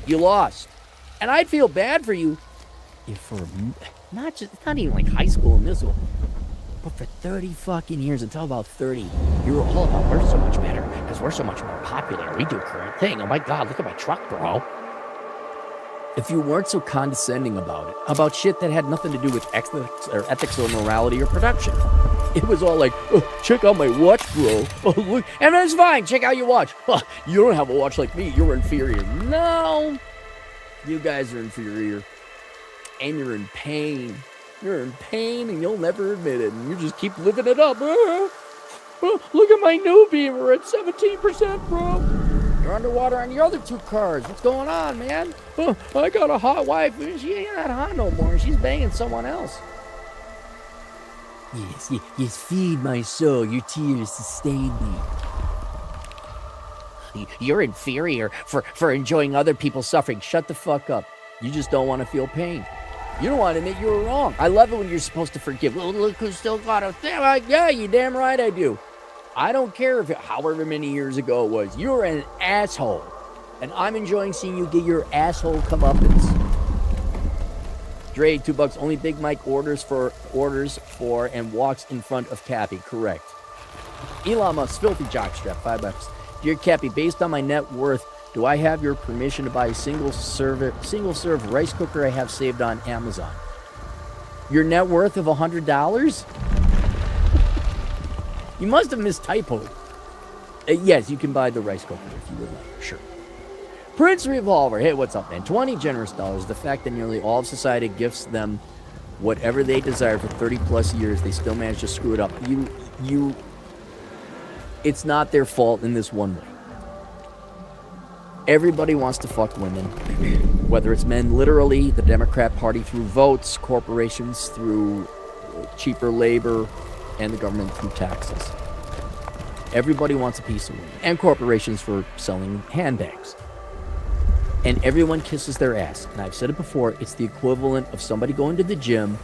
You lost. And I'd feel bad for you if for not even like high school and middle school, but for 30 fucking years until about 30, you were all about we're so much better because we're so much more popular. We do current thing. Oh my God, look at my truck, bro. If you weren't so condescending about it, about shit that had nothing to do with ethics or morality or production, it was all like, oh, check out my watch, bro. Oh, look, and that's fine. Check out your watch. Oh, you don't have a watch like me. You're inferior. No, you guys are inferior. And you're in pain. You're in pain and you'll never admit it. And you just keep living it up. Look at my new Beamer at 17%, bro. You're underwater on your other 2 cars. What's going on, man? I got a hot wife. She ain't not hot no more. She's banging someone else. Yes, feed my soul. Your tears sustain me. You're inferior for enjoying other people's suffering. Shut the fuck up. You just don't want to feel pain. You don't want to admit you were wrong. I love it when you're supposed to forgive. Well, look who still got a thing. Yeah, you damn right I do. I don't care if however many years ago it was. You're an asshole. And I'm enjoying seeing you get your asshole comeuppance. Dre, $2. Only Big Mike orders for and walks in front of Cappy. Correct. Elon Musk, filthy jockstrap, $5. Dear Cappy, based on my net worth, do I have your permission to buy a single serve rice cooker I have saved on Amazon? Your net worth of $100? You must have mistypoed. Yes, you can buy the rice cooker if you would like. Sure. Prince Revolver. Hey, what's up, man? 20 generous dollars. The fact that nearly all of society gifts them whatever they desire for 30 plus years, they still manage to screw it up. It's not their fault in this one way. Everybody wants to fuck women, whether it's men literally, the Democrat Party through votes, corporations through cheaper labor, and the government through taxes. Everybody wants a piece of women, and corporations for selling handbags. And everyone kisses their ass. And I've said it before, it's the equivalent of somebody going to the gym,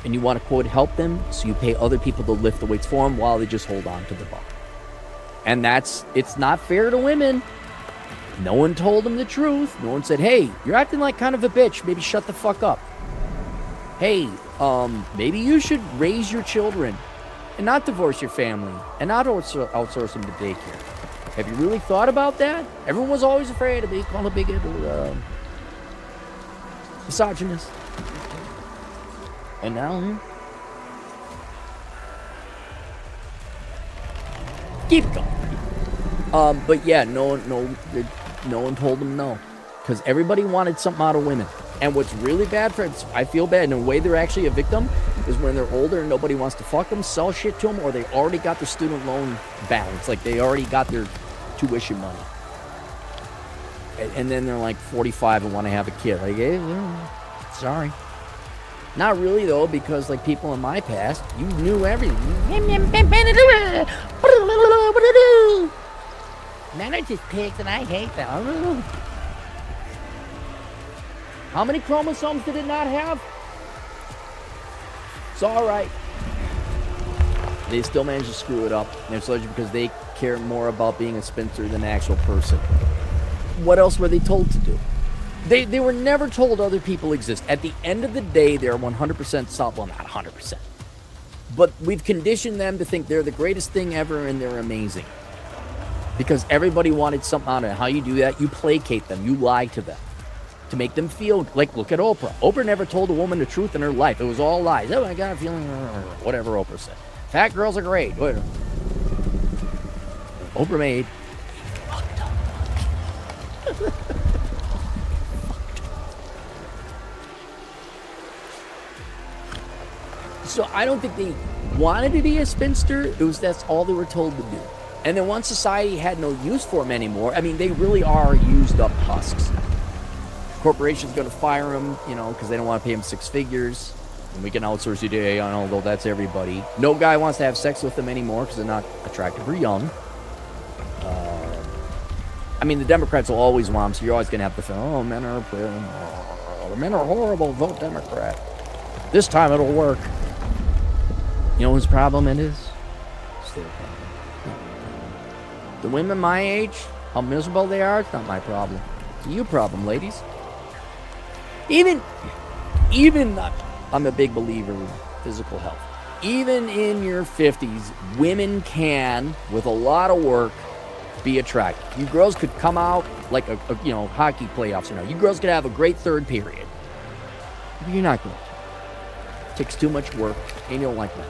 and you want to, quote, help them, so you pay other people to lift the weights for them while they just hold on to the bar. And it's not fair to women. No one told them the truth. No one said, hey, you're acting like kind of a bitch. Maybe shut the fuck up. Hey, maybe you should raise your children and not divorce your family and not outsource them to daycare. Have you really thought about that? Everyone was always afraid of being called a bigot or misogynist. And now, keep going. But yeah, no one told them no, because everybody wanted something out of women. And what's really bad for it, I feel bad in a way they're actually a victim, is when they're older and nobody wants to fuck them, sell shit to them, or they already got their student loan balance. Like they already got their tuition money. And then they're like 45 and want to have a kid. Like, hey, sorry. Not really though, because like people in my past, you knew everything. Men are just pigs and I hate them. How many chromosomes did it not have? It's all right. They still managed to screw it up. And it's largely because they care more about being a spinster than the actual person. What else were they told to do? They were never told other people exist. At the end of the day, they're 100% solid. Well, not 100%. But we've conditioned them to think they're the greatest thing ever and they're amazing. Because everybody wanted something out of it. How you do that? You placate them. You lie to them. To make them feel like, look at Oprah. Oprah never told a woman the truth in her life. It was all lies. Oh, I got a feeling, whatever Oprah said. Fat girls are great. Oprah made. So I don't think they wanted to be a spinster. That's all they were told to do. And then once society had no use for them anymore, I mean, they really are used up husks. Corporation's going to fire them, because they don't want to pay them 6 figures. And we can outsource you to AI, although that's everybody. No guy wants to have sex with them anymore because they're not attractive or young. I mean, the Democrats will always want them, so you're always going to have to feel, men are horrible, vote Democrat. This time it'll work. You know whose problem it is? It's their problem. The women my age, how miserable they are, it's not my problem. It's your problem, ladies. Even I'm a big believer in physical health. Even in your 50s, women can, with a lot of work, be attractive. You girls could come out like a hockey playoffs. You girls could have a great third period. But you're not going to. It takes too much work, and you don't like that.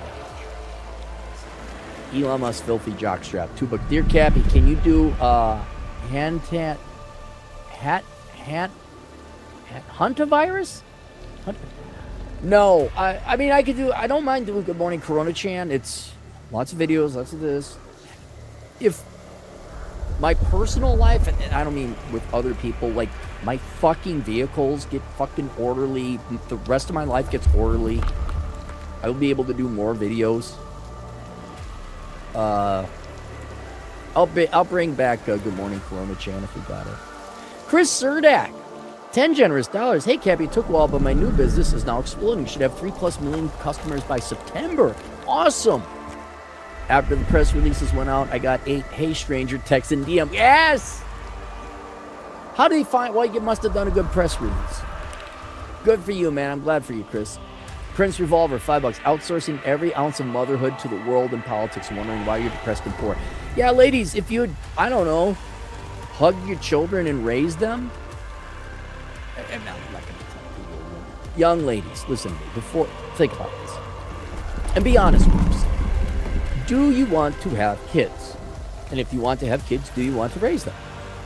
Elon Musk filthy jockstrap. $2. Dear Cappy, can you do Huntavirus? No, I mean I don't mind doing Good Morning Corona-chan. It's lots of videos, lots of this. If my personal life, and I don't mean with other people, like my fucking vehicles get fucking orderly, the rest of my life gets orderly, I will be able to do more videos. I'll bring back Good Morning Corona-chan if we got it. Chris Surdak, 10 generous dollars. Hey, Cappy, it took a while, but my new business is now exploding. Should have 3+ million customers by September. Awesome. After the press releases went out, I got 8 hey stranger texts and DM. Yes! How did he find? Well, you must have done a good press release. Good for you, man. I'm glad for you, Chris. Prince Revolver, $5. Outsourcing every ounce of motherhood to the world and politics, wondering why you're depressed and poor. Yeah, ladies, if you'd, I don't know, hug your children and raise them. I'm not going to tell people. Young ladies, listen to me. Think about this. And be honest with yourself. Do you want to have kids? And if you want to have kids, do you want to raise them?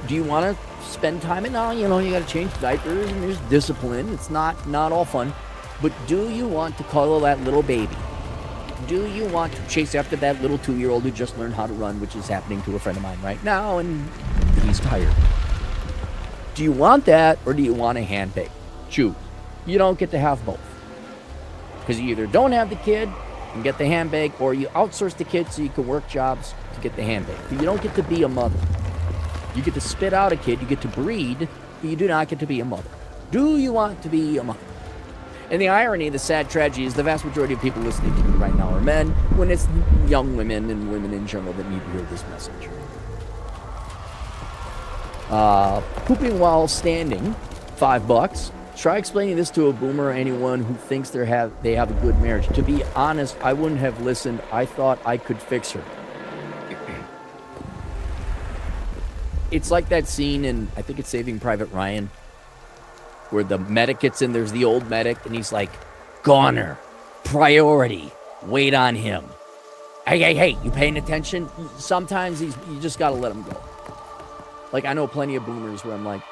Do you want to spend time in now? You got to change diapers and there's discipline. It's not all fun. But do you want to cuddle that little baby? Do you want to chase after that little 2-year-old who just learned how to run, which is happening to a friend of mine right now, and he's tired? Do you want that, or do you want a handbag? Choose. You don't get to have both. Because you either don't have the kid and get the handbag, or you outsource the kid so you can work jobs to get the handbag. But you don't get to be a mother. You get to spit out a kid, you get to breed, but you do not get to be a mother. Do you want to be a mother? And the irony, the sad tragedy, is the vast majority of people listening to me right now are men, when it's young women and women in general that need to hear this message. Pooping while standing, $5. Try explaining this to a boomer or anyone who thinks they have a good marriage. To be honest, I wouldn't have listened. I thought I could fix her. It's like that scene in, I think it's Saving Private Ryan, where the medic gets in, there's the old medic, and he's like, goner, priority, wait on him. Hey, you paying attention? Sometimes you just gotta let him go. Like, I know plenty of boomers where I'm like,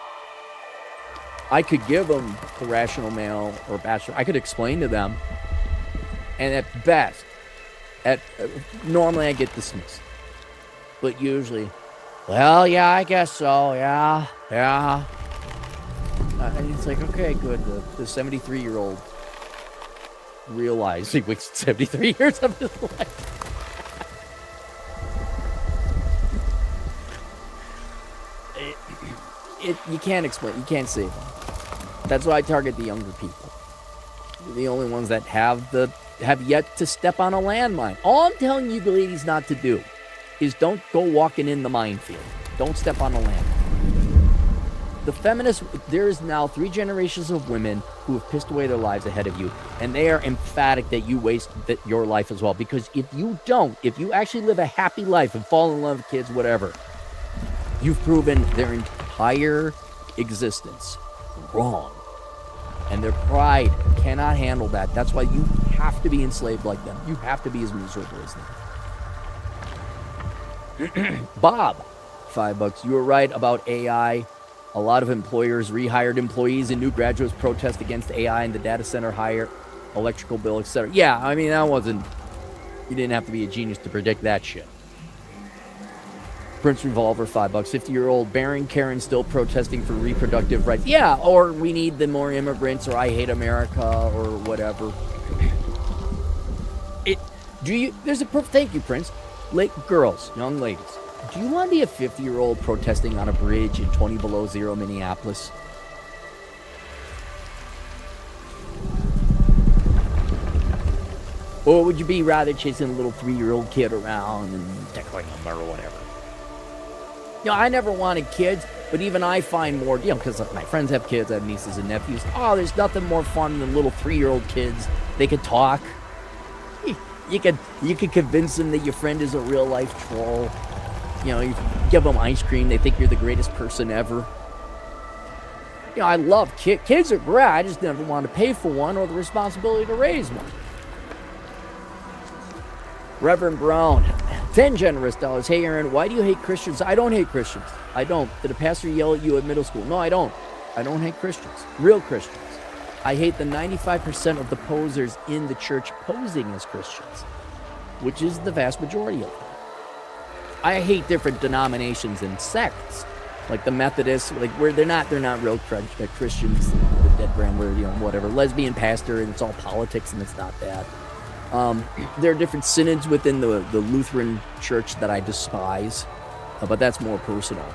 I could give them the rational male or bachelor. I could explain to them. And at best, normally I get dismissed. But usually, well, yeah, I guess so. Yeah. And it's like, okay, good. The 73-year-old realized he wasted 73 years of his life. You can't explain. You can't save them. That's why I target the younger people. They're the only ones that have yet to step on a landmine. All I'm telling you, ladies, not to do is don't go walking in the minefield. Don't step on a landmine. The feminists, there is now 3 generations of women who have pissed away their lives ahead of you, and they are emphatic that you waste your life as well. Because if you don't, if you actually live a happy life and fall in love with kids, whatever, you've proven their entire existence wrong. And their pride cannot handle that. That's why you have to be enslaved like them. You have to be as miserable as them. Bob, $5. You were right about AI. A lot of employers rehired employees and new graduates protest against AI in the data center, higher electrical bill, etc. Yeah, I mean, that wasn't... You didn't have to be a genius to predict that shit. Prince Revolver, $5. 50-year-old Baron Karen still protesting for reproductive rights. Yeah, or we need the more immigrants, or I hate America, or whatever. Thank you, Prince. Girls, young ladies, do you want to be a 50-year-old protesting on a bridge in 20 below zero Minneapolis? Or would you be rather chasing a little 3-year-old kid around and tickling them or whatever? You know, I never wanted kids, but even I find more, because my friends have kids, I have nieces and nephews. Oh, there's nothing more fun than little 3-year-old kids. They can talk. You could convince them that your friend is a real life troll. You know, you give them ice cream, they think you're the greatest person ever. You know, I love kids. Kids are great. I just never wanted to pay for one or the responsibility to raise one. Reverend Brown, 10 generous dollars. Hey, Aaron, why do you hate Christians? I don't hate Christians. I don't. Did a pastor yell at you at middle school? No, I don't. I don't hate Christians. Real Christians. I hate the 95% of the posers in the church posing as Christians, which is the vast majority of them. I hate different denominations and sects, like the Methodists, like where they're not real Christians. The Dead Brand, where, whatever, lesbian pastor, and it's all politics, and it's not that. There are different synods within the Lutheran church that I despise, but that's more personal.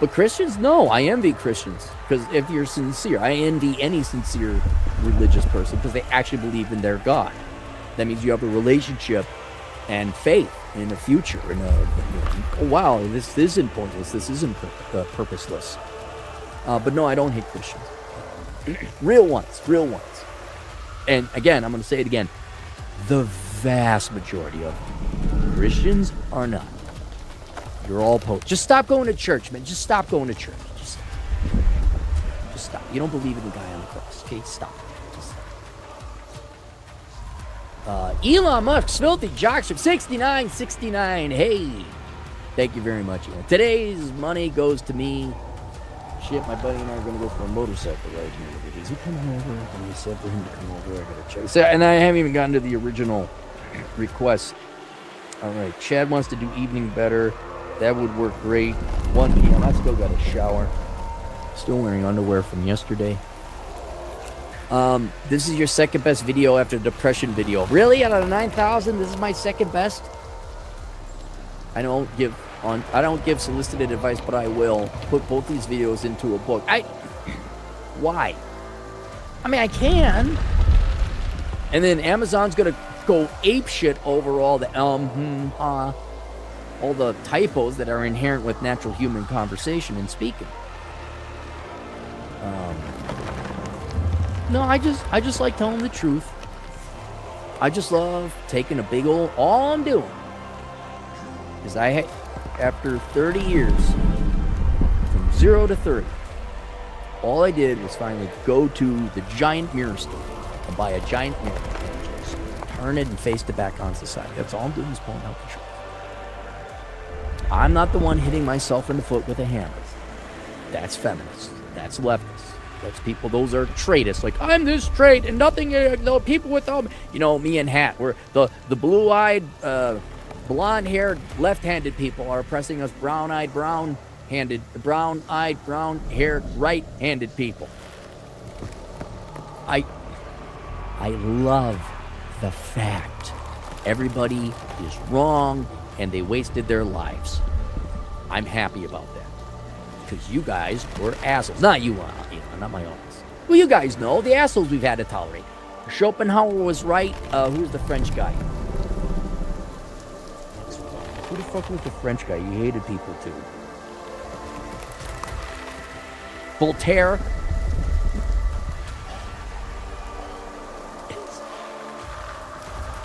But Christians, no, I envy Christians, because if you're sincere, I envy any sincere religious person, because they actually believe in their God. That means you have a relationship and faith in the future. Oh wow, this isn't pointless, this isn't purposeless. But no, I don't hate Christians. Real ones. And again, I'm going to say it again. The vast majority of Christians are not. You're all just stop going to church, man. Just stop going to church. Just stop. You don't believe in the guy on the cross. Okay, stop. Just stop. Elon Musk's filthy jocks from 6969. Hey, thank you very much. Today's money goes to me. Shit, my buddy and I are going to go for a motorcycle ride here. Is he coming over? Can you said for him to come over? I got to check. So, and I haven't even gotten to the original request. All right, Chad wants to do evening better. That would work great. 1 p.m. I still got a shower. Still wearing underwear from yesterday. This is your second best video after the depression video. Really? Out of 9,000, this is my second best? I don't give solicited advice, but I will put both these videos into a book. Why? I mean, I can. And then Amazon's gonna go apeshit over all the all the typos that are inherent with natural human conversation and speaking. No, I just like telling the truth. I just love taking a big old. All I'm doing is after 30 years, from 0 to 30, all I did was finally go to the giant mirror store and buy a giant mirror and just turn it and face it back on society. That's all I'm doing is pulling out the truth. I'm not the one hitting myself in the foot with a hammer. That's feminist. That's leftist. That's people, those are traitists. Like, I'm this trait and nothing, no people with them. You know, me and Hat, we're the blue-eyed, blonde-haired, left-handed people are oppressing us brown-eyed, brown-haired, right-handed people. I love the fact everybody is wrong and they wasted their lives. I'm happy about that. Because you guys were assholes. Not you, not my office. Well, you guys know the assholes we've had to tolerate. Schopenhauer was right. Who's the French guy? Who the fuck was the French guy? You hated people too. Voltaire.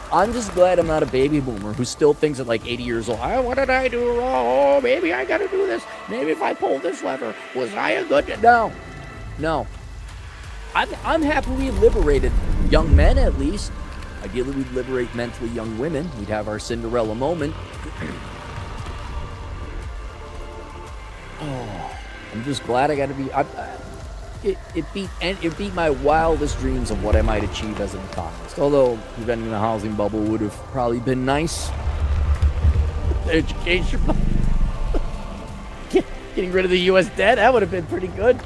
I'm just glad I'm not a baby boomer who still thinks at like 80 years old, what did I do wrong? Oh, maybe I got to do this. Maybe if I pull this lever, was I a good... No. I'm happy we liberated young men, at least. Ideally, we'd liberate mentally young women. We'd have our Cinderella moment. I'm just glad I got to be... It beat my wildest dreams of what I might achieve as an economist. Although preventing the housing bubble would have probably been nice. Education, getting rid of the U.S. debt, that would have been pretty good.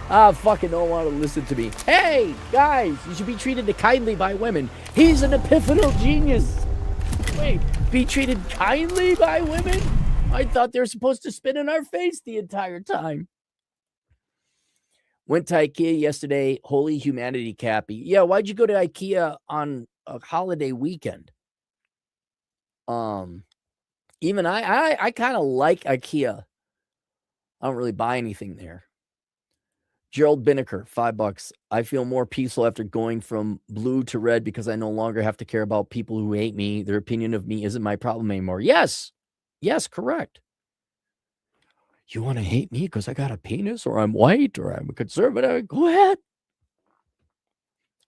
Fucking don't want to listen to me. Hey, guys, you should be treated kindly by women. He's an epiphanal genius. Wait, be treated kindly by women? I thought they were supposed to spit in our face the entire time. Went to IKEA yesterday. Holy humanity, Cappy. Yeah, why'd you go to IKEA on a holiday weekend? Even I kind of like IKEA. I don't really buy anything there. Gerald Binnicker, $5. I feel more peaceful after going from blue to red because I no longer have to care about people who hate me. Their opinion of me isn't my problem anymore. Yes, correct. You want to hate me because I got a penis or I'm white or I'm a conservative? Go ahead.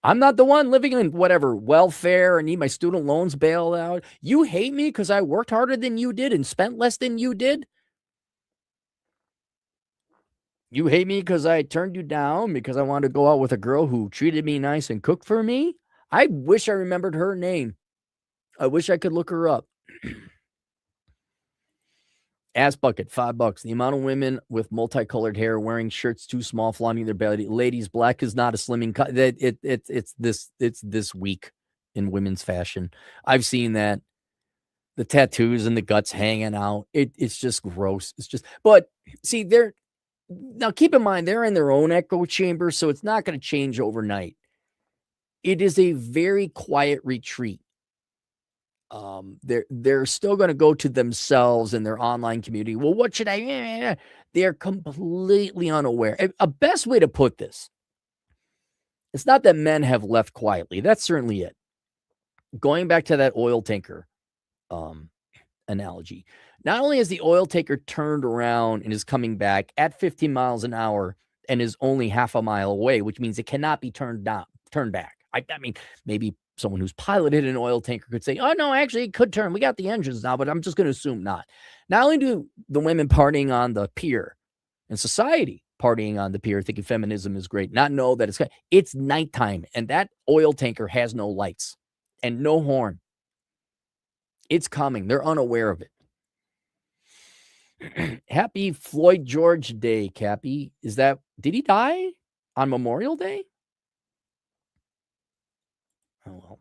I'm not the one living in whatever welfare and need my student loans bailed out. You hate me because I worked harder than you did and spent less than you did? You hate me because I turned you down because I wanted to go out with a girl who treated me nice and cooked for me? I wish I remembered her name. I wish I could look her up. Ass bucket, $5. The amount of women with multicolored hair wearing shirts too small, flaunting their belly. Ladies, black is not a slimming cut. It's this week in women's fashion. I've seen that. The tattoos and the guts hanging out. It's just gross. It's just, but see, now keep in mind, they're in their own echo chamber, so it's not going to change overnight. It is a very quiet retreat. They're still going to go to themselves and their online community. Well, what should I? They're completely unaware. A best way to put this, it's not that men have left quietly. That's certainly it. Going back to that oil tanker analogy, not only has the oil tanker turned around and is coming back at 15 miles an hour and is only half a mile away, which means it cannot be turned back. I mean, maybe someone who's piloted an oil tanker could say, oh, no, actually, it could turn. We got the engines now, but I'm just going to assume not. Not only do the women partying on the pier and society partying on the pier thinking feminism is great, not know that it's nighttime and that oil tanker has no lights and no horn. It's coming. They're unaware of it. Happy Floyd George Day, Cappy. Did he die on Memorial Day? Oh, well.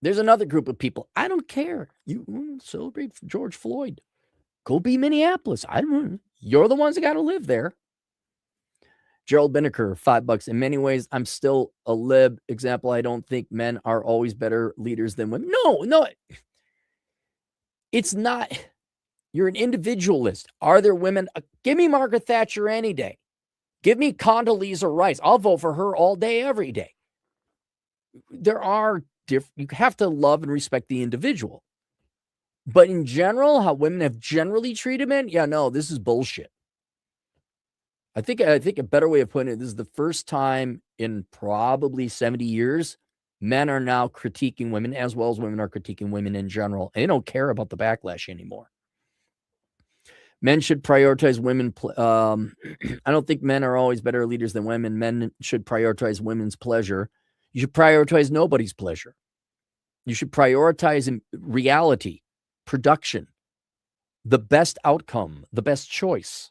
There's another group of people. I don't care. You celebrate George Floyd. Go be Minneapolis. I don't know. You're the ones that got to live there. Gerald Binnicker, $5. In many ways, I'm still a lib. Example, I don't think men are always better leaders than women. No. It's not. You're an individualist. Are there women? Give me Margaret Thatcher any day. Give me Condoleezza Rice. I'll vote for her all day, every day. There are you have to love and respect the individual. But in general, how women have generally treated men, this is bullshit. I think a better way of putting it, this is the first time in probably 70 years, men are now critiquing women as well as women are critiquing women in general. And they don't care about the backlash anymore. Men should prioritize women. I don't think men are always better leaders than women. Men should prioritize women's pleasure. You should prioritize nobody's pleasure. You should prioritize reality, production, the best outcome, the best choice.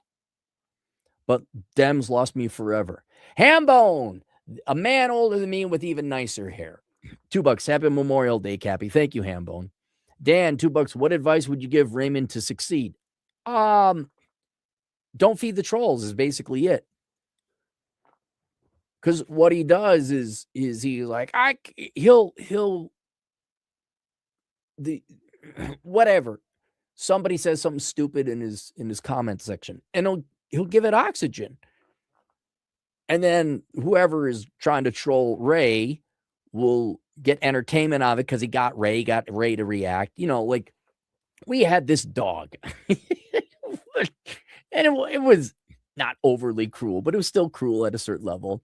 But Dems lost me forever. Hambone, a man older than me with even nicer hair. $2. Happy Memorial Day, Cappy. Thank you, Hambone. Dan, $2. What advice would you give Raymond to succeed? Don't feed the trolls is basically it. Because what he does is he's like, whatever. Somebody says something stupid in his comment section, and he'll give it oxygen. And then whoever is trying to troll Ray will get entertainment out of it because he got Ray to react. You know, like we had this dog. And it was not overly cruel, but it was still cruel at a certain level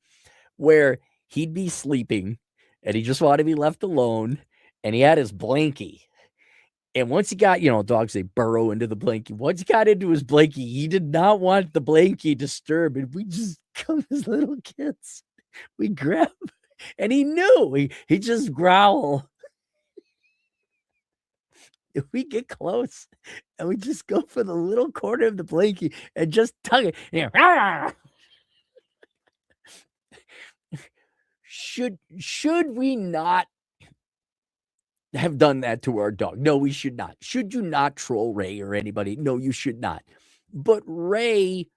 where he'd be sleeping and he just wanted to be left alone. And he had his blankie. And once he got, dogs, they burrow into the blankie. Once he got into his blankie, he did not want the blankie disturbed. And we just come as little kids. We grab, and he knew. He just growl. If we get close and we just go for the little corner of the blankie and just tug it. Should we not have done that to our dog? No, we should not. Should you not troll Ray or anybody? No, you should not. But Ray,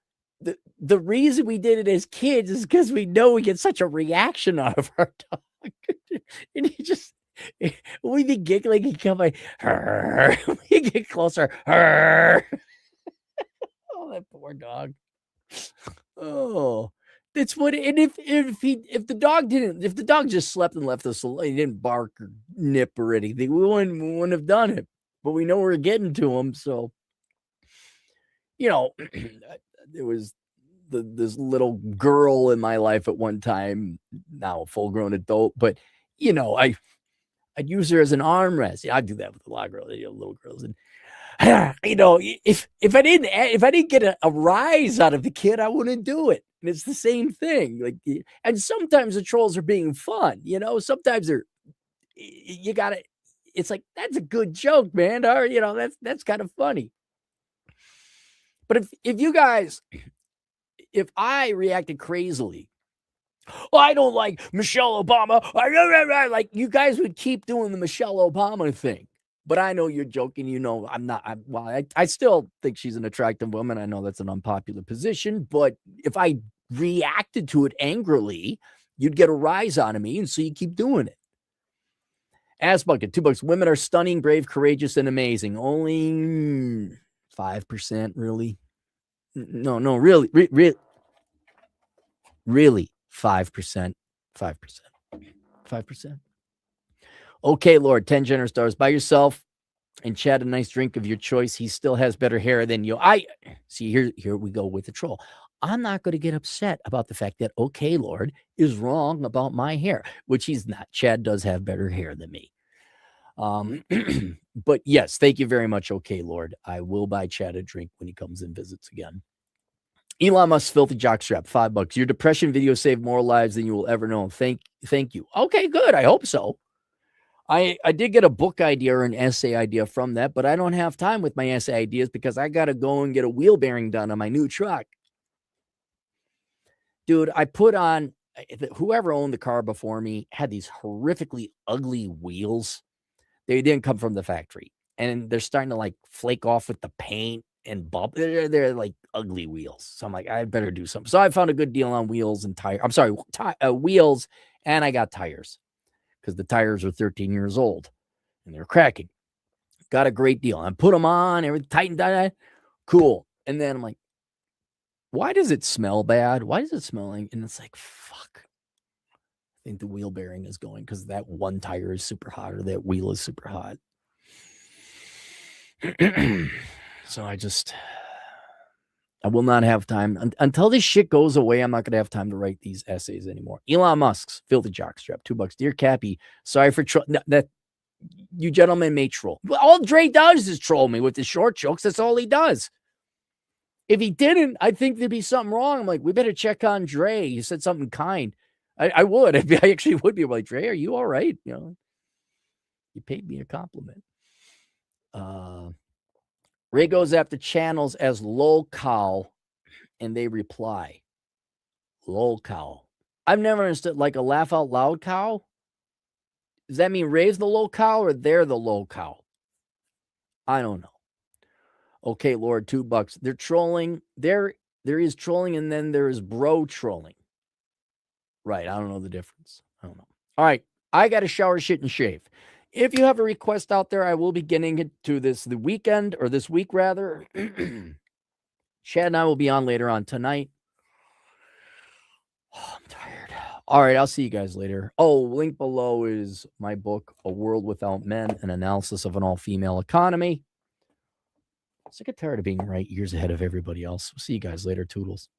the reason we did it as kids is because we know we get such a reaction out of our dog. And he just, we be giggling, he come like, we get closer. Oh, that poor dog. Oh, that's what. And if the dog just slept and left us alone, he didn't bark or nip or anything, we wouldn't have done it. But we know we're getting to him, so there was this little girl in my life at one time, now a full-grown adult, but I'd use her as an armrest. I'd do that with a lot of girls, little girls, and if I didn't get a rise out of the kid, I wouldn't do it. And it's the same thing. Like, and sometimes the trolls are being fun. Sometimes it's like, that's a good joke, man. Or that's kind of funny. But if I reacted crazily, I don't like Michelle Obama, like you guys would keep doing the Michelle Obama thing. But I know you're joking. I'm not. I still think she's an attractive woman. I know that's an unpopular position. But if I reacted to it angrily, you'd get a rise out of me. And so you keep doing it. Ass bucket, $2. Women are stunning, brave, courageous, and amazing. Only 5%, really? No, really. Really, 5%. 5%. Okay, Lord, 10 generous stars. Buy yourself and Chad a nice drink of your choice. He still has better hair than you. Here we go with the troll. I'm not going to get upset about the fact that Okay, Lord is wrong about my hair, which he's not. Chad does have better hair than me. But yes, thank you very much, Okay, Lord. I will buy Chad a drink when he comes and visits again. Elon Musk's filthy jockstrap, $5. Your depression video saved more lives than you will ever know. Thank you. Okay, good. I hope so. I did get a book idea or an essay idea from that, but I don't have time with my essay ideas because I got to go and get a wheel bearing done on my new truck. Dude, I put on, whoever owned the car before me had these horrifically ugly wheels. They didn't come from the factory. And they're starting to like flake off with the paint and bump. They're like ugly wheels. So I'm like, I better do something. So I found a good deal on wheels and tires. I'm sorry, wheels, and I got tires. Because the tires are 13 years old and they're cracking. Got a great deal. I put them on, everything tightened, cool. And then I'm like, why does it smell bad? Why is it smelling? And it's like, fuck. I think the wheel bearing is going because that one tire is super hot or that wheel is super hot. So I will not have time until this shit goes away. I'm not going to have time to write these essays anymore. Elon Musk's filthy jockstrap, $2. Dear Cappy, sorry for that. You gentlemen may troll. All Dre does is troll me with his short jokes. That's all he does. If he didn't, I think there'd be something wrong. I'm like, we better check on Dre. He said something kind. I would. I actually would be like, Dre, are you all right? You know, you paid me a compliment. Ray goes after channels as lol cow, and they reply, lol cow. I've never understood, like a laugh out loud cow. Does that mean Ray's the lol cow or they're the lol cow? I don't know. Okay, Lord, $2. They're trolling. There is trolling, and then there is bro trolling. Right. I don't know the difference. I don't know. All right. I got to shower, shit, and shave. If you have a request out there, I will be getting into this this week, rather. Chad and I will be on later on tonight. Oh, I'm tired. All right. I'll see you guys later. Oh, link below is my book, A World Without Men, an analysis of an all-female economy. Sick and tired of being right years ahead of everybody else. We'll see you guys later. Toodles.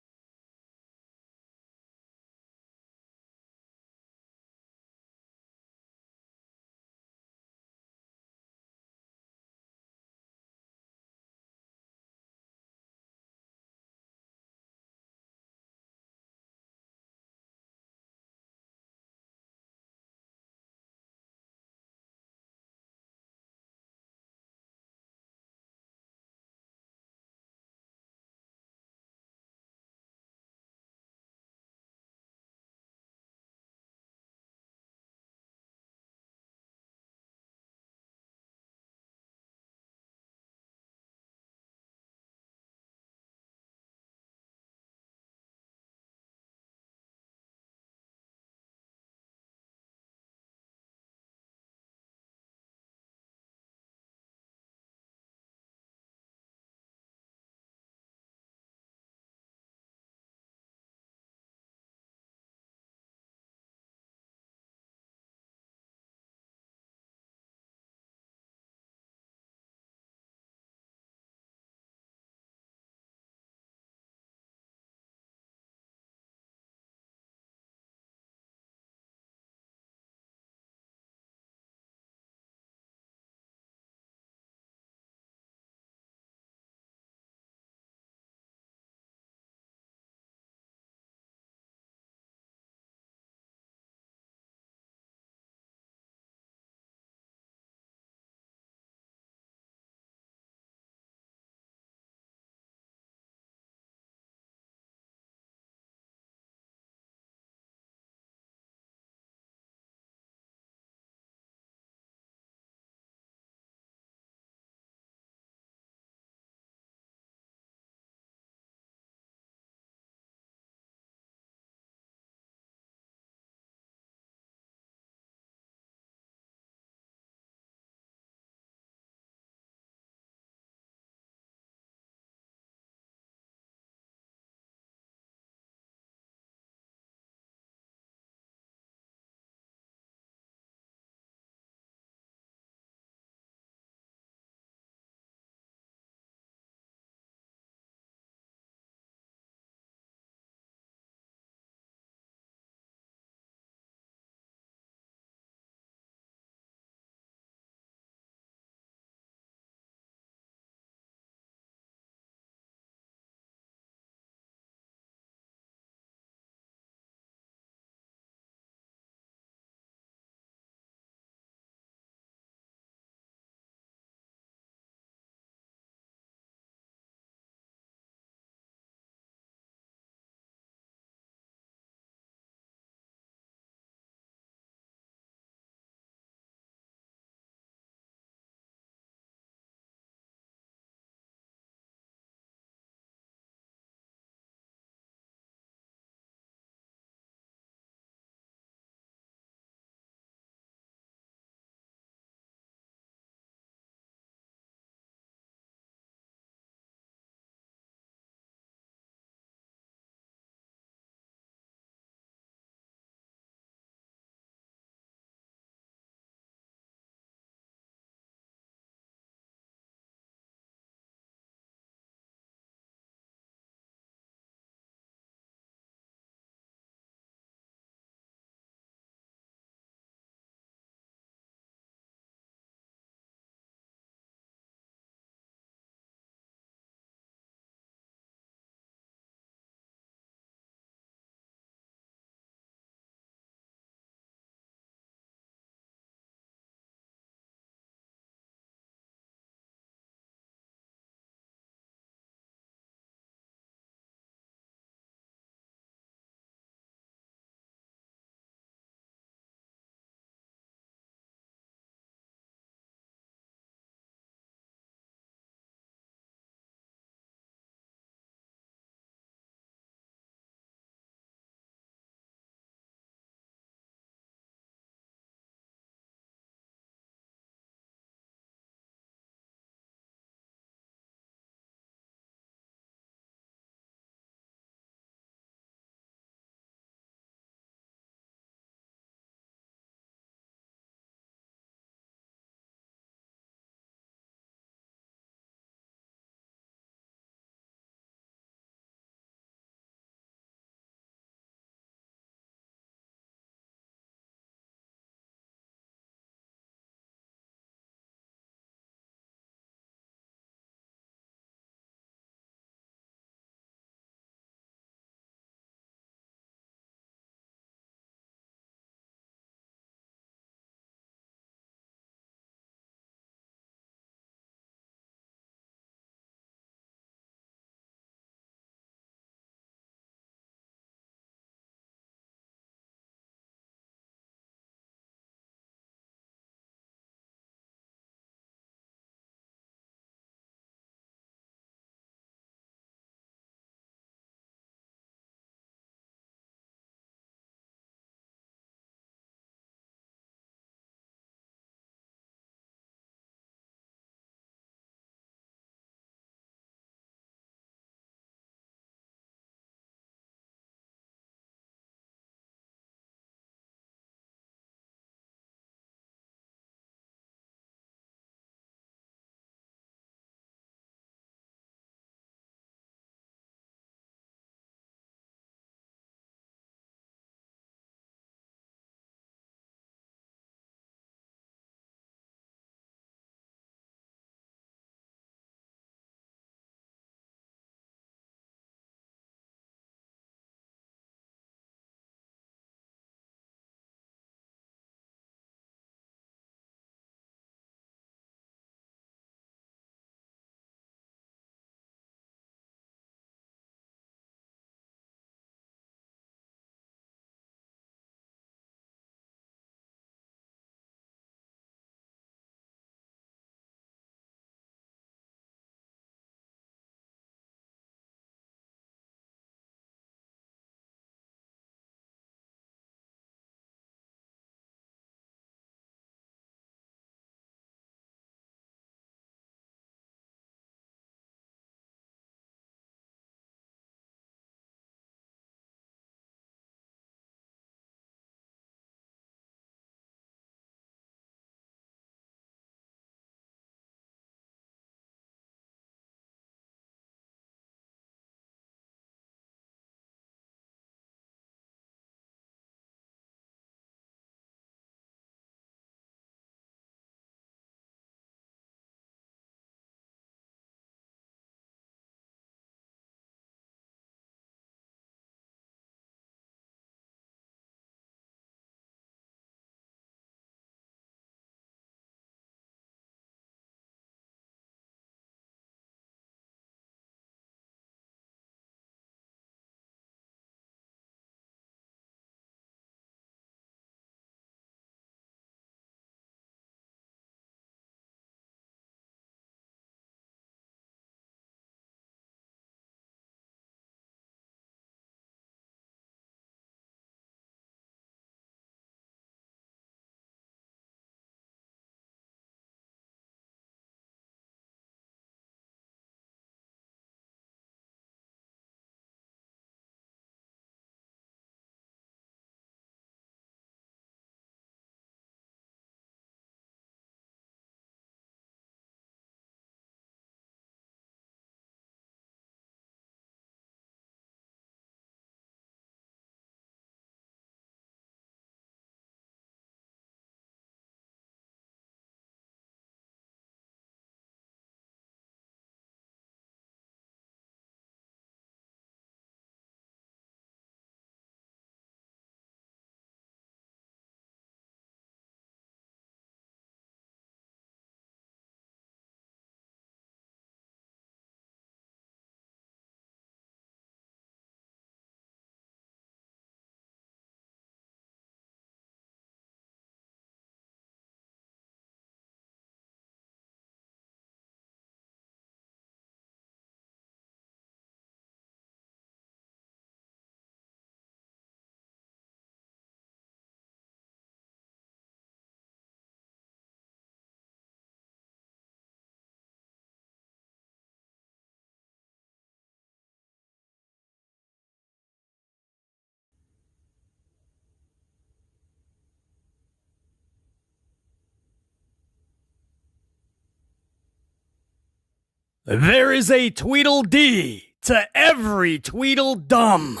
There is a Tweedledee to every Tweedledum.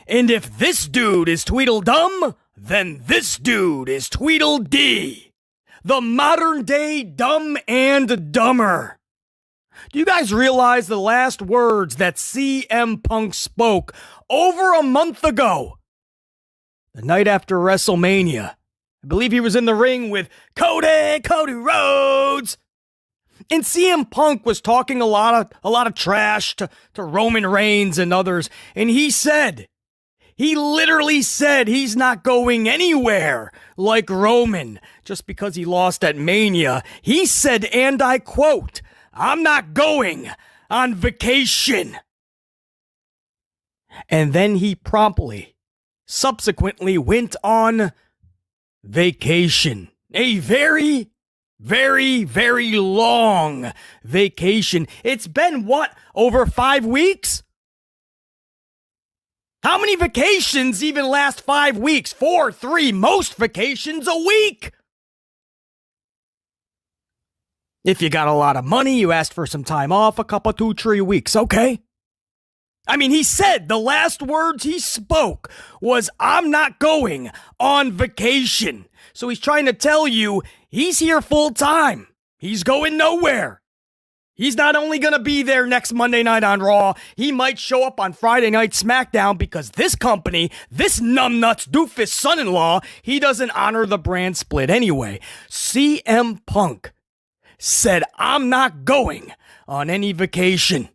And if this dude is Tweedledum, then this dude is Tweedledee. The modern day Dumb and Dumber. Do you guys realize the last words that CM Punk spoke over a month ago? The night after WrestleMania. I believe he was in the ring with Cody Rhodes. And CM Punk was talking a lot of trash to Roman Reigns and others. And he literally said he's not going anywhere like Roman just because he lost at Mania. He said, and I quote, "I'm not going on vacation." And then he subsequently went on vacation. A very, very, very long vacation. It's been over 5 weeks? How many vacations even last 5 weeks? 4, 3, most vacations a week. If you got a lot of money, you asked for some time off, a couple, 2, 3 weeks, okay? I mean, he said the last words he spoke was, "I'm not going on vacation." So he's trying to tell you he's here full time. He's going nowhere. He's not only going to be there next Monday night on Raw, he might show up on Friday night SmackDown because this company, this numbnuts doofus son-in-law, he doesn't honor the brand split anyway. CM Punk said, "I'm not going on any vacation."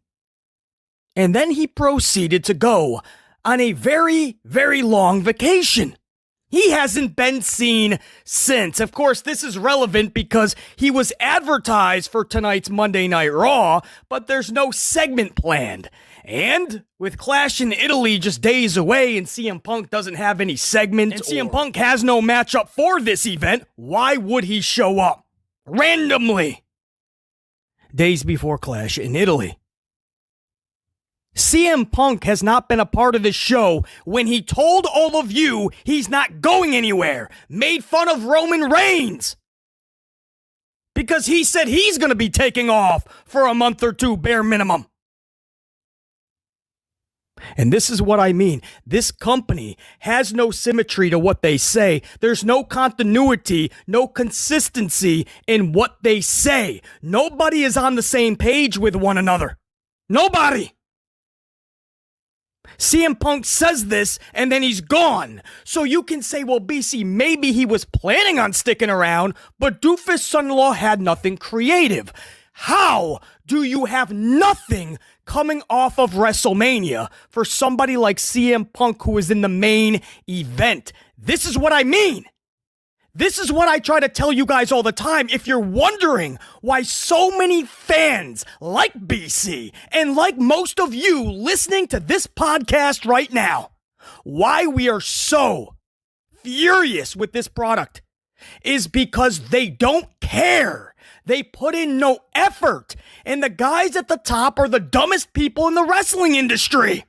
And then he proceeded to go on a very, very long vacation. He hasn't been seen since. Of course, this is relevant because he was advertised for tonight's Monday Night Raw, but there's no segment planned. And with Clash in Italy just days away and CM Punk doesn't have any segment, and CM Punk has no matchup for this event, why would he show up randomly days before Clash in Italy? CM Punk has not been a part of this show when he told all of you he's not going anywhere, made fun of Roman Reigns because he said he's going to be taking off for a month or two bare minimum. And this is what I mean. This company has no symmetry to what they say. There's no continuity, no consistency in what they say. Nobody is on the same page with one another. Nobody. CM Punk says this, and then he's gone. So you can say, well, BC, maybe he was planning on sticking around, but Doofus son-in-law had nothing creative. How do you have nothing coming off of WrestleMania for somebody like CM Punk who is in the main event? This is what I mean. This is what I try to tell you guys all the time. If you're wondering why so many fans like BC and like most of you listening to this podcast right now, why we are so furious with this product is because they don't care. They put in no effort. And the guys at the top are the dumbest people in the wrestling industry.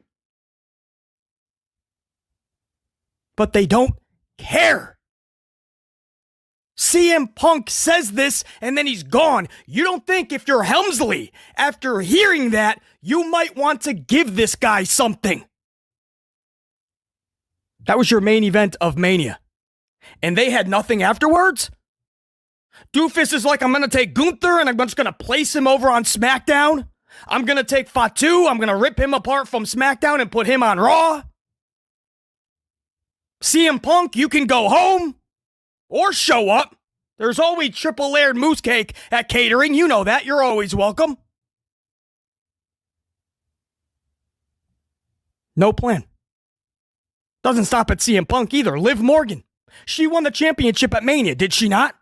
But they don't care. CM Punk says this and then he's gone. You don't think if you're Helmsley, after hearing that, you might want to give this guy something? That was your main event of Mania. And they had nothing afterwards? Doofus is like, I'm going to take Gunther and I'm just going to place him over on SmackDown. I'm going to take Fatu. I'm going to rip him apart from SmackDown and put him on Raw. CM Punk, you can go home. Or show up. There's always triple layered moose cake at catering. You know that. You're always welcome. No plan. Doesn't stop at CM Punk either. Liv Morgan. She won the championship at Mania, did she not?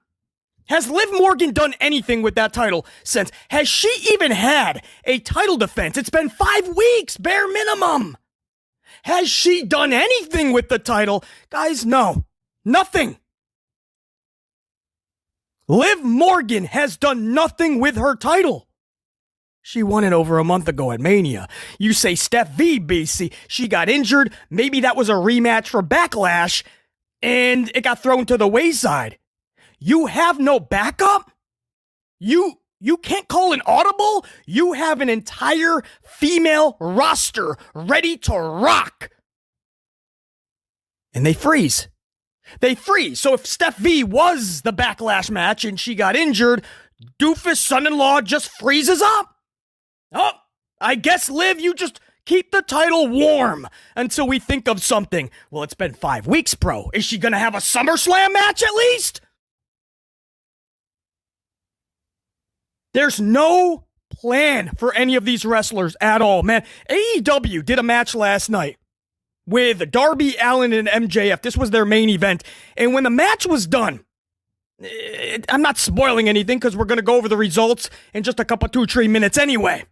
Has Liv Morgan done anything with that title since? Has she even had a title defense? It's been 5 weeks, bare minimum. Has she done anything with the title? Guys, no. Nothing. Liv Morgan has done nothing with her title. She won it over a month ago at Mania. You say Steph V, BC. She got injured. Maybe that was a rematch for Backlash, and it got thrown to the wayside. You have no backup? You You can't call an audible? You have an entire female roster ready to rock. And they freeze. They freeze. So if Steph V was the backlash match and she got injured, doofus son-in-law just freezes up. Oh, I guess, Liv, you just keep the title warm until we think of something. Well, it's been 5 weeks, bro. Is she going to have a SummerSlam match at least? There's no plan for any of these wrestlers at all, man. AEW did a match last night with Darby Allin and MJF. This was their main event. And when the match was done, I'm not spoiling anything because we're going to go over the results in just a couple 2-3 minutes anyway.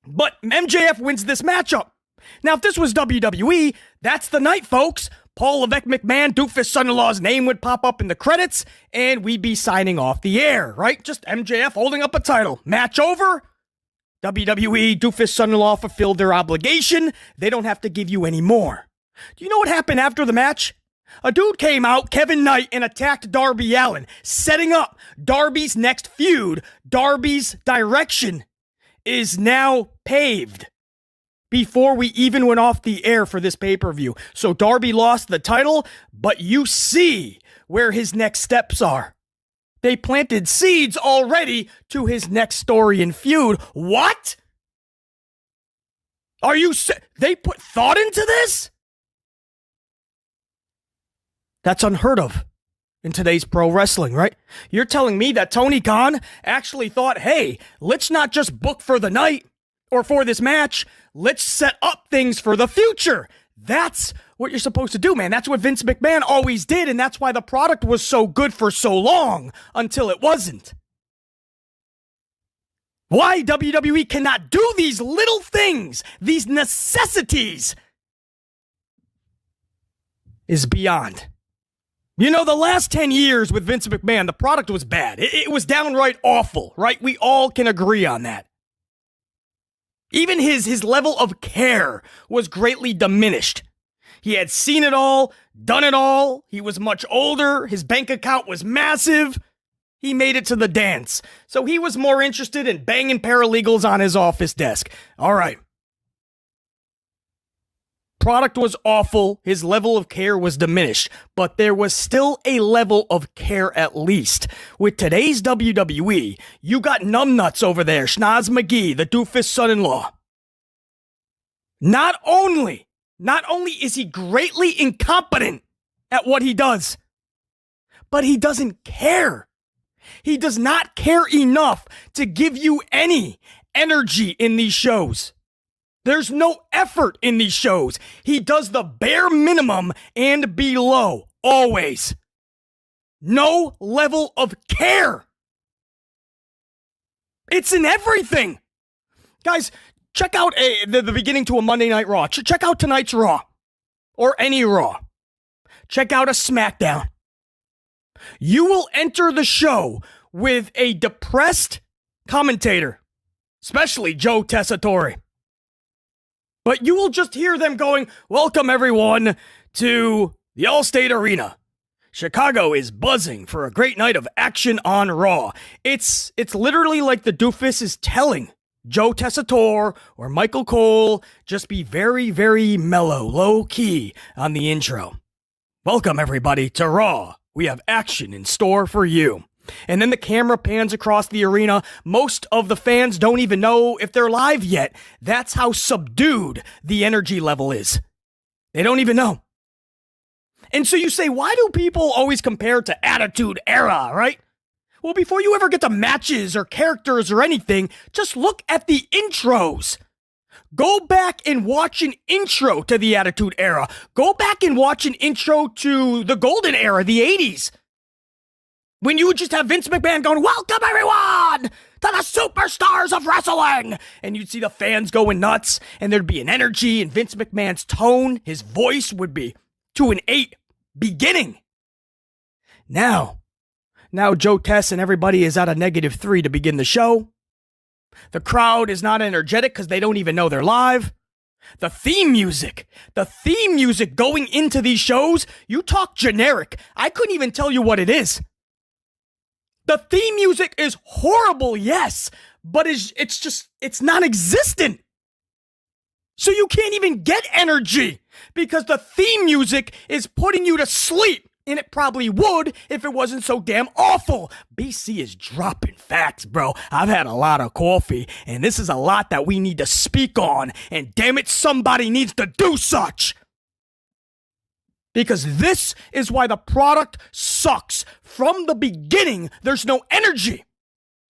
But MJF wins this matchup. Now, if this was WWE, that's the night, folks. Paul Levesque McMahon, doofus son-in-law's name would pop up in the credits, and we'd be signing off the air, right? Just MJF holding up a title. Match over. WWE, doofus son-in-law fulfilled their obligation. They don't have to give you any more. Do you know what happened after the match? A dude came out, Kevin Knight, and attacked Darby Allin, setting up Darby's next feud. Darby's direction is now paved before we even went off the air for this pay-per-view. So Darby lost the title, but you see where his next steps are. They planted seeds already to his next story and feud. What? Are you they put thought into this? That's unheard of in today's pro wrestling, right? You're telling me that Tony Khan actually thought, hey, let's not just book for the night or for this match. Let's set up things for the future. That's what you're supposed to do, man. That's what Vince McMahon always did, and that's why the product was so good for so long until it wasn't. Why WWE cannot do these little things, these necessities, is beyond. You know, the last 10 years with Vince McMahon, the product was bad. It was downright awful, right? We all can agree on that. Even his level of care was greatly diminished. He had seen it all, done it all. He was much older. His bank account was massive. He made it to the dance. So he was more interested in banging paralegals on his office desk. All right. Product was awful. His level of care was diminished, but there was still a level of care at least. With today's WWE, you got numbnuts over there, Schnoz McGee, the doofus son-in-law. Not only is he greatly incompetent at what he does, but he doesn't care. He does not care enough to give you any energy in these shows. There's no effort in these shows. He does the bare minimum and below, always. No level of care. It's in everything. Guys, check out the beginning to a Monday Night Raw. Check out tonight's Raw. Or any Raw. Check out a SmackDown. You will enter the show with a depressed commentator, especially Joe Tessitore. But you will just hear them going, welcome everyone to the Allstate Arena. Chicago is buzzing for a great night of action on Raw. It's literally like the doofus is telling Joe Tessitore or Michael Cole, just be very, very mellow, low key on the intro. Welcome everybody to Raw. We have action in store for you. And then the camera pans across the arena. Most of the fans don't even know if they're live yet. That's how subdued the energy level is. They don't even know. And so you say, why do people always compare to Attitude Era, right? Well, before you ever get to matches or characters or anything, just look at the intros. Go back and watch an intro to the Attitude Era. Go back and watch an intro to the Golden Era, the 80s. When you would just have Vince McMahon going, welcome everyone to the superstars of wrestling. And you'd see the fans going nuts and there'd be an energy and Vince McMahon's tone, his voice would be to an 8 beginning. Now Joe Tess and everybody is at a -3 to begin the show. The crowd is not energetic because they don't even know they're live. The theme music going into these shows, you talk generic. I couldn't even tell you what it is. The theme music is horrible, yes, but it's non-existent. So you can't even get energy because the theme music is putting you to sleep. And it probably would if it wasn't so damn awful. BC is dropping facts, bro. I've had a lot of coffee, and this is a lot that we need to speak on. And damn it, somebody needs to do such. Because this is why the product sucks. From the beginning, there's no energy.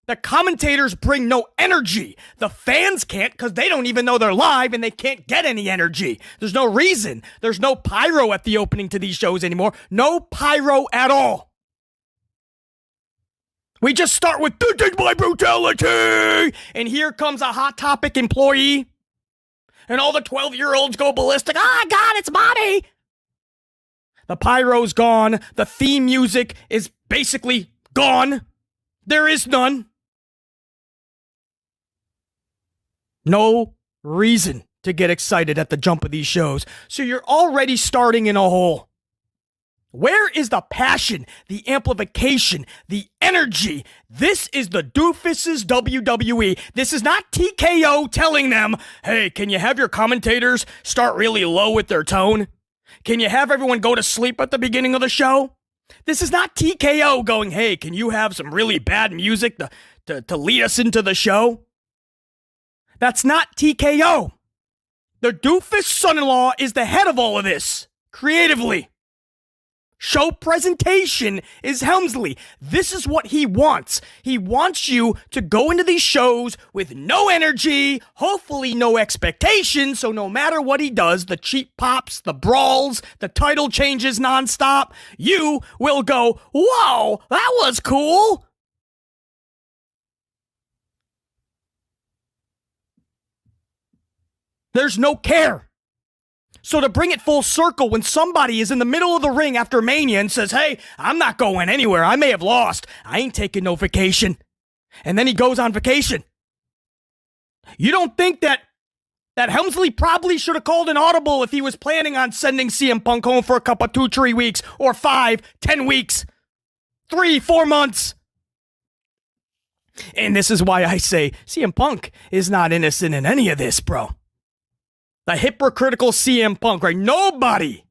The commentators bring no energy. The fans can't because they don't even know they're live and they can't get any energy. There's no reason. There's no pyro at the opening to these shows anymore. No pyro at all. We just start with, "This is my brutality!" And here comes a Hot Topic employee. And all the 12-year-olds go ballistic. "Ah, God, it's Bobby!" The pyro's gone. The theme music is basically gone. There is none. No reason to get excited at the jump of these shows, so you're already starting in a hole. Where is the passion, the amplification, the energy? This is the doofus's WWE. This is not TKO telling them, "Hey, can you have your commentators start really low with their tone? Can you have everyone go to sleep at the beginning of the show?" This is not TKO going, "Hey, can you have some really bad music to lead us into the show?" That's not TKO. The doofus son-in-law is the head of all of this, creatively. Show presentation is Helmsley. This is what he wants. He wants you to go into these shows with no energy, hopefully no expectations, so no matter what he does, the cheap pops, the brawls, the title changes nonstop, you will go, "Whoa, that was cool." There's no care. So to bring it full circle, when somebody is in the middle of the ring after Mania and says, "Hey, I'm not going anywhere. I may have lost. I ain't taking no vacation." And then he goes on vacation. You don't think that Helmsley probably should have called an audible if he was planning on sending CM Punk home for a couple 2-3 weeks, or 5, 10 weeks, 3, 4 months? And this is why I say CM Punk is not innocent in any of this, bro. The hypocritical CM Punk, right? Nobody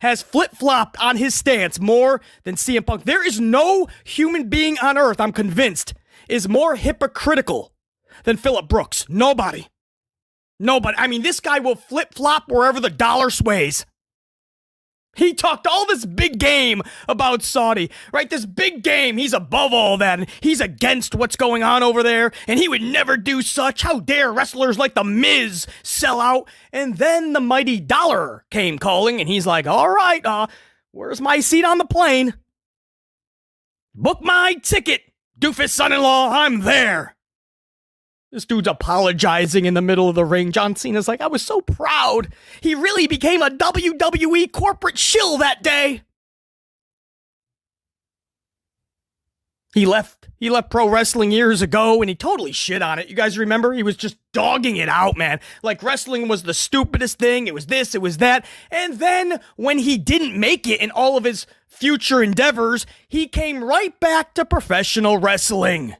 has flip-flopped on his stance more than CM Punk. There is no human being on earth, I'm convinced, is more hypocritical than Phillip Brooks. Nobody. Nobody. I mean, this guy will flip-flop wherever the dollar sways. He talked all this big game about Saudi, right? This big game. He's above all that, and he's against what's going on over there, and he would never do such. How dare wrestlers like The Miz sell out? And then the mighty dollar came calling, and he's like, "All right, where's my seat on the plane? Book my ticket, doofus son-in-law, I'm there." This dude's apologizing in the middle of the ring. John Cena's like, "I was so proud. He really became a WWE corporate shill that day." He left pro wrestling years ago and he totally shit on it. You guys remember? He was just dogging it out, man. Like wrestling was the stupidest thing. It was this, it was that. And then when he didn't make it in all of his future endeavors, he came right back to professional wrestling.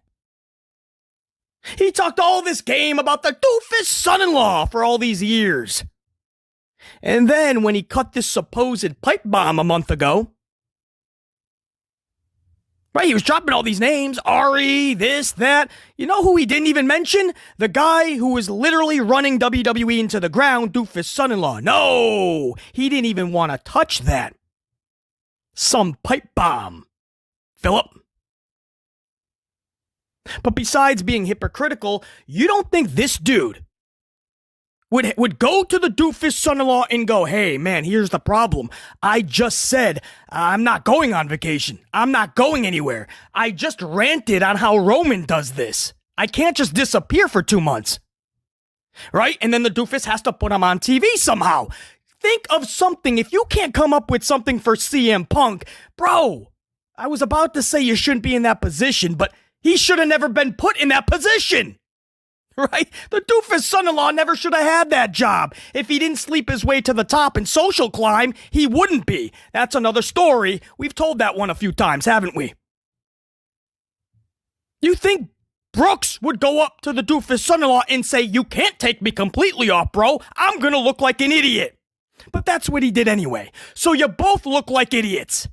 He talked all this game about the doofus son-in-law for all these years. And then when he cut this supposed pipe bomb a month ago, right, he was dropping all these names, Ari, this, that. You know who he didn't even mention? The guy who was literally running WWE into the ground, doofus son-in-law. No, he didn't even want to touch that. Some pipe bomb. Philip. But besides being hypocritical, you don't think this dude would go to the doofus son-in-law and go, "Hey, man, here's the problem. I just said I'm not going on vacation. I'm not going anywhere. I just ranted on how Roman does this. I can't just disappear for 2 months." Right? And then the doofus has to put him on TV somehow. Think of something. If you can't come up with something for CM Punk, bro, I was about to say you shouldn't be in that position, but he should have never been put in that position, right? The doofus son-in-law never should have had that job. If he didn't sleep his way to the top in social climb, he wouldn't be. That's another story. We've told that one a few times, haven't we? You think Brooks would go up to the doofus son-in-law and say, you can't take me completely off, bro. I'm gonna look like an idiot. But that's what he did anyway. So you both look like idiots.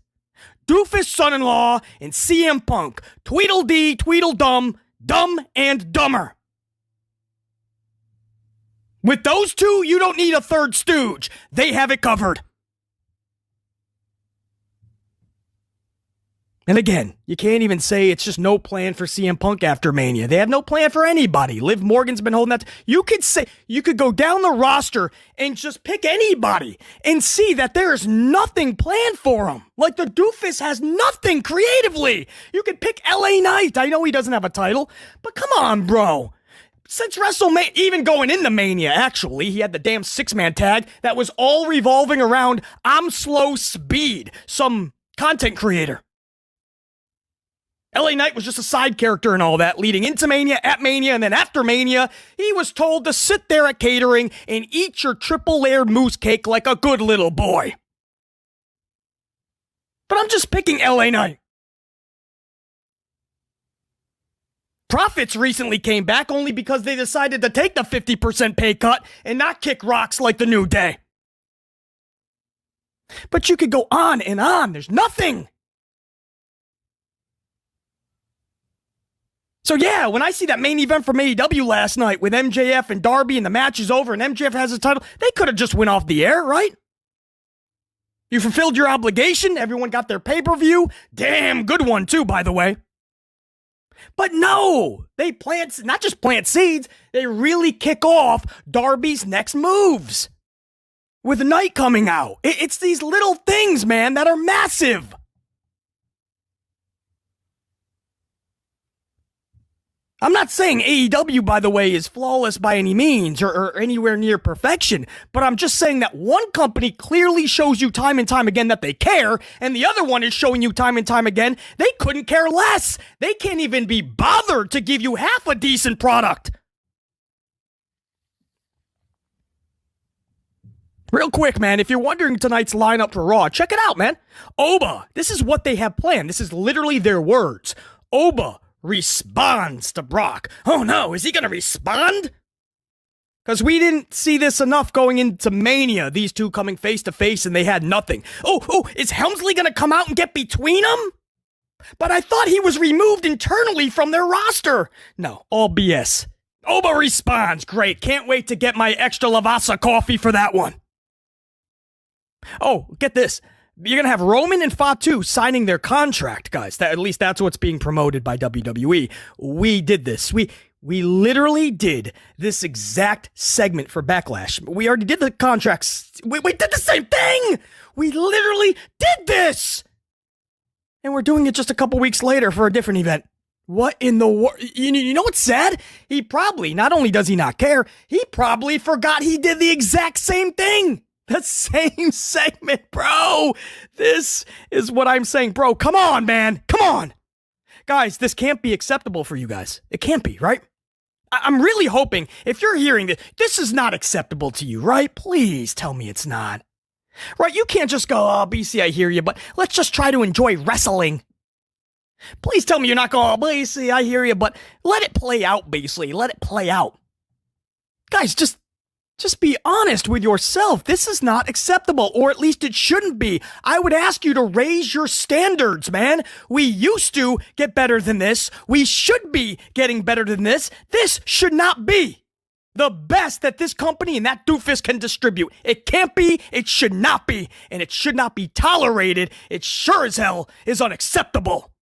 Doofus son-in-law and CM Punk. Tweedledee, Tweedledum, dumb and dumber. With those two, you don't need a third stooge. They have it covered. And again, you can't even say it's just no plan for CM Punk after Mania. They have no plan for anybody. Liv Morgan's been holding that. You could go down the roster and just pick anybody and see that there's nothing planned for him. Like the doofus has nothing creatively. You could pick LA Knight. I know he doesn't have a title, but come on, bro. Since WrestleMania, even going into Mania, actually, he had the damn six-man tag that was all revolving around I'm Slow Speed, some content creator. LA Knight was just a side character and all that, leading into Mania, at Mania, and then after Mania, he was told to sit there at catering and eat your triple-layered mousse cake like a good little boy. But I'm just picking LA Knight. Profits recently came back only because they decided to take the 50% pay cut and not kick rocks like the New Day. But you could go on and on. There's nothing. So yeah, when I see that main event from AEW last night with MJF and Darby and the match is over and MJF has his title, they could have just went off the air, right? You fulfilled your obligation. Everyone got their pay-per-view. Damn good one too, by the way. But no, they not just plant seeds, they really kick off Darby's next moves. With Knight coming out. It's these little things, man, that are massive. I'm not saying AEW, by the way, is flawless by any means or anywhere near perfection, but I'm just saying that one company clearly shows you time and time again that they care, and the other one is showing you time and time again they couldn't care less. They can't even be bothered to give you half a decent product. Real quick, man, if you're wondering tonight's lineup for Raw, check it out, man. Oba, this is what they have planned. This is literally their words. Oba responds to Brock. Oh no, is he gonna respond? Because we didn't see this enough going into Mania, these two coming face to face and they had nothing. Oh, is Helmsley gonna come out and get between them? But I thought he was removed internally from their roster. No, all BS. Oba responds. Great, can't wait to get my extra Lavazza coffee for that one. Oh, get this. You're going to have Roman and Fatu signing their contract, guys. At least that's what's being promoted by WWE. We did this. We literally did this exact segment for Backlash. We already did the contracts. We did the same thing. We literally did this. And we're doing it just a couple weeks later for a different event. What in the world? You know what's sad? He probably, not only does he not care, he probably forgot he did the exact same thing. The same segment, bro. This is what I'm saying, bro. Come on, man. Come on. Guys, this can't be acceptable for you guys. It can't be, right? I'm really hoping, if you're hearing this is not acceptable to you, right? Please tell me it's not. Right? You can't just go, oh, BC, I hear you, but let's just try to enjoy wrestling. Please tell me you're not going, oh, BC, I hear you, but let it play out, BC. Let it play out. Guys, just be honest with yourself. This is not acceptable, or at least it shouldn't be. I would ask you to raise your standards, man. We used to get better than this. We should be getting better than this. This should not be the best that this company and that doofus can distribute. It can't be, it should not be, and it should not be tolerated. It sure as hell is unacceptable.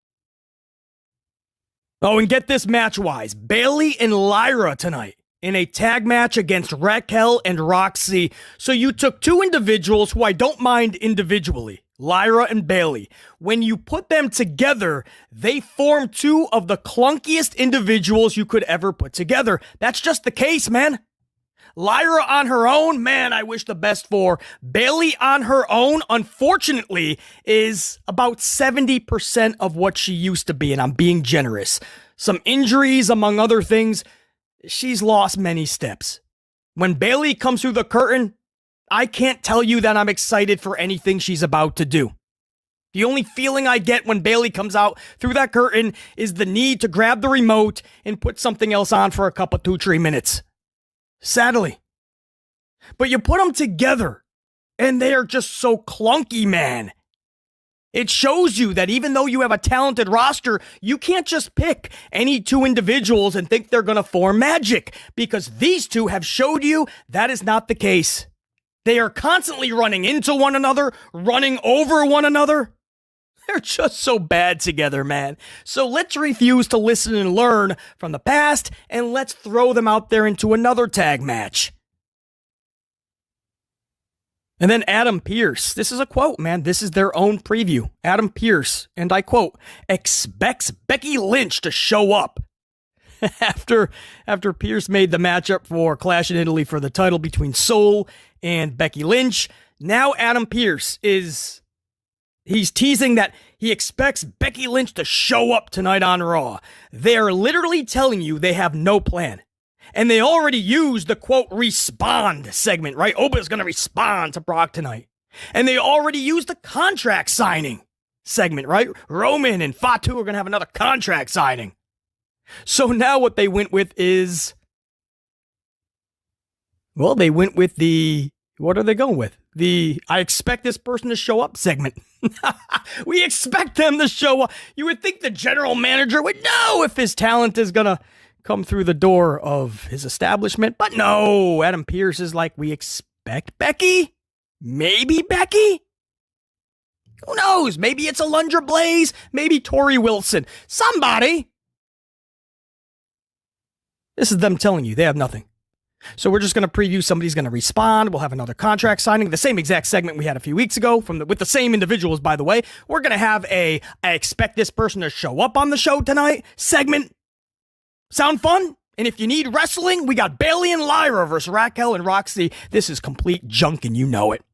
Oh, and get this match-wise. Bayley and Lyra tonight in a tag match against Raquel and Roxy. So you took two individuals who I don't mind individually, Lyra and Bayley. When you put them together, they form two of the clunkiest individuals you could ever put together. That's just the case, man. Lyra on her own, man, I wish the best for. Bayley on her own, unfortunately, is about 70% of what she used to be, and I'm being generous. Some injuries, among other things. She's lost many steps. When Bayley comes through the curtain, I can't tell you that I'm excited for anything she's about to do. The only feeling I get when Bailey comes out through that curtain is the need to grab the remote and put something else on for a couple 2-3 minutes. Sadly. But you put them together, and they are just so clunky, man. It shows you that even though you have a talented roster, you can't just pick any two individuals and think they're going to form magic, because these two have showed you that is not the case. They are constantly running into one another, running over one another. They're just so bad together, man. So let's refuse to listen and learn from the past, and let's throw them out there into another tag match. And then Adam Pearce. This is a quote, man. This is their own preview. Adam Pearce, and I quote, expects Becky Lynch to show up. After Pearce made the matchup for Clash in Italy for the title between Soul and Becky Lynch, now Adam Pearce he's teasing that he expects Becky Lynch to show up tonight on Raw. They're literally telling you they have no plan. And they already used the, quote, respond segment, right? Oba's going to respond to Brock tonight. And they already used the contract signing segment, right? Roman and Fatu are going to have another contract signing. So now what they went with is, well, they went with what are they going with? I expect this person to show up segment. We expect them to show up. You would think the general manager would know if his talent is going to come through the door of his establishment, but no, Adam Pearce is like, we expect Becky? Maybe Becky? Who knows? Maybe it's Alundra Blaze, maybe Tori Wilson, somebody. This is them telling you they have nothing. So we're just going to preview somebody's going to respond. We'll have another contract signing, the same exact segment we had a few weeks ago with the same individuals, by the way. We're going to have I expect this person to show up on the show tonight segment. Sound fun? And if you need wrestling, we got Bailey and Lyra versus Raquel and Roxy. This is complete junk and you know it.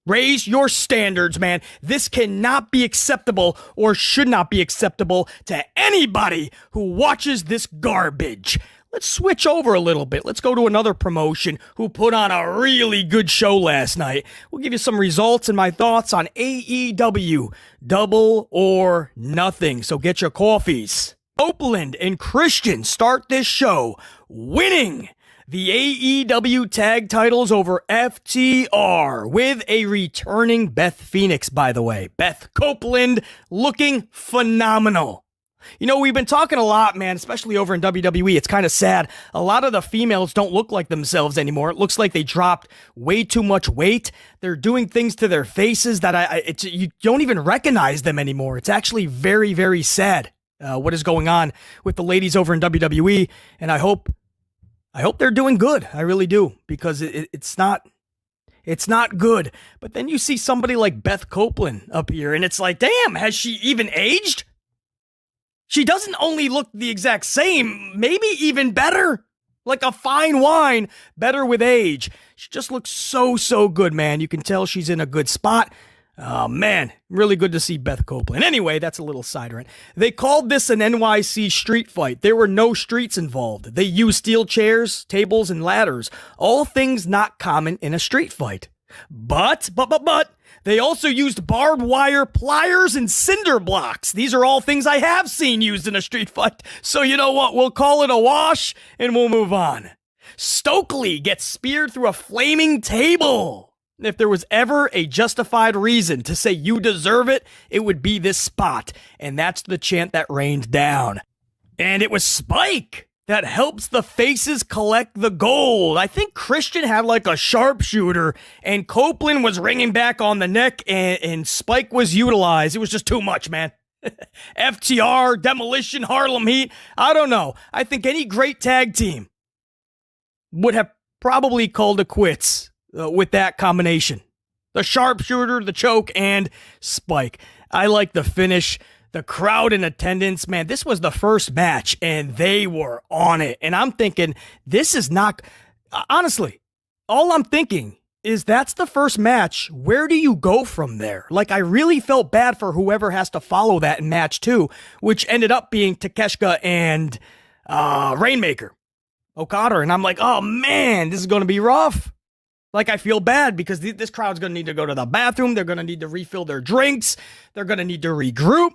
Raise your standards, man. This cannot be acceptable or should not be acceptable to anybody who watches this garbage. Let's switch over a little bit. Let's go to another promotion who put on a really good show last night. We'll give you some results and my thoughts on AEW Double or Nothing. So get your coffees. Copeland and Christian start this show winning the AEW tag titles over FTR with a returning Beth Phoenix, by the way. Beth Copeland looking phenomenal. You know, we've been talking a lot, man, especially over in WWE. It's kind of sad. A lot of the females don't look like themselves anymore. It looks like they dropped way too much weight. They're doing things to their faces that you don't even recognize them anymore. It's actually very, very sad. What is going on with the ladies over in WWE, and I hope they're doing good. I really do, because it's not good. But then you see somebody like Beth Copeland up here, and it's like, damn, has she even aged? She doesn't only look the exact same, maybe even better, like a fine wine, better with age. She just looks so good, man. You can tell she's in a good spot. Oh, man, really good to see Beth Copeland. Anyway, that's a little side rant. They called this an NYC street fight. There were no streets involved. They used steel chairs, tables, and ladders, all things not common in a street fight. But, they also used barbed wire, pliers, and cinder blocks. These are all things I have seen used in a street fight. So you know what? We'll call it a wash, and we'll move on. Stokely gets speared through a flaming table. If there was ever a justified reason to say you deserve it, it would be this spot. And that's the chant that rained down. And it was Spike that helps the faces collect the gold. I think Christian had like a sharpshooter, and Copeland was ringing back on the neck, and Spike was utilized. It was just too much, man. FTR, Demolition, Harlem Heat. I don't know. I think any great tag team would have probably called it quits with that combination. The sharpshooter, the choke, and Spike. I like the finish. The crowd in attendance, man, this was the first match, and they were on it. And I'm thinking, this is not... Honestly, all I'm thinking is that's the first match. Where do you go from there? Like, I really felt bad for whoever has to follow that in match 2, which ended up being Takeshita and Rainmaker Okada. And I'm like, oh, man, this is going to be rough. Like, I feel bad because this crowd's going to need to go to the bathroom. They're going to need to refill their drinks. They're going to need to regroup.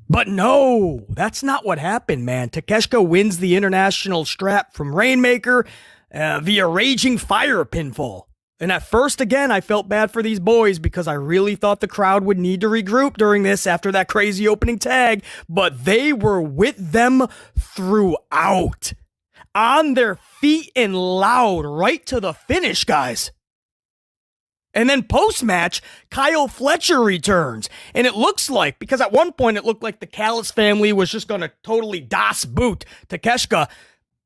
But no, that's not what happened, man. Takeshita wins the international strap from Rainmaker via Raging Fire pinfall. And at first, again, I felt bad for these boys because I really thought the crowd would need to regroup during this after that crazy opening tag. But they were with them throughout. On their feet and loud right to the finish, guys. And then post-match, Kyle Fletcher returns. And it looks like, because at one point it looked like the Callis family was just going to totally Das Boot Takeshita.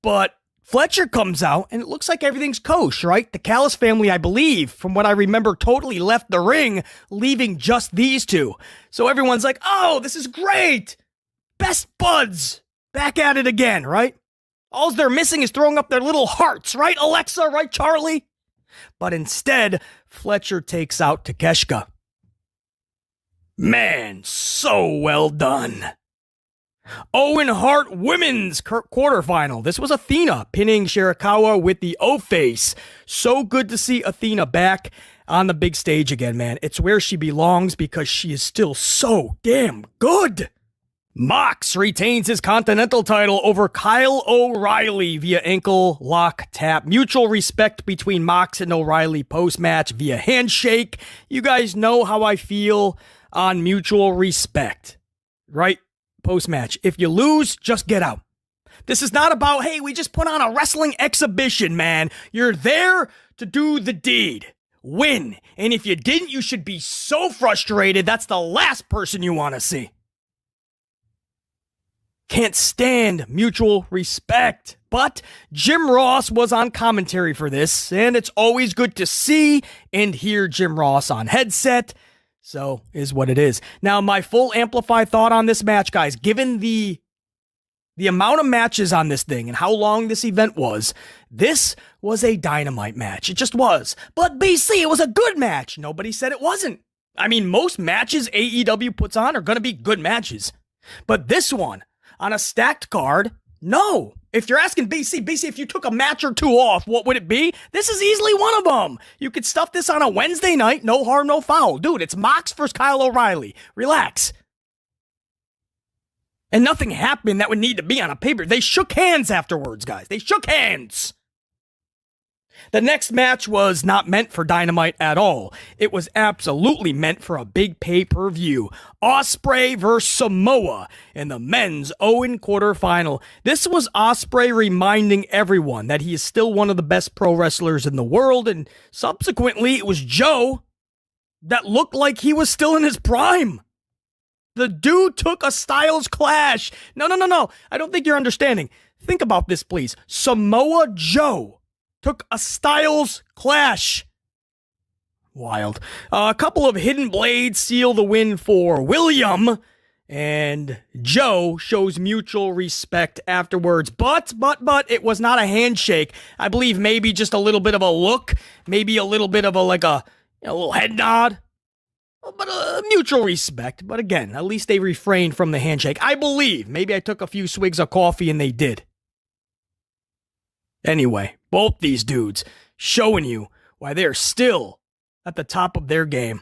But Fletcher comes out and it looks like everything's kosher, right? The Callis family, I believe, from what I remember, totally left the ring, leaving just these two. So everyone's like, oh, this is great. Best buds. Back at it again, right? All they're missing is throwing up their little hearts, right, Alexa? Right, Charlie? But instead, Fletcher takes out Takeshita. Man, so well done. Owen Hart Women's quarterfinal. This was Athena pinning Shirakawa with the O-face. So good to see Athena back on the big stage again, man. It's where she belongs because she is still so damn good. Mox retains his Continental title over Kyle O'Reilly via ankle lock tap. Mutual respect between Mox and O'Reilly post-match via handshake. You guys know how I feel on mutual respect, right? Post-match. If you lose, just get out. This is not about, hey, we just put on a wrestling exhibition, man. You're there to do the deed. Win. And if you didn't, you should be so frustrated. That's the last person you want to see. Can't stand mutual respect. But Jim Ross was on commentary for this, and it's always good to see and hear Jim Ross on headset. So, is what it is. Now, my full amplified thought on this match, guys, given the amount of matches on this thing and how long this event was, this was a dynamite match. It just was. But BC, it was a good match. Nobody said it wasn't. I mean, most matches AEW puts on are going to be good matches. But this one, on a stacked card, no. If you're asking BC, if you took a match or two off, what would it be? This is easily one of them. You could stuff this on a Wednesday night, no harm, no foul. Dude, it's Mox versus Kyle O'Reilly. Relax. And nothing happened that would need to be on a paper. They shook hands afterwards, guys. They shook hands. The next match was not meant for Dynamite at all. It was absolutely meant for a big pay-per-view. Ospreay versus Samoa in the men's Owen quarterfinal. This was Ospreay reminding everyone that he is still one of the best pro wrestlers in the world, and subsequently it was Joe that looked like he was still in his prime. The dude took a Styles Clash. No. I don't think you're understanding. Think about this, please. Samoa Joe took a Styles Clash. Wild. A couple of hidden blades seal the win for William, and Joe shows mutual respect afterwards. But it was not a handshake. I believe maybe just a little bit of a look, maybe a little bit of a little head nod. But mutual respect. But again, at least they refrained from the handshake. I believe. Maybe I took a few swigs of coffee and they did. Anyway, both these dudes showing you why they're still at the top of their game.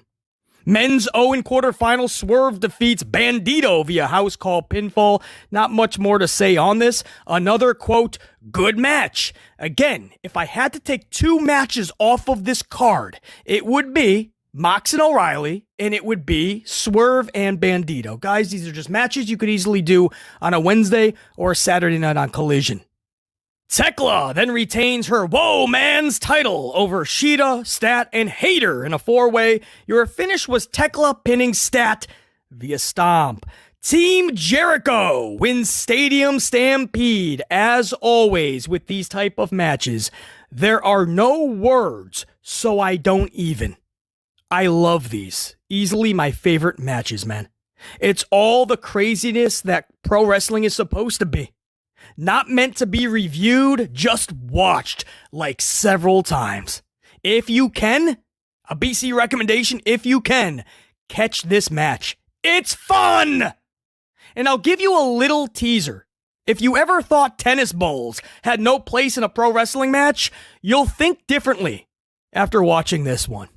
Men's Owen quarterfinal, Swerve defeats Bandito via house call pinfall. Not much more to say on this. Another, quote, good match. Again, if I had to take two matches off of this card, it would be Mox and O'Reilly, and it would be Swerve and Bandito. Guys, these are just matches you could easily do on a Wednesday or a Saturday night on Collision. Tekla then retains her Whoa Man's title over Sheeta, Stat, and Hater in a four-way. Your finish was Tekla pinning Stat via stomp. Team Jericho wins Stadium Stampede. As always with these type of matches, there are no words, so I don't even. I love these. Easily my favorite matches, man. It's all the craziness that pro wrestling is supposed to be. Not meant to be reviewed, just watched like several times. If you can, a BC recommendation, if you can, catch this match. It's fun! And I'll give you a little teaser. If you ever thought tennis balls had no place in a pro wrestling match, you'll think differently after watching this one.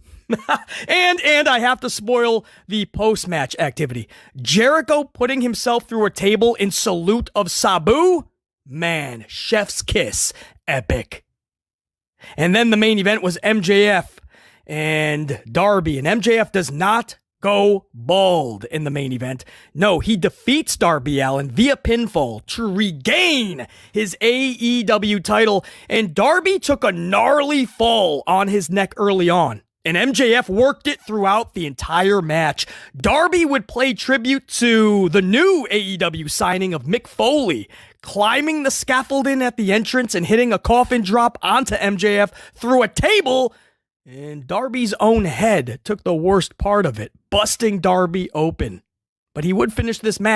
and I have to spoil the post-match activity. Jericho putting himself through a table in salute of Sabu? Man, chef's kiss. Epic. And then the main event was MJF and Darby, and MJF does not go bald in the main event. No, he defeats Darby Allin via pinfall to regain his AEW title, and Darby took a gnarly fall on his neck early on, and MJF worked it throughout the entire match. Darby would play tribute to the new AEW signing of Mick Foley, climbing the scaffolding at the entrance and hitting a coffin drop onto MJF through a table, and Darby's own head took the worst part of it, busting Darby open. But he would finish this match